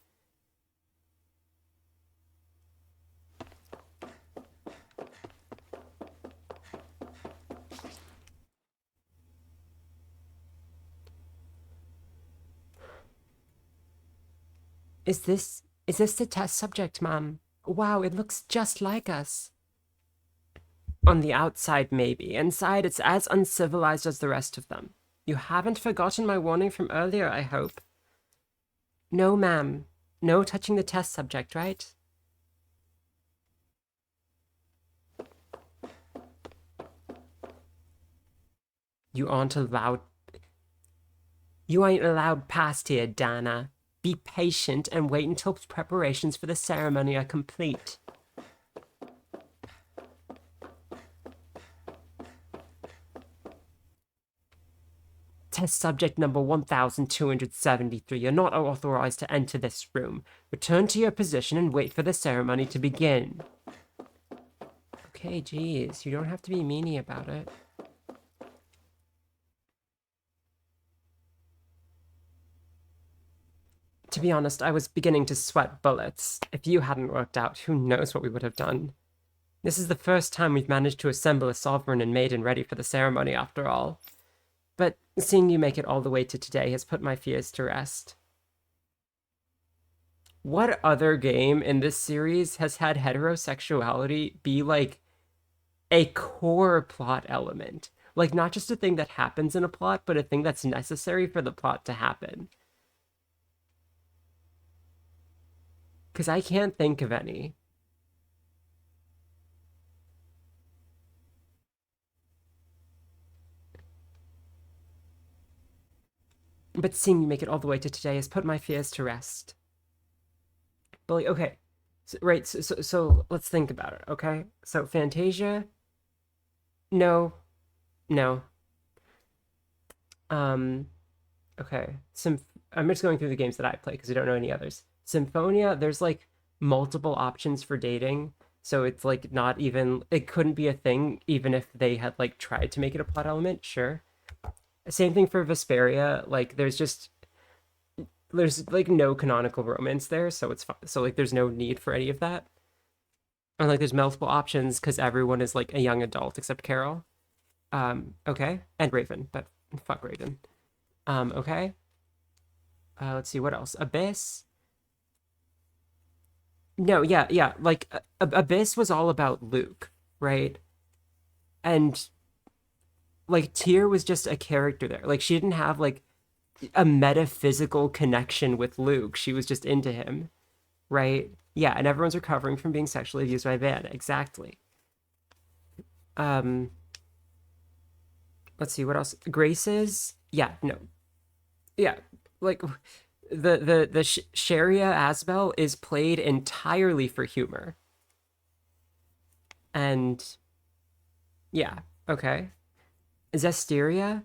[SPEAKER 1] Is this the test subject, ma'am? Wow, it looks just like us. On the outside, maybe. Inside, it's as uncivilized as the rest of them. You haven't forgotten my warning from earlier, I hope. No, ma'am. No touching the test subject, right? You aren't allowed... You ain't allowed past here, Dana. Be patient and wait until preparations for the ceremony are complete. Test subject number 1273. You're not authorized to enter this room. Return to your position and wait for the ceremony to begin. Okay, geez, you don't have to be meanie about it. To be honest, I was beginning to sweat bullets. If you hadn't worked out, who knows what we would have done. This is the first time we've managed to assemble a sovereign and maiden ready for the ceremony, after all. But seeing you make it all the way to today has put my fears to rest. What other game in this series has had heterosexuality be, like, a core plot element? Like, not just a thing that happens in a plot, but a thing that's necessary for the plot to happen. Because I can't think of any. But seeing you make it all the way to today has put my fears to rest. But, like, okay. So let's think about it, okay? So, Fantasia? No. No. Okay. I'm just going through the games that I play, because I don't know any others. Symphonia, there's, like, multiple options for dating, so it's, like, not even... It couldn't be a thing, even if they had, like, tried to make it a plot element, sure. Same thing for Vesperia, like, there's, like, no canonical romance there, so it's fine. So, like, there's no need for any of that. And, like, there's multiple options, because everyone is, like, a young adult, except Carol. Okay. And Raven, but fuck Raven. Okay. Let's see, what else? Abyss? No, yeah, like, Abyss was all about Luke, right? And, like, Tyr was just a character there. Like, she didn't have, like, a metaphysical connection with Luke. She was just into him, right? Yeah, and everyone's recovering from being sexually abused by Vanna. Exactly. Let's see, what else? Graces? Yeah, no. Yeah, like... The Sharia Asbel is played entirely for humor. And yeah, okay. Zestiria,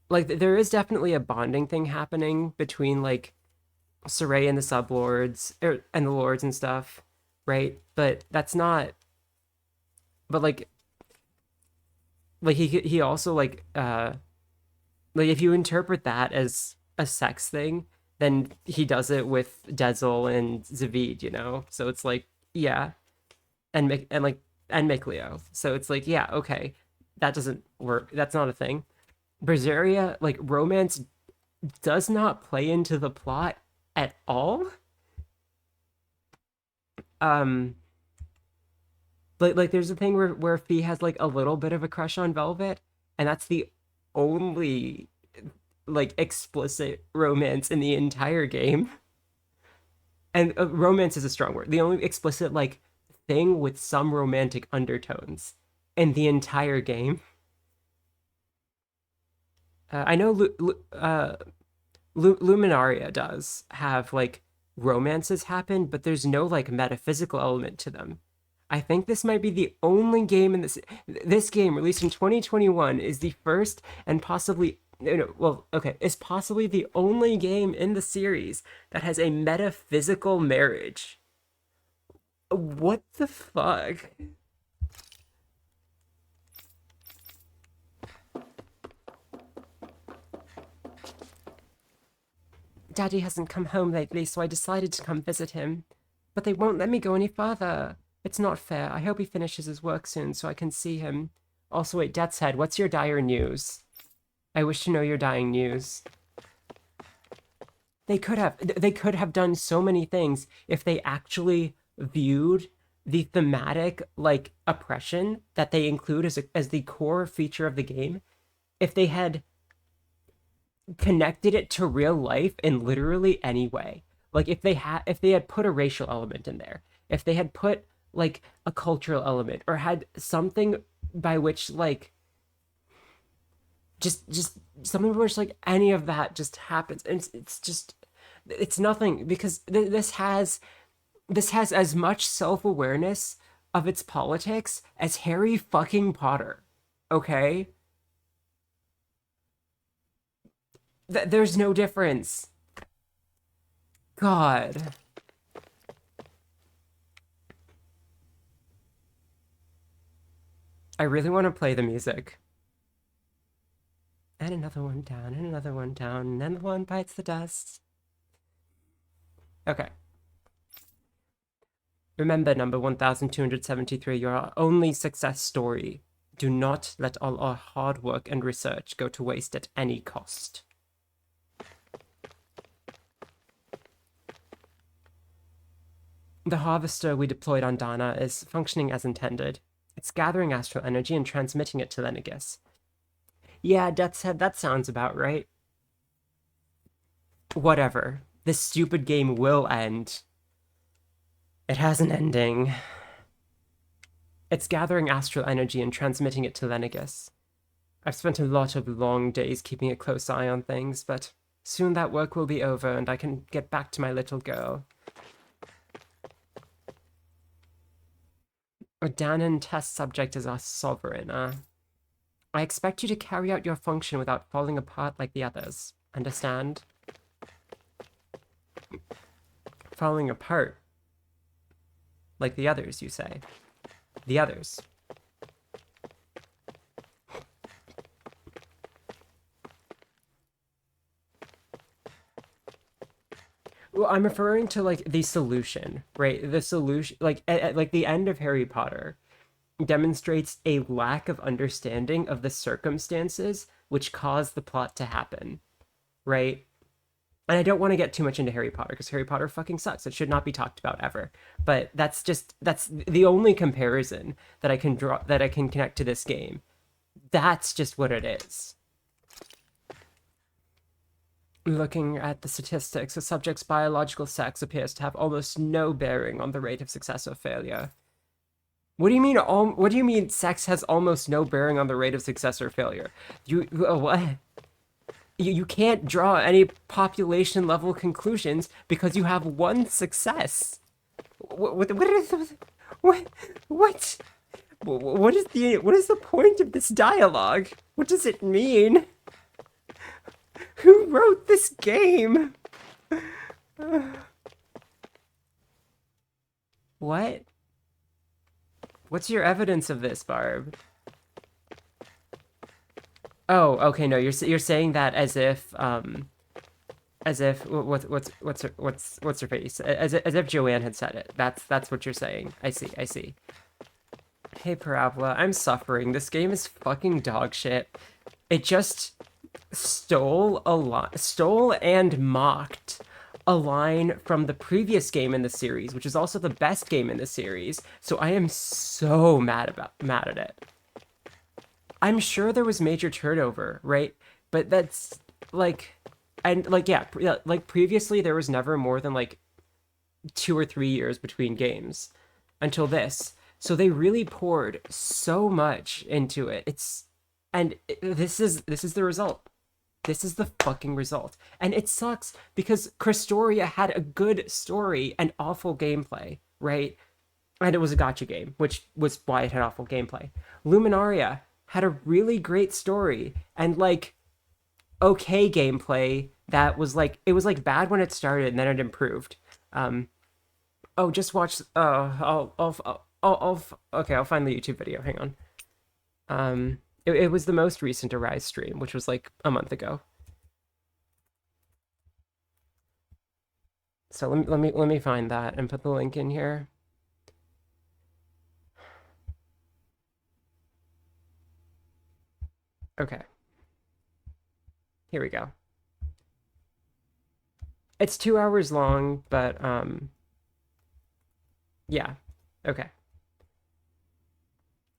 [SPEAKER 1] like, there is definitely a bonding thing happening between, like, Saray and the sublords and the lords and stuff, right? But that's not. But like he also, like if you interpret that as a sex thing, then he does it with Dezel and Zavid, you know? So it's like, yeah. And Mikleo. So it's like, yeah, okay. That doesn't work. That's not a thing. Berseria, like, romance does not play into the plot at all. Like there's a thing where Fee has, like, a little bit of a crush on Velvet, and that's the only, like, explicit romance in the entire game. And romance is a strong word. The only explicit, like, thing with some romantic undertones in the entire game. I know Luminaria does have, like, romances happen, but there's no, like, metaphysical element to them. I think this might be the only game in this game released in 2021 is the first and possibly well, okay, it's possibly the only game in the series that has a metaphysical marriage. What the fuck? Daddy hasn't come home lately, so I decided to come visit him. But they won't let me go any further. It's not fair. I hope he finishes his work soon so I can see him. Also, wait, Death's Head, what's your dire news? I wish to know your dying news. They could have done so many things if they actually viewed the thematic, like, oppression that they include as the core feature of the game. If they had connected it to real life in literally any way. Like, if they had put a racial element in there, if they had put, like, a cultural element, or had something by which, like, just something by which, like, any of that just happens. And it's nothing, because this has as much self-awareness of its politics as Harry fucking Potter, okay? There's no difference. God. I really want to play the music. And another one down, and another one down, and then the one bites the dust. Okay. Remember, number 1273, your only success story. Do not let all our hard work and research go to waste at any cost. The harvester we deployed on Dana is functioning as intended. It's gathering astral energy and transmitting it to Lenegis. Yeah, Death's Head, that sounds about right. Whatever. This stupid game will end. It has an ending. It's gathering astral energy and transmitting it to Lenegis. I've spent a lot of long days keeping a close eye on things, but soon that work will be over and I can get back to my little girl. A Danon test subject is our sovereign, I expect you to carry out your function without falling apart like the others. Understand? Falling apart? Like the others, you say? The others. Well, I'm referring to, like, the solution, right? The solution, like, like the end of Harry Potter demonstrates a lack of understanding of the circumstances which caused the plot to happen, right? And I don't want to get too much into Harry Potter, because Harry Potter fucking sucks. It should not be talked about ever. But that's the only comparison that I can draw, that I can connect to this game. That's just what it is. Looking at the statistics, a subject's biological sex appears to have almost no bearing on the rate of success or failure. What do you mean? What do you mean? Sex has almost no bearing on the rate of success or failure? What? You can't draw any population level conclusions because you have one success. What is the point of this dialogue? What does it mean? Who wrote this game? What? What's your evidence of this, Barb? Oh, okay, no, you're saying that as if what's her face? As if Joanne had said it. That's what you're saying. I see. Hey, Parabola, I'm suffering. This game is fucking dog shit. It just stole and mocked a line from the previous game in the series, which is also the best game in the series. So I am so mad at it. I'm sure there was major turnover, right? But that's like, and like, yeah, like previously there was never more than like 2 or 3 years between games until this. So they really poured so much into it. This is the result. This is the fucking result. And it sucks because Christoria had a good story and awful gameplay, right? and it was a gacha game, which was why it had awful gameplay. Luminaria had a really great story and like okay gameplay that was like, it was like bad when it started and then it improved. Oh, just watch. Okay, I'll find the YouTube video. Hang on. It was the most recent Arise stream, which was like a month ago. So let me find that and put the link in here. Okay. Here we go. It's 2 hours long, but yeah. Okay.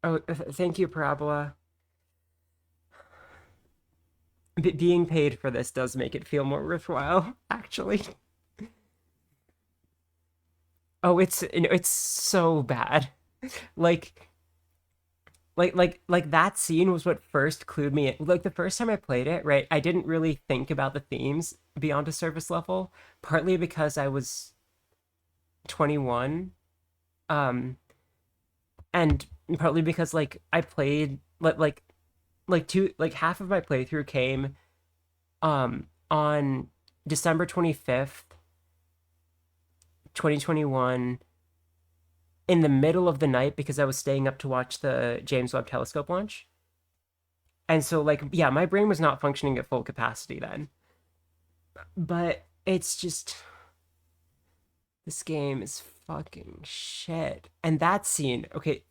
[SPEAKER 1] Oh, thank you, Parabola. Being paid for this does make it feel more worthwhile, actually. Oh, it's so bad. Like that scene was what first clued me in. Like the first time I played it, right, I didn't really think about the themes beyond a surface level, partly because I was 21, and partly because like I played like half of my playthrough came on December 25th, 2021, in the middle of the night because I was staying up to watch the James Webb Telescope launch. And so like, yeah, my brain was not functioning at full capacity then. But it's just, this game is fucking shit. And that scene, okay,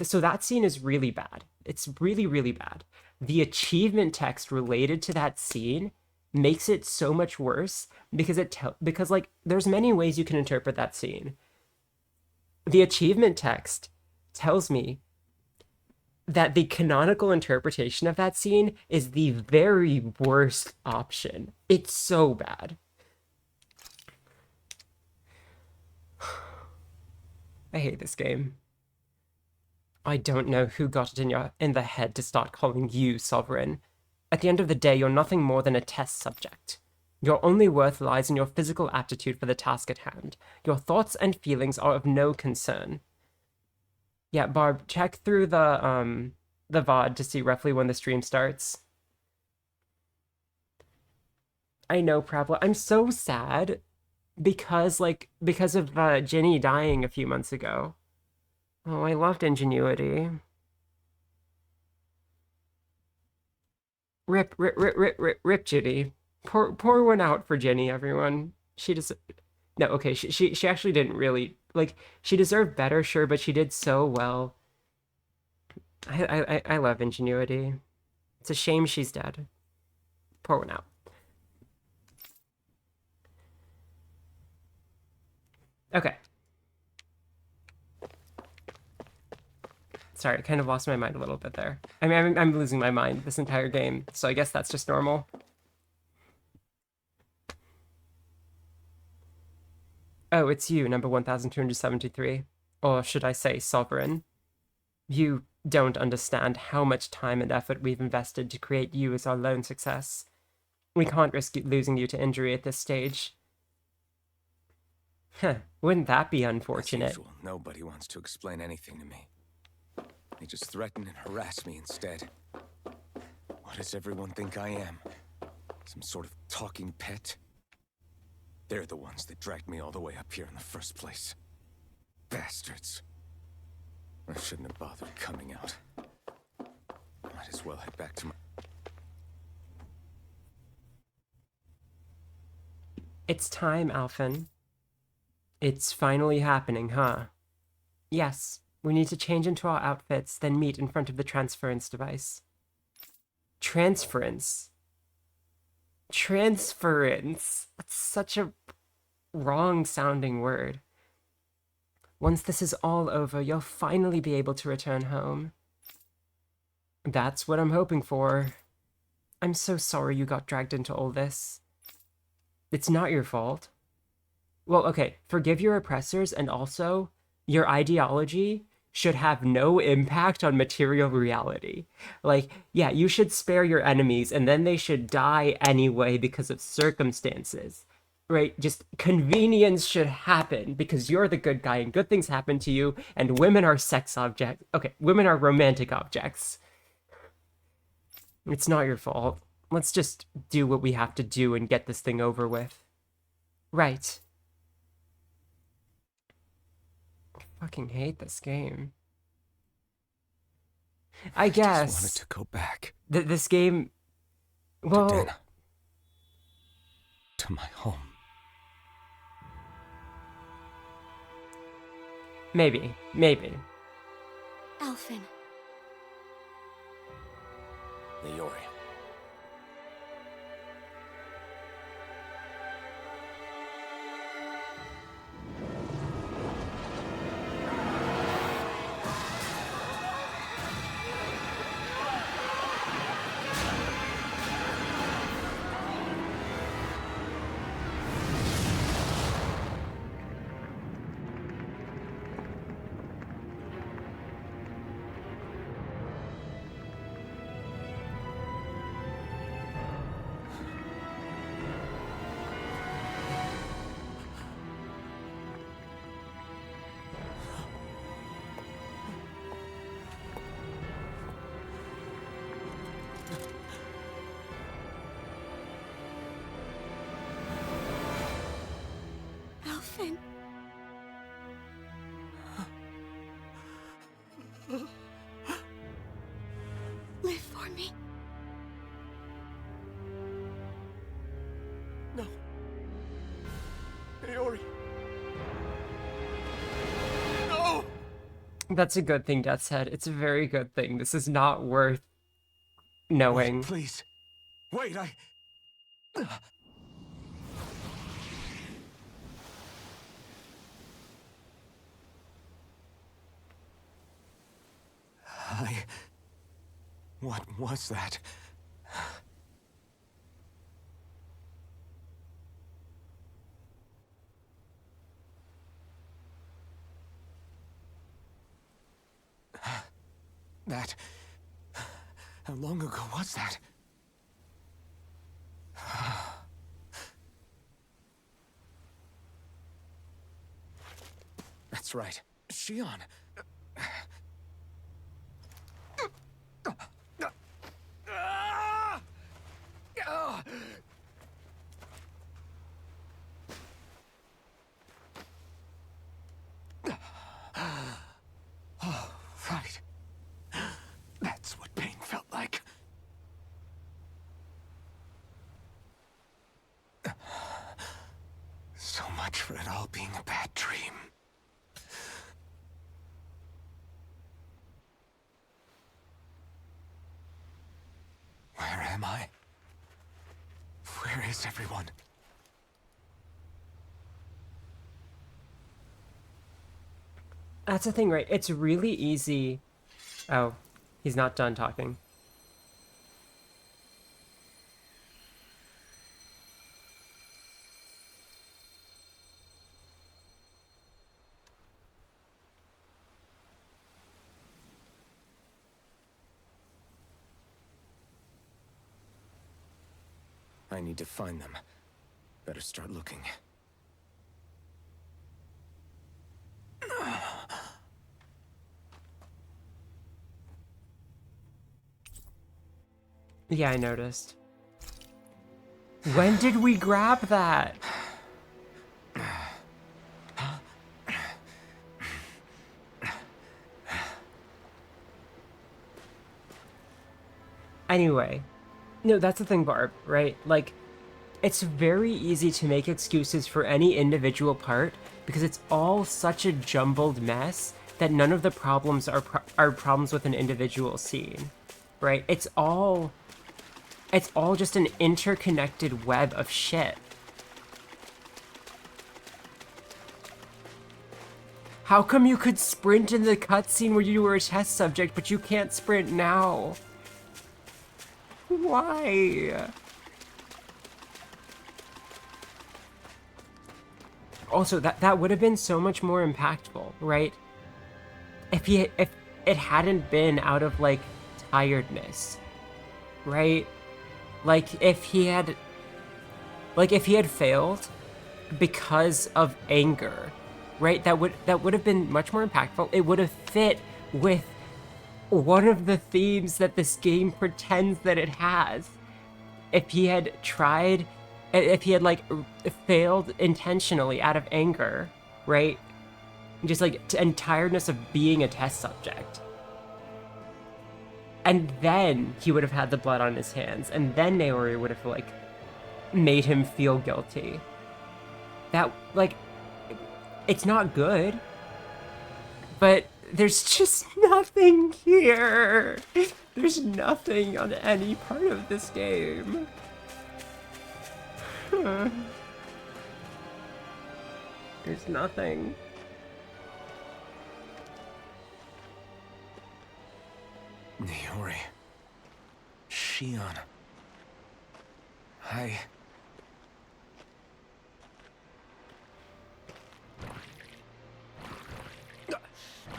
[SPEAKER 1] so that scene is really bad. It's really, really bad. The achievement text related to that scene makes it so much worse because because like there's many ways you can interpret that scene. The achievement text tells me that the canonical interpretation of that scene is the very worst option. It's so bad. I hate this game. I don't know who got it in the head to start calling you sovereign. At the end of the day, you're nothing more than a test subject. Your only worth lies in your physical aptitude for the task at hand. Your thoughts and feelings are of no concern. Yeah, Barb, check through the VOD to see roughly when the stream starts. I know, Prabla. I'm so sad because of Ginny dying a few months ago. Oh, I loved Ingenuity. Rip Ginny. Pour one out for Ginny, everyone. She just... No, okay, she actually didn't really... Like, she deserved better, sure, but she did so well. I love Ingenuity. It's a shame she's dead. Pour one out. Okay. Sorry, I kind of lost my mind a little bit there. I mean, I'm losing my mind this entire game, so I guess that's just normal. Oh, it's you, number 1273. Or should I say, Sovereign. You don't understand how much time and effort we've invested to create you as our lone success. We can't risk losing you to injury at this stage. Huh, wouldn't that be unfortunate?
[SPEAKER 6] As usual, nobody wants to explain anything to me. They just threaten and harass me instead. What does everyone think I am? Some sort of talking pet? They're the ones that dragged me all the way up here in the first place. Bastards. I shouldn't have bothered coming out. Might as well head back to my...
[SPEAKER 1] It's time, Alphen. It's finally happening, huh? Yes, we need to change into our outfits, then meet in front of the transference device. Transference? Transference? That's such a wrong-sounding word. Once this is all over, you'll finally be able to return home. That's what I'm hoping for. I'm so sorry you got dragged into all this. It's not your fault. Well, okay, forgive your oppressors, and also, your ideology should have no impact on material reality. Like, yeah, you should spare your enemies, and then they should die anyway because of circumstances. right? Just convenience should happen because you're the good guy and good things happen to you, and women are sex objects. Okay, women are romantic objects. It's not your fault. Let's just do what we have to do and get this thing over with. Right. I fucking hate this game. I guess.
[SPEAKER 6] I just wanted to go back.
[SPEAKER 1] This game. Well.
[SPEAKER 6] To Dana. To my home.
[SPEAKER 1] Maybe.
[SPEAKER 10] Alphen.
[SPEAKER 12] Leori.
[SPEAKER 10] Alphen. Live for me.
[SPEAKER 12] No. Leori. No!
[SPEAKER 1] That's a good thing, Death's Head. It's a very good thing. This is not worth knowing.
[SPEAKER 12] Wait, please. Wait, What was that? That... How long ago was that? That's right. Shion. Oh, right. That's what pain felt like. So much for it all being a bad dream. Where am I? Where is everyone?
[SPEAKER 1] That's the thing, right? It's really easy. Oh, he's not done talking.
[SPEAKER 6] I need to find them. Better start looking.
[SPEAKER 1] Yeah, I noticed. When did we grab that? Anyway. No, that's the thing, Barb, right? Like, it's very easy to make excuses for any individual part because it's all such a jumbled mess that none of the problems are problems with an individual scene, right? It's all just an interconnected web of shit. How come you could sprint in the cutscene where you were a test subject, but you can't sprint now? Why? Also, that would have been so much more impactful, right? If it hadn't been out of, like, tiredness, right? Like, if he had failed, because of anger, right? That would have been much more impactful. It would have fit with one of the themes that this game pretends that it has. If he had tried, if he had like failed intentionally out of anger, right? Just like and tiredness of being a test subject. And then he would have had the blood on his hands, and then Naori would have like made him feel guilty. That, like, it's not good, but there's just nothing here. There's nothing on any part of this game. There's nothing.
[SPEAKER 6] Naori. Shion.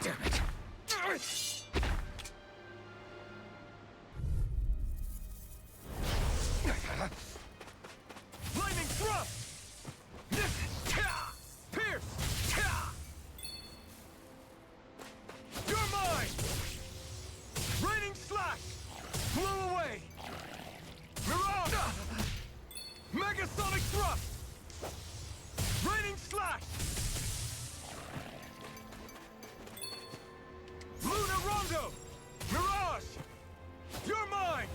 [SPEAKER 6] Damn it.
[SPEAKER 12] Lightning thrust! Pierce! You're mine! Raining slash! Blow away! Mirage! Megasonic thrust! Raining slash! Luna Rondo! Mirage! You're mine!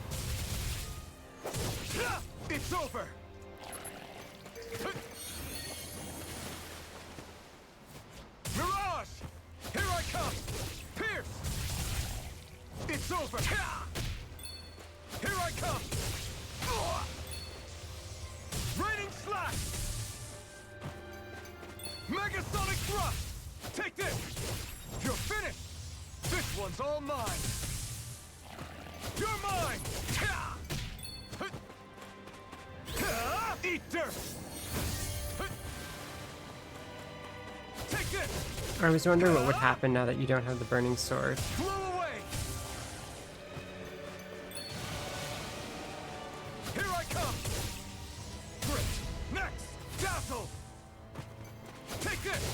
[SPEAKER 12] It's over! Mirage! Here I come! Pierce! It's over! Here I come! Raining slash! Megasonic thrust! Take this! You're finished! This one's all mine! You're mine! Eat dirt! Take this!
[SPEAKER 1] I was wondering what would happen now that you don't have the burning sword.
[SPEAKER 12] Blow away! Here I come! Great! Next! Dazzle! Take this!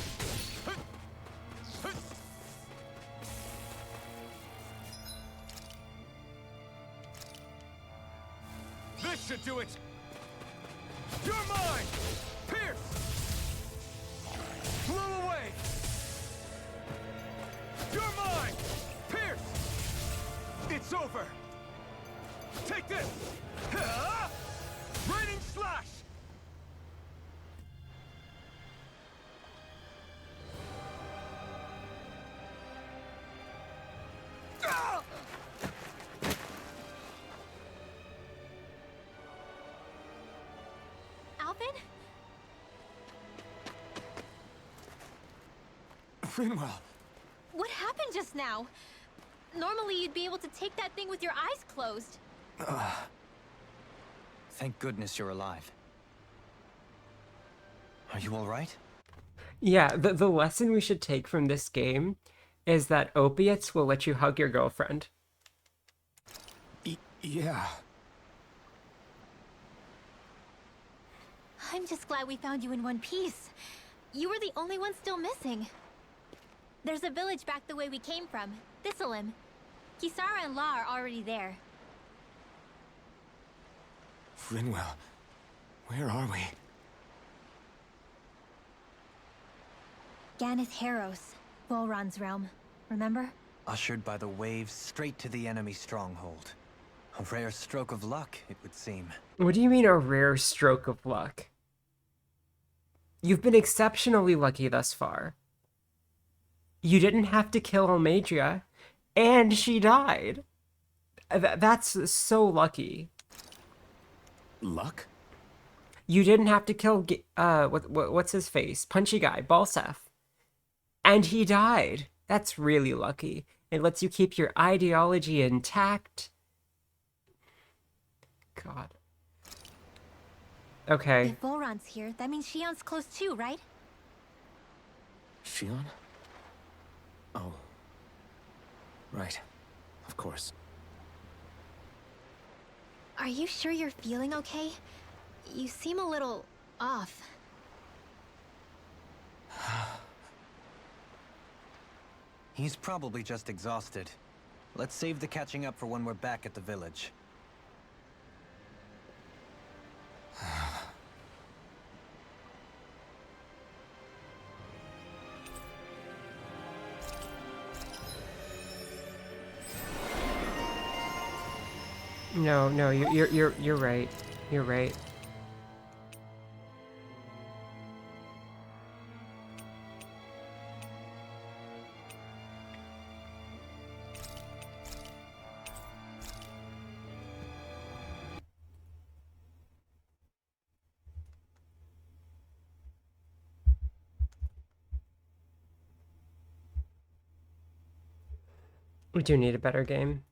[SPEAKER 12] This should do it! You're mine! Pierce! Blow away! You're mine! Pierce! It's over! Take this! Raining slash!
[SPEAKER 7] Alvin?
[SPEAKER 12] Rinwell!
[SPEAKER 7] What happened just now? Normally you'd be able to take that thing with your eyes closed.
[SPEAKER 3] Thank goodness you're alive. Are you all right?
[SPEAKER 1] Yeah, the lesson we should take from this game is that opiates will let you hug your girlfriend.
[SPEAKER 12] Yeah.
[SPEAKER 7] I'm just glad we found you in one piece. You were the only one still missing. There's a village back the way we came from, Thistleim. Kisara and La are already there.
[SPEAKER 12] Rinwell, where are we?
[SPEAKER 7] Ganeth Haros, Volron's realm. Remember?
[SPEAKER 3] Ushered by the waves straight to the enemy stronghold. A rare stroke of luck, it would seem.
[SPEAKER 1] What do you mean a rare stroke of luck? You've been exceptionally lucky thus far. You didn't have to kill Almeidrea, and she died. That's so lucky.
[SPEAKER 12] Luck?
[SPEAKER 1] You didn't have to kill, what's his face? Punchy guy, Balsef. And he died. That's really lucky. It lets you keep your ideology intact. God. Okay.
[SPEAKER 7] If Volron's here, that means Shion's close too, right?
[SPEAKER 6] Shion? Oh. Right. Of course.
[SPEAKER 7] Are you sure you're feeling okay? You seem a little off.
[SPEAKER 3] He's probably just exhausted. Let's save the catching up for when we're back at the village.
[SPEAKER 1] No, no, you're right. You're right. We do need a better game.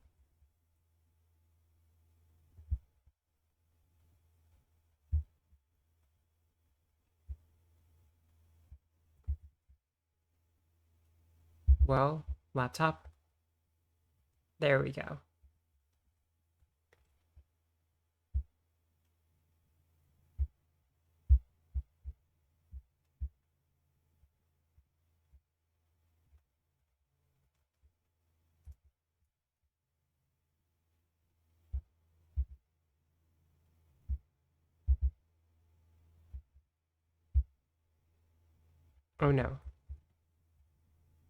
[SPEAKER 1] Well, laptop. There we go. Oh no.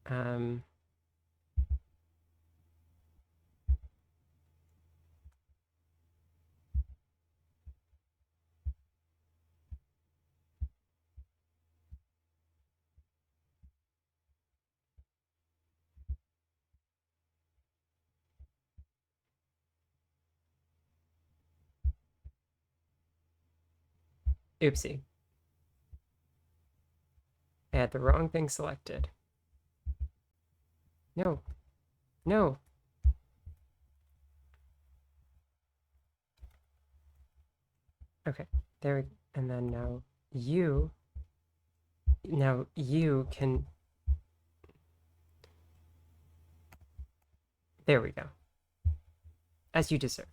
[SPEAKER 1] Um... Oopsie. I had the wrong thing selected. No. No. Okay. There we go. And then now you can... There we go. As you deserve.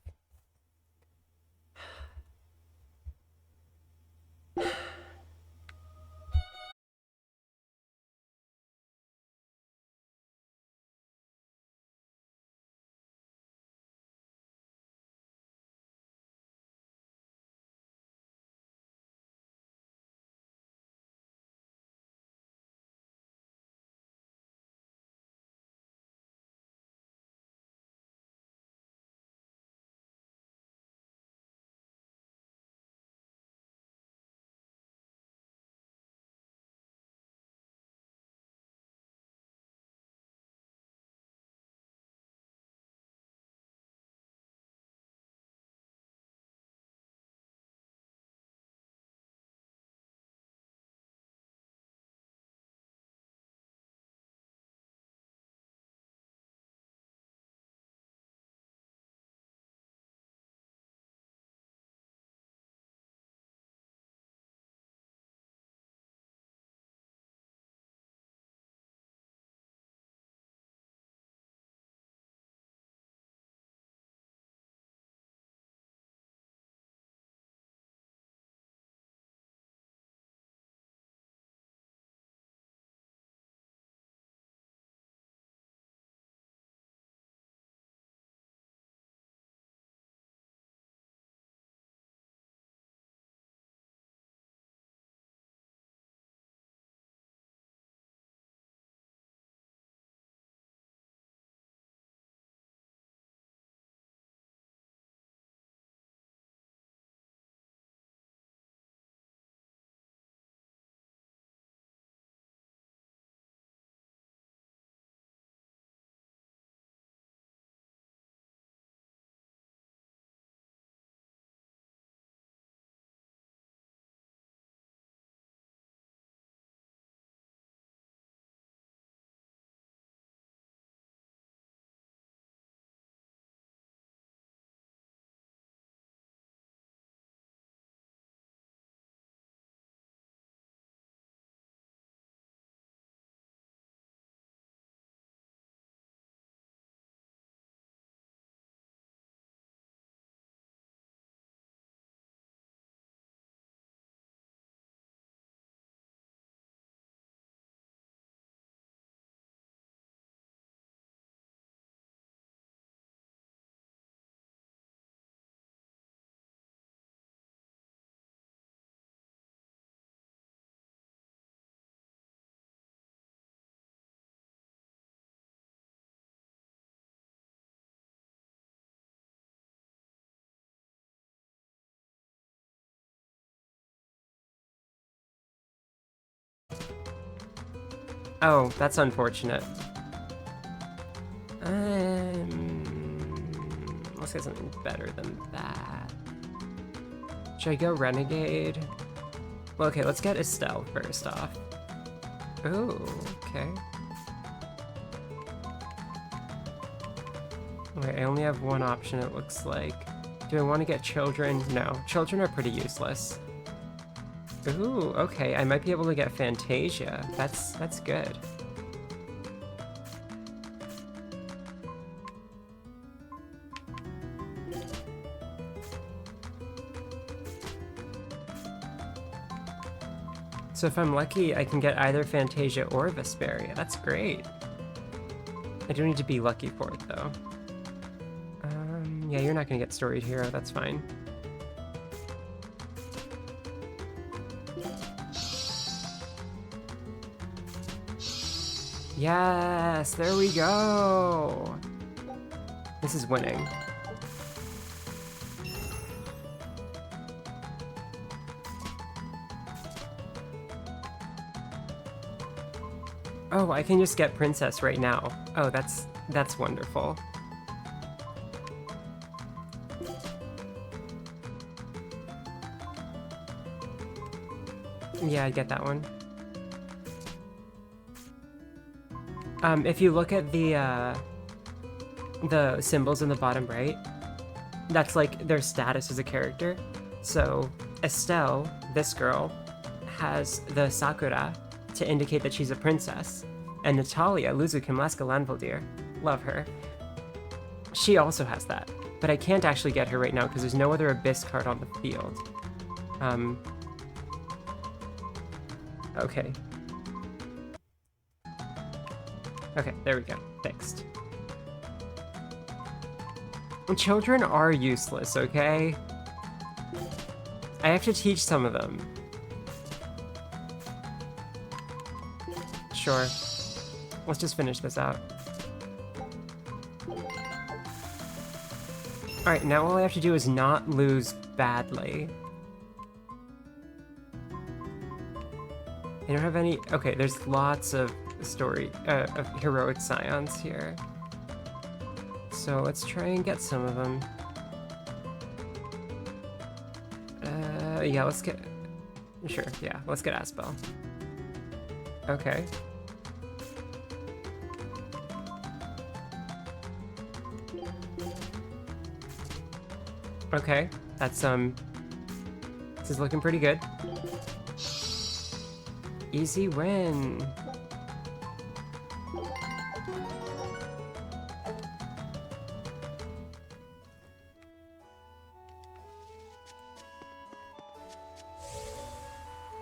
[SPEAKER 1] Oh, that's unfortunate. Let's get something better than that. Should I go Renegade? Well, okay, let's get Estelle first off. Ooh, okay. Wait, I only have one option, it looks like. Do I want to get Children? No, Children are pretty useless. Ooh, okay, I might be able to get Fantasia. That's good. So if I'm lucky, I can get either Fantasia or Vesperia. That's great. I do need to be lucky for it, though. Yeah, you're not gonna get Storied Hero, that's fine. Yes, there we go! This is winning. Oh, I can just get Princess right now. Oh, that's wonderful. Yeah, I get that one. If you look at the symbols in the bottom right, that's like their status as a character. So Estelle, this girl, has the Sakura to indicate that she's a princess. And Natalia, Luzukin Laska Lanvaldir, love her. She also has that, but I can't actually get her right now because there's no other Abyss card on the field. Okay. Okay, there we go. Fixed. Children are useless, okay? I have to teach some of them. Sure. Let's just finish this out. Alright, now all I have to do is not lose badly. I don't have any... Okay, there's lots of of heroic scions here. So let's try and get some of them. Yeah, let's get... Sure, yeah, let's get Aspel. Okay. Okay, that's, this is looking pretty good. Easy win.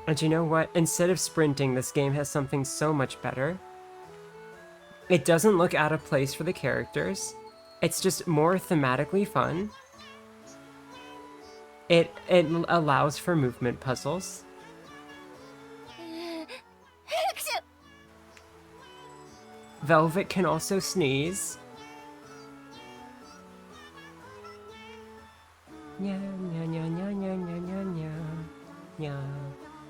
[SPEAKER 1] And you know what? Instead of sprinting, this game has something so much better. It doesn't look out of place for the characters. It's just more thematically fun. It allows for movement puzzles. Velvet can also sneeze. Nya nya nya nya nya nya nya nya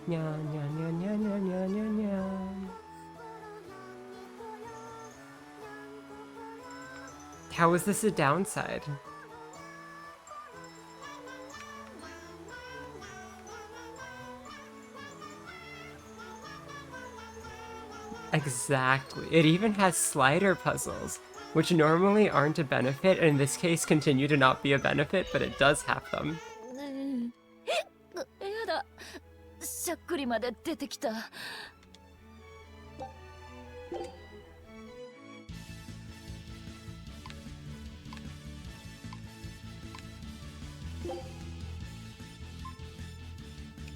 [SPEAKER 1] nya nya nya nya nya nya nya nya. How is this a downside? Exactly. It even has slider puzzles, which normally aren't a benefit, and in this case continue to not be a benefit, but it does have them.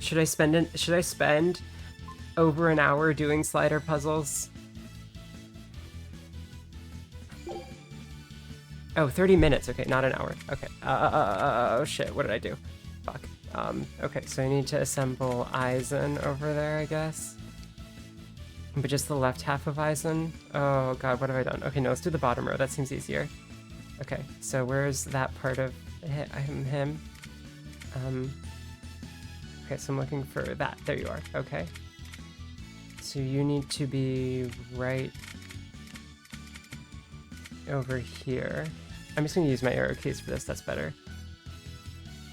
[SPEAKER 1] Should I spend over an hour doing slider puzzles? Oh, 30 minutes. Okay, not an hour. Okay. Oh shit, what did I do? Fuck. Okay, so I need to assemble Aizen over there, I guess. But just the left half of Aizen? Oh god, what have I done? Okay, no, let's do the bottom row. That seems easier. Okay, so where's that part of him? Okay, so I'm looking for that. There you are. Okay. So you need to be right over here. I'm just gonna use my arrow keys for this, that's better.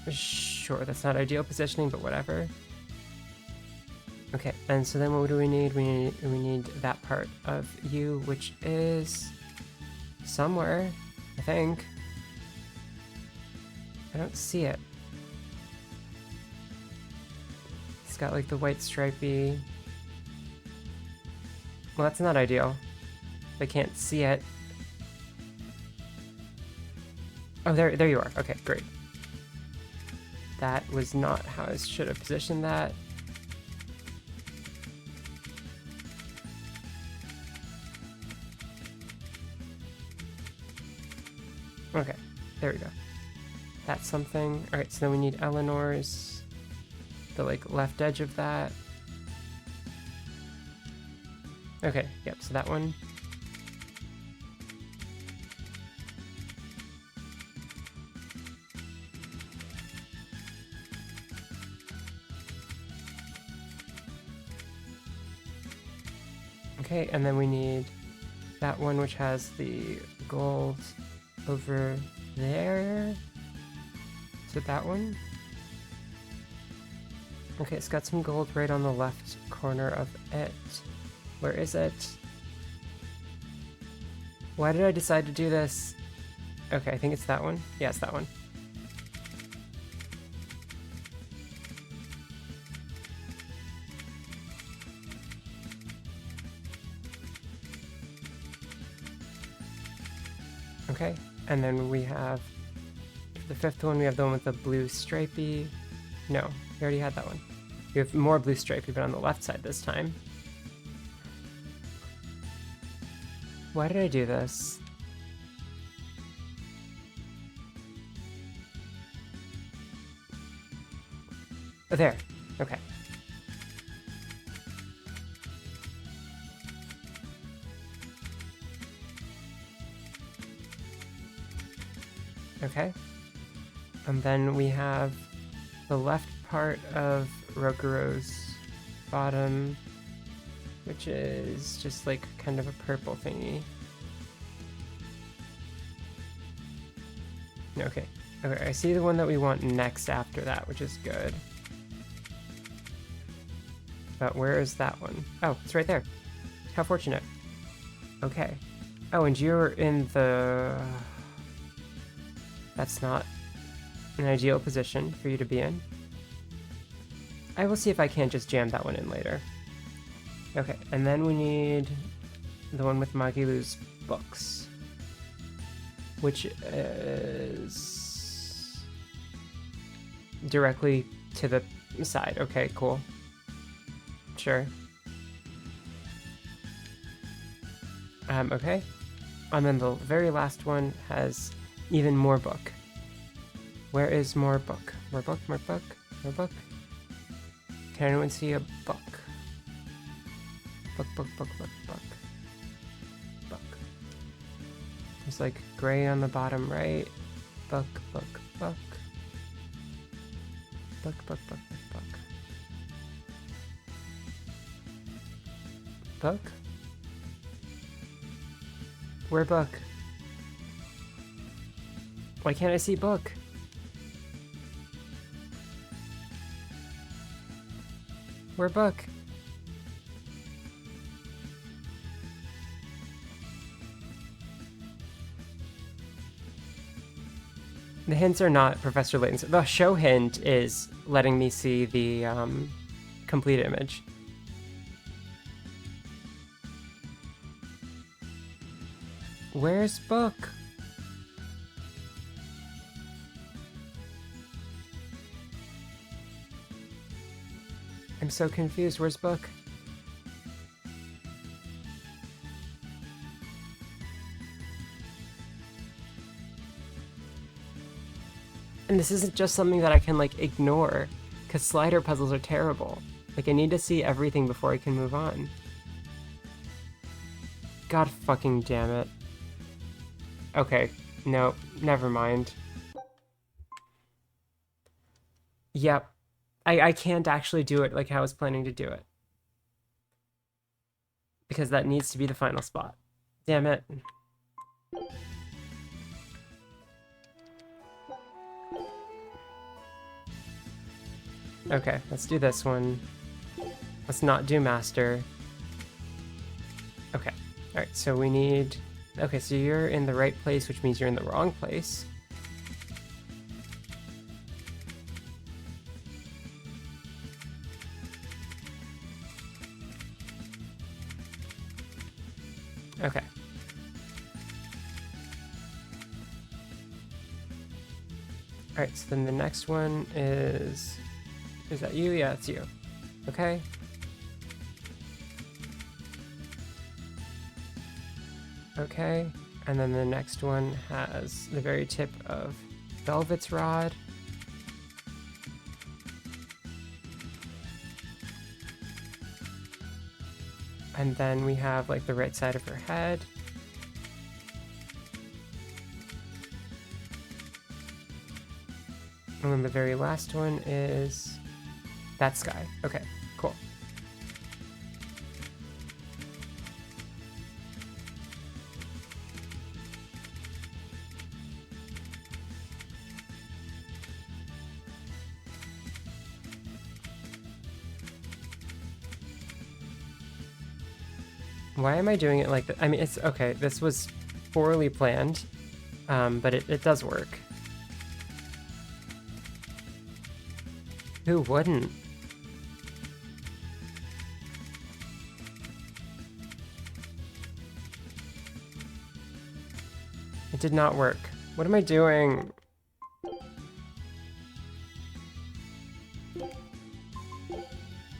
[SPEAKER 1] Sure, that's not ideal positioning, but whatever. Okay, and so then what do we need? We need that part of you, which is somewhere, I think. I don't see it. It's got like the white stripey. Well, that's not ideal. I can't see it. Oh, there you are. Okay, great. That was not how I should have positioned that. Okay, there we go. That's something. All right, so then we need Eleanor's, the like left edge of that. Okay, yep, so that one. Okay, and then we need that one which has the gold over there. So that one. Okay, it's got some gold right on the left corner of it. Where is it? Why did I decide to do this? Okay, I think it's that one. Yeah, it's that one. Okay, and then we have the fifth one, we have the one with the blue stripey. No, we already had that one. We have more blue stripey, but on the left side this time. Why did I do this? Oh, there. Okay. Okay. And then we have the left part of Rokuro's bottom, which is just like kind of a purple thingy. Okay. Okay, I see the one that we want next after that, which is good. But where is that one? Oh, it's right there. How fortunate. Okay. Oh, and you're in the... That's not an ideal position for you to be in. I will see if I can't just jam that one in later. Okay, and then we need the one with Magilu's books, which is directly to the side. Okay, cool. Sure. Okay. And then the very last one has even more book. Where is more book? More book, more book, more book? Can anyone see a book? Book, book, book, book, book. Book. There's like gray on the bottom right. Book, book, book. Book, book, book, book, book. Book? Where book? Why can't I see book? Where book? The hints are not Professor Layton's. The show hint is letting me see the complete image. Where's book? I'm so confused. Where's book? And this isn't just something that I can like ignore, because slider puzzles are terrible. Like I need to see everything before I can move on. God fucking damn it. Okay, no, never mind. Yep. I can't actually do it like how I was planning to do it. because that needs to be the final spot. Damn it. Okay, let's do this one. Let's not do master. Okay, alright, so we need... Okay, so you're in the right place, which means you're in the wrong place. Okay. Alright, so then the next one is... Is that you? Yeah, it's you. Okay. Okay, and then the next one has the very tip of Velvet's rod. And then we have like the right side of her head. And then the very last one is that sky. Okay, cool. Why am I doing it like that? I mean, it's okay. This was poorly planned, but it does work. Who wouldn't? It did not work. What am I doing?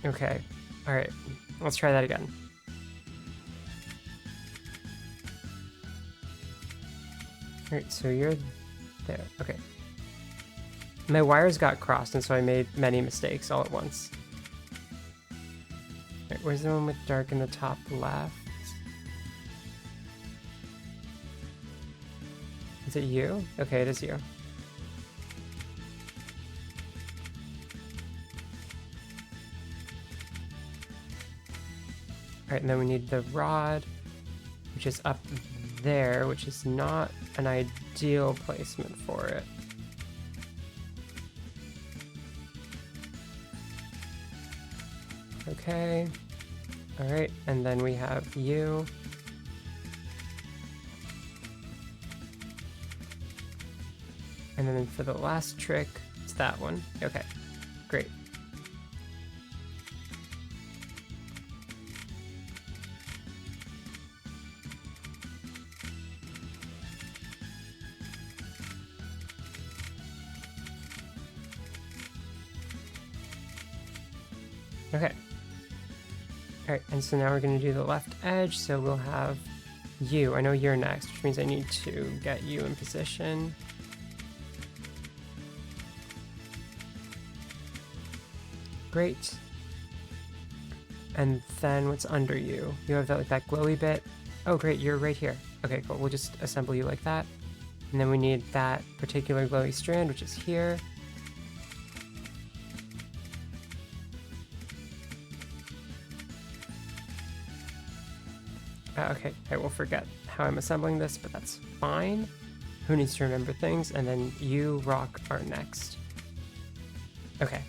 [SPEAKER 1] Okay. All right. Let's try that again. Alright, so you're there. Okay. My wires got crossed, and so I made many mistakes all at once. Alright, where's the one with dark in the top left? Is it you? Okay, it is you. Alright, and then we need the rod, which is up there, which is not an ideal placement for it. Okay. Alright, and then we have you. And then for the last trick, it's that one. Okay, great. Okay. Alright, and so now we're going to do the left edge, so we'll have you. I know you're next, which means I need to get you in position. Great. And then what's under you? You have that, like, that glowy bit. Oh, great, you're right here. Okay, cool. We'll just assemble you like that. And then we need that particular glowy strand, which is here. Okay, I will forget how I'm assembling this, but that's fine. Who needs to remember things? And then you, Rock, are next. Okay.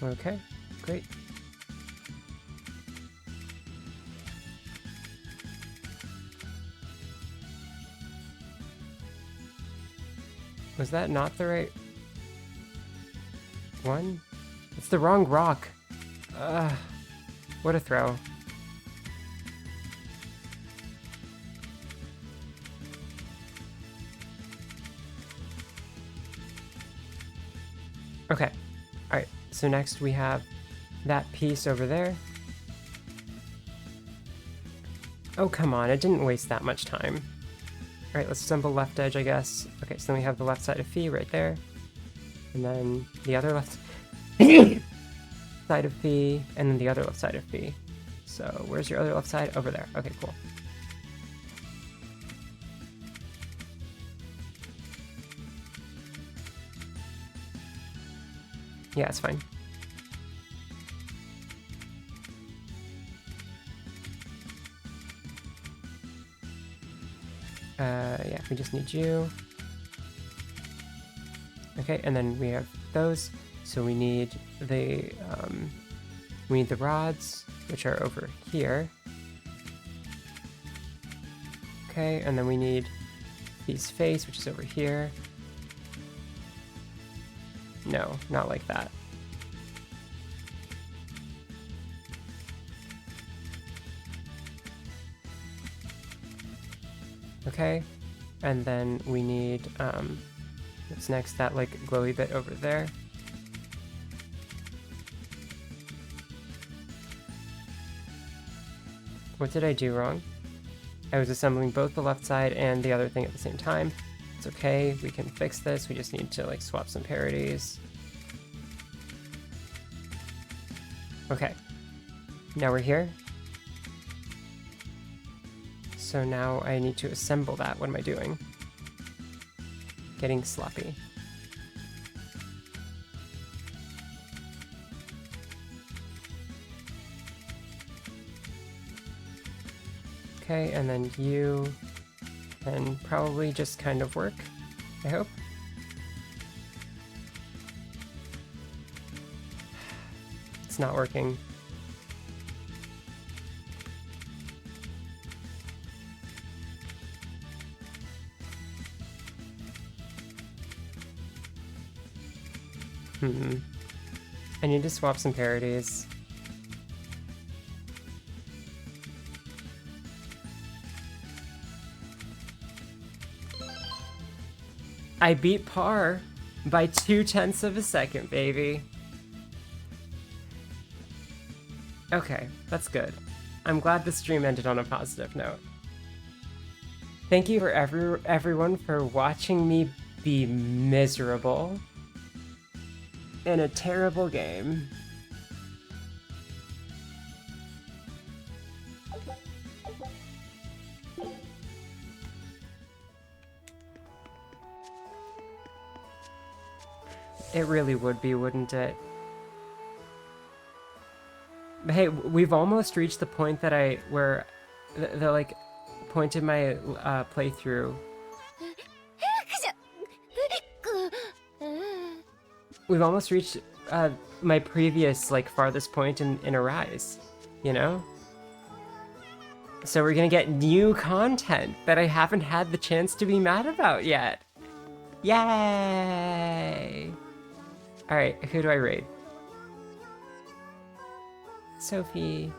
[SPEAKER 1] Okay, great. Was that not the right one? It's the wrong rock. What a throw. Okay. Alright, so next we have that piece over there. Oh, come on, it didn't waste that much time. Alright, let's assemble left edge, I guess. Okay, so then we have the left side of Fee right there. And then the other left side of Fee, and then the other left side of Fee. So where's your other left side? Over there. Okay, cool. Yeah, it's fine. Yeah, we just need you. Okay, and then we have those. So we need the rods, which are over here. Okay, and then we need V's face, which is over here. No, not like that. Okay, and then we need, what's next? That like glowy bit over there. What did I do wrong? I was assembling both the left side and the other thing at the same time. It's okay, we can fix this. We just need to like swap some parodies. Okay, now we're here. So now I need to assemble that. What am I doing? Getting sloppy. Okay, and then you can probably just kind of work, I hope. It's not working. I need to swap some parodies. I beat par by 0.2 of a second, baby. Okay, that's good. I'm glad the stream ended on a positive note. Thank you for everyone for watching me be miserable in a terrible game. It really would be, wouldn't it? But hey, we've almost reached the point that where the like point in my playthrough. We've almost reached my previous like farthest point in Arise, you know? So we're gonna get new content that I haven't had the chance to be mad about yet. Yay! Alright, who do I raid? Sophie.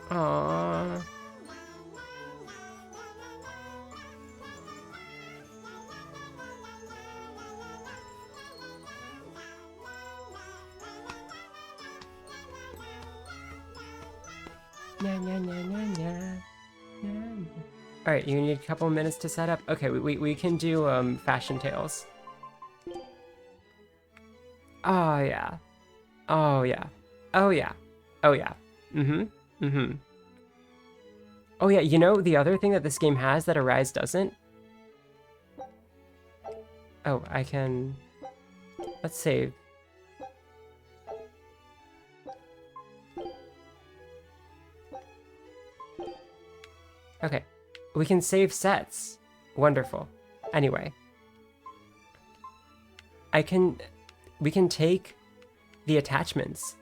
[SPEAKER 1] Aww. Nya, nya, nya, nya, nya. Nya. Alright, you need a couple minutes to set up? Okay, we can do Fashion Tales. Oh yeah. Oh yeah. Oh yeah. Oh yeah. Oh yeah, you know the other thing that this game has that Arise doesn't? Oh, I can... Let's save. Okay. We can save sets. Wonderful. Anyway. We can take the attachments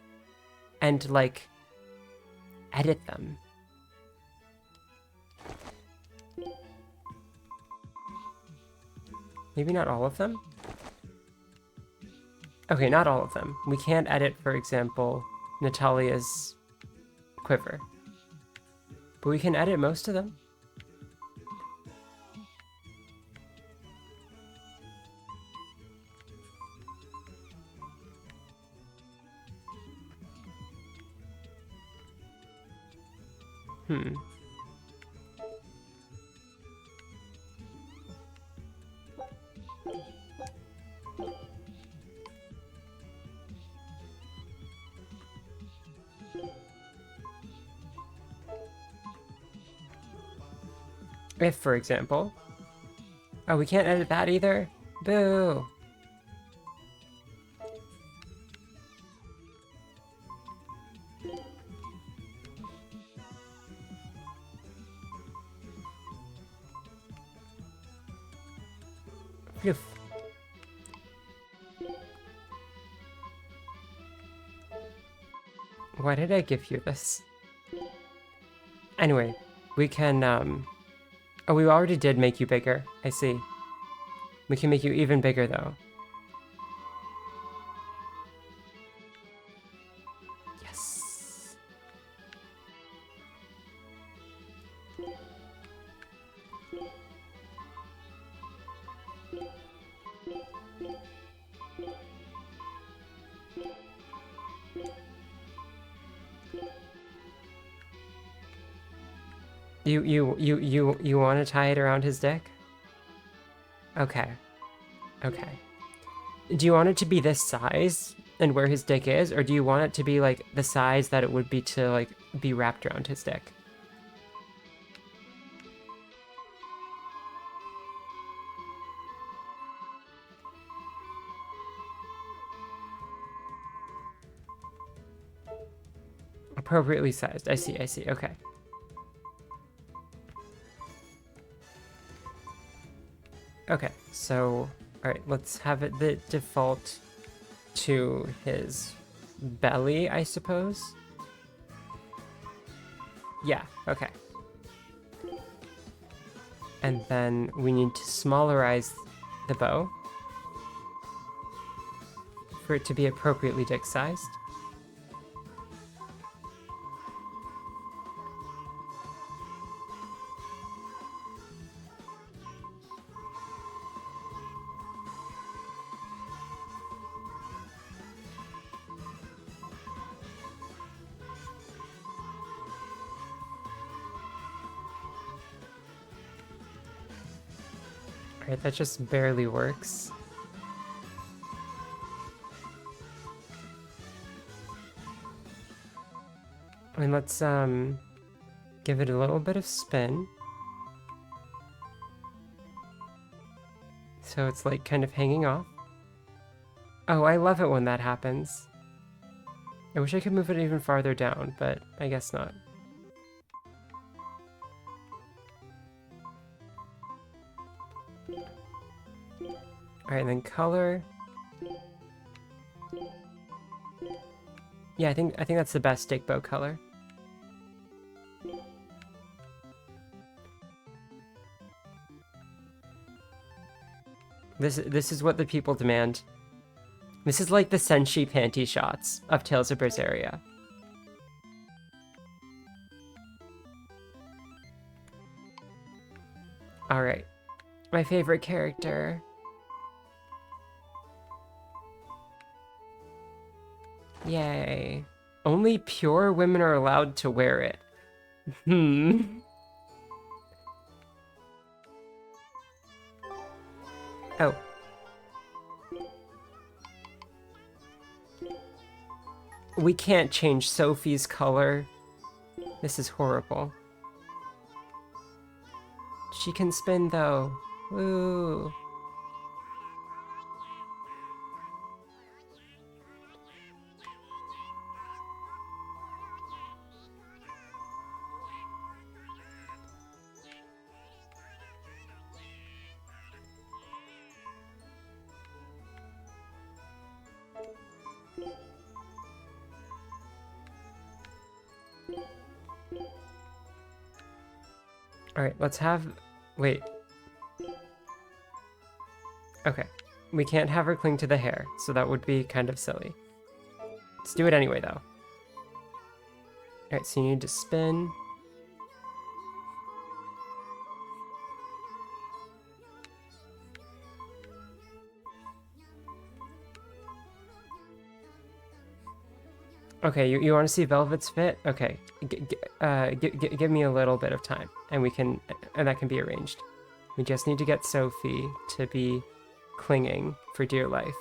[SPEAKER 1] and, like, edit them. Maybe not all of them? Okay, not all of them. We can't edit, for example, Natalia's quiver. But we can edit most of them. If, for example, Oh, we can't edit that either? Boo! Phew. Why did I give you this? Anyway, we can, oh, we already did make you bigger. I see. We can make you even bigger, though. Yes. You want to tie it around his dick? Okay. Okay. Do you want it to be this size and where his dick is, or do you want it to be like the size that it would be to like be wrapped around his dick? Appropriately sized. I see, okay. Okay, so, alright, let's have it the default to his belly, I suppose? Yeah, okay. And then we need to smallerize the bow for it to be appropriately dick-sized. Alright, that just barely works. And let's give it a little bit of spin. So it's like kind of hanging off. Oh, I love it when that happens. I wish I could move it even farther down, but I guess not. Alright, then color. Yeah, I think that's the best stick bow color. This is what the people demand. This is like the Senshi panty shots of Tales of Berseria. Alright. My favorite character. Yay. Only pure women are allowed to wear it. Oh. We can't change Sophie's color. This is horrible. She can spin though. Woo. Alright, let's have... Wait. Okay. We can't have her cling to the hair, so that would be kind of silly. Let's do it anyway, though. Alright, so you need to spin. Okay, you want to see Velvet's fit? Okay, give me a little bit of time, and that can be arranged. We just need to get Sophie to be clinging for dear life.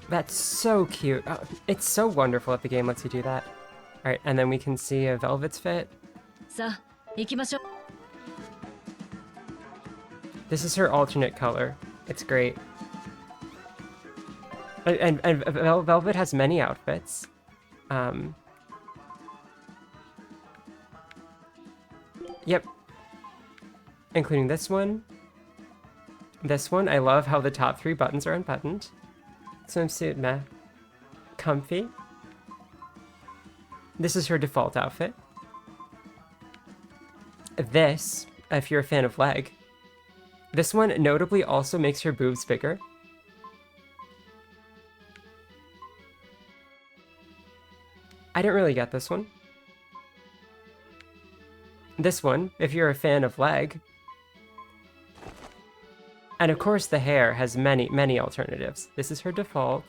[SPEAKER 1] That's so cute. Oh, it's so wonderful that the game lets you do that. All right, and then we can see a Velvet's fit. This is her alternate color. It's great. And Velvet has many outfits. Yep. Including this one. This one, I love how the top 3 buttons are unbuttoned. Swimsuit, meh. Comfy. This is her default outfit. This, if you're a fan of leg. This one notably also makes her boobs bigger. I didn't really get this one. This one, if you're a fan of leg. And of course the hair has many, many alternatives. This is her default.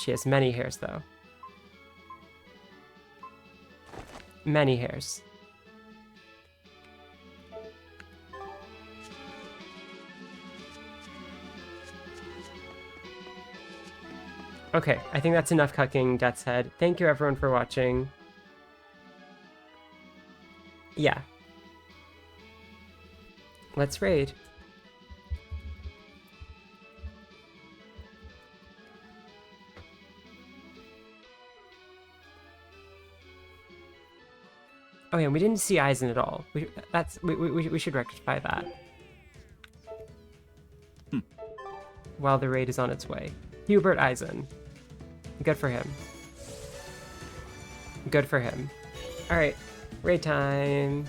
[SPEAKER 1] She has many hairs though. Many hairs. Okay, I think that's enough cucking Death's Head. Thank you everyone for watching. Yeah. Let's raid. Oh yeah, we didn't see Aizen at all. We should rectify that. While the raid is on its way. Hubert Aizen. Good for him. Good for him. Alright, raid time.